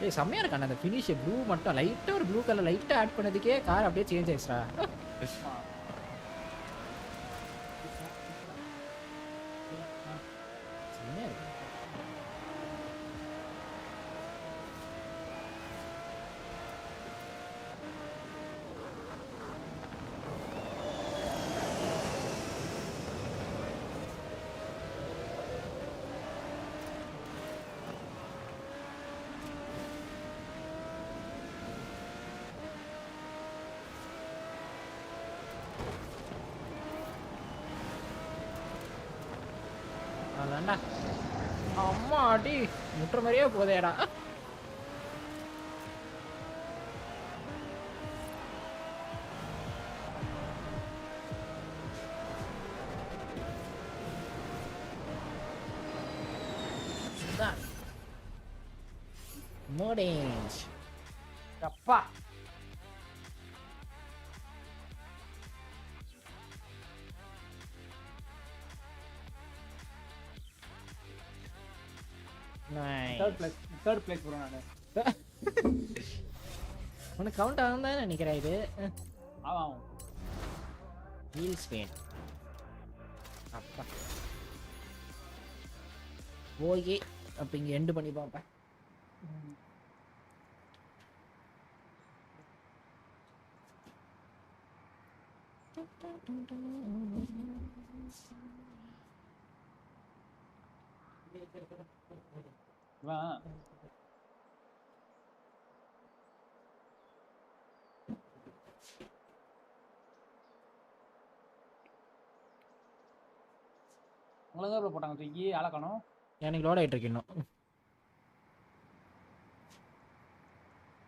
ஏய் செம்மையா இருக்கானே அந்த ஃபினிஷ் ப்ளூ மட்டும் லைட்டா ஒரு ப்ளூ கலர் லைட்டா ஆட் பண்ணதுக்கே கார் அப்படியே சேஞ்ச் ஆயிடுச்சுடா செம்மையா இருக்கு அதான்டா அம்மா அடி முட்டுற மாதிரியே போதேடா முடிஞ்சு அப்பா தேர்ட் பிளேஸ் ப்ரோ நானு உனக்கு கவுண்ட் ஆகும் தான் நினைக்கிறேன் இது ஆமா வீல் ஸ்பேன் அப்பா ஓகே அப்போ இங்கே எண்டு பண்ணி பார்ப்பேன் வா உங்களுக்கு ப்ரோ போட்டாங்க தூக்கி ஆளக்கணும் எனக்கு லோட் ஆகிட்டு இருக்கு இன்னும்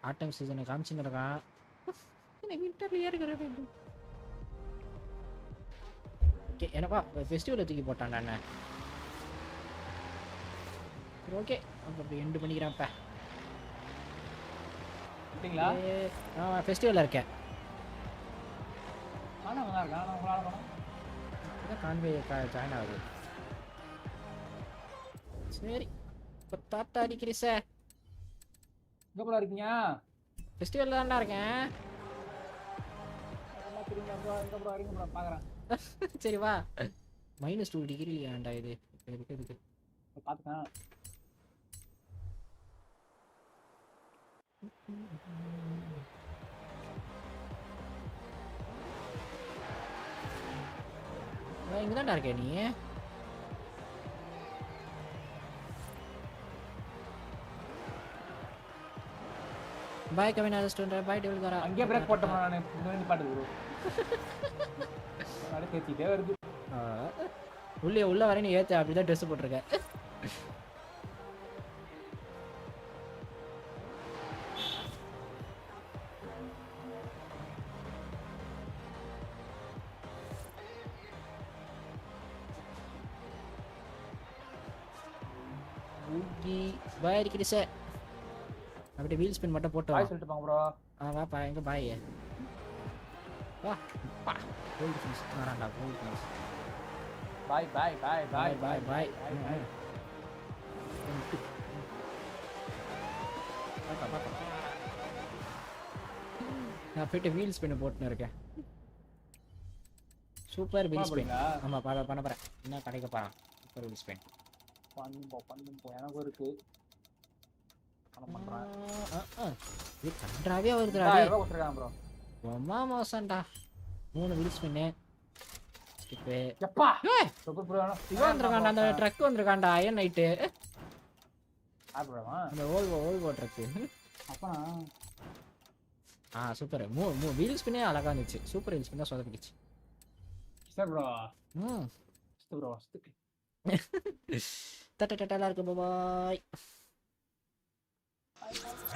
ஆட்டம் சீசனை காமிச்சுன்னு இருக்கான் விண்டர்ல ஏறுகிற ஓகே என்னப்பா ஃபெஸ்டிவலை தூக்கி போட்டான் அண்ணே சரி ஓகே அப்போ அப்படி எண்டு பண்ணிக்கிறேன்ப்பா அப்படிங்களா நான் ஃபெஸ்டிவலில் இருக்கேன் ஆனா நல்லா இருக்கா நான் உங்களை ஆளக்கணும் இதான் கான்வே ஜாயின் ஆகுது சரி இப்போ தாத்தா அடிக்கிறீ சார் எங்கே போல இருக்கீங்க ஃபெஸ்டிவலில் தான்டா இருக்கேன் எல்லாம் தெரியுங்க ப்ரோ எங்கே ப்ரோ வரீங்க ப்ரோ பார்க்குறேன் சரி வா -2 டிகிரி ஏன்டா இது இருக்கு பார்த்துக்கேன் இங்கே தான்டா இருக்கே நீ பாய் கவின் ரெஸ்டாரண்ட் பாய் டேபிள் காரா அங்கேயே பிரேக் போட்டோம் நான் இந்த வந்து பாட்டு ப்ரோ அப்படியே பேசிக்கிட்டே வருது உள்ள வரை நீ ஏற்ற அப்படிதான் ட்ரெஸ் போட்டிருக்க ஊகி பாய் அடிக்கடி சார். அப்படியே வீல் ஸ்பின் மட்டும் போட்டு வா. பாய் சொல்லிட்டு போங்க ப்ரோ. வாப்பா எங்க பாய் வா பா கோல்டு ஃபினிஷ் வரான்டா கோல்டு ஃபினிஷ். பாய் பாய் பாய் பாய் பாய் பாய் பாய். நான் போயிட்டு வீல் ஸ்பின் போட்டுன்னு இருக்கேன். Super wheel spin. ஆமா பண்ண போறேன். என்ன கிடைக்க போறான் சூப்பர் வீல் ஸ்பின். பண்ணும் எனக்கு இருக்கு. பண்றேன். இது கன்றாவே வருதுடா. 2000 ரூபாய் கொடுத்துருக்காங்க ப்ரோ. ரொம்ப மோசம்டா. 3 வீல் ஸ்பின். ஸ்கிப். எப்பா ஏய் சூப்பர் ப்ரோ. இவன் வந்திருக்கான்டா அந்த ட்ரக் வந்திருக்கான்டா ஐயன் நைட்டு. ஆப்ரமா அந்த ஓல்வோ ட்ரக். அப்பனா சூப்பர். வீல் ஸ்பின்னே அழகா இருந்துச்சு. சூப்பர் வீல் ஸ்பின் தான் சொதப்பிடுச்சு. Sir bro. ம் ப்ரோ டட்டா இருக்கு. பாய். Bye.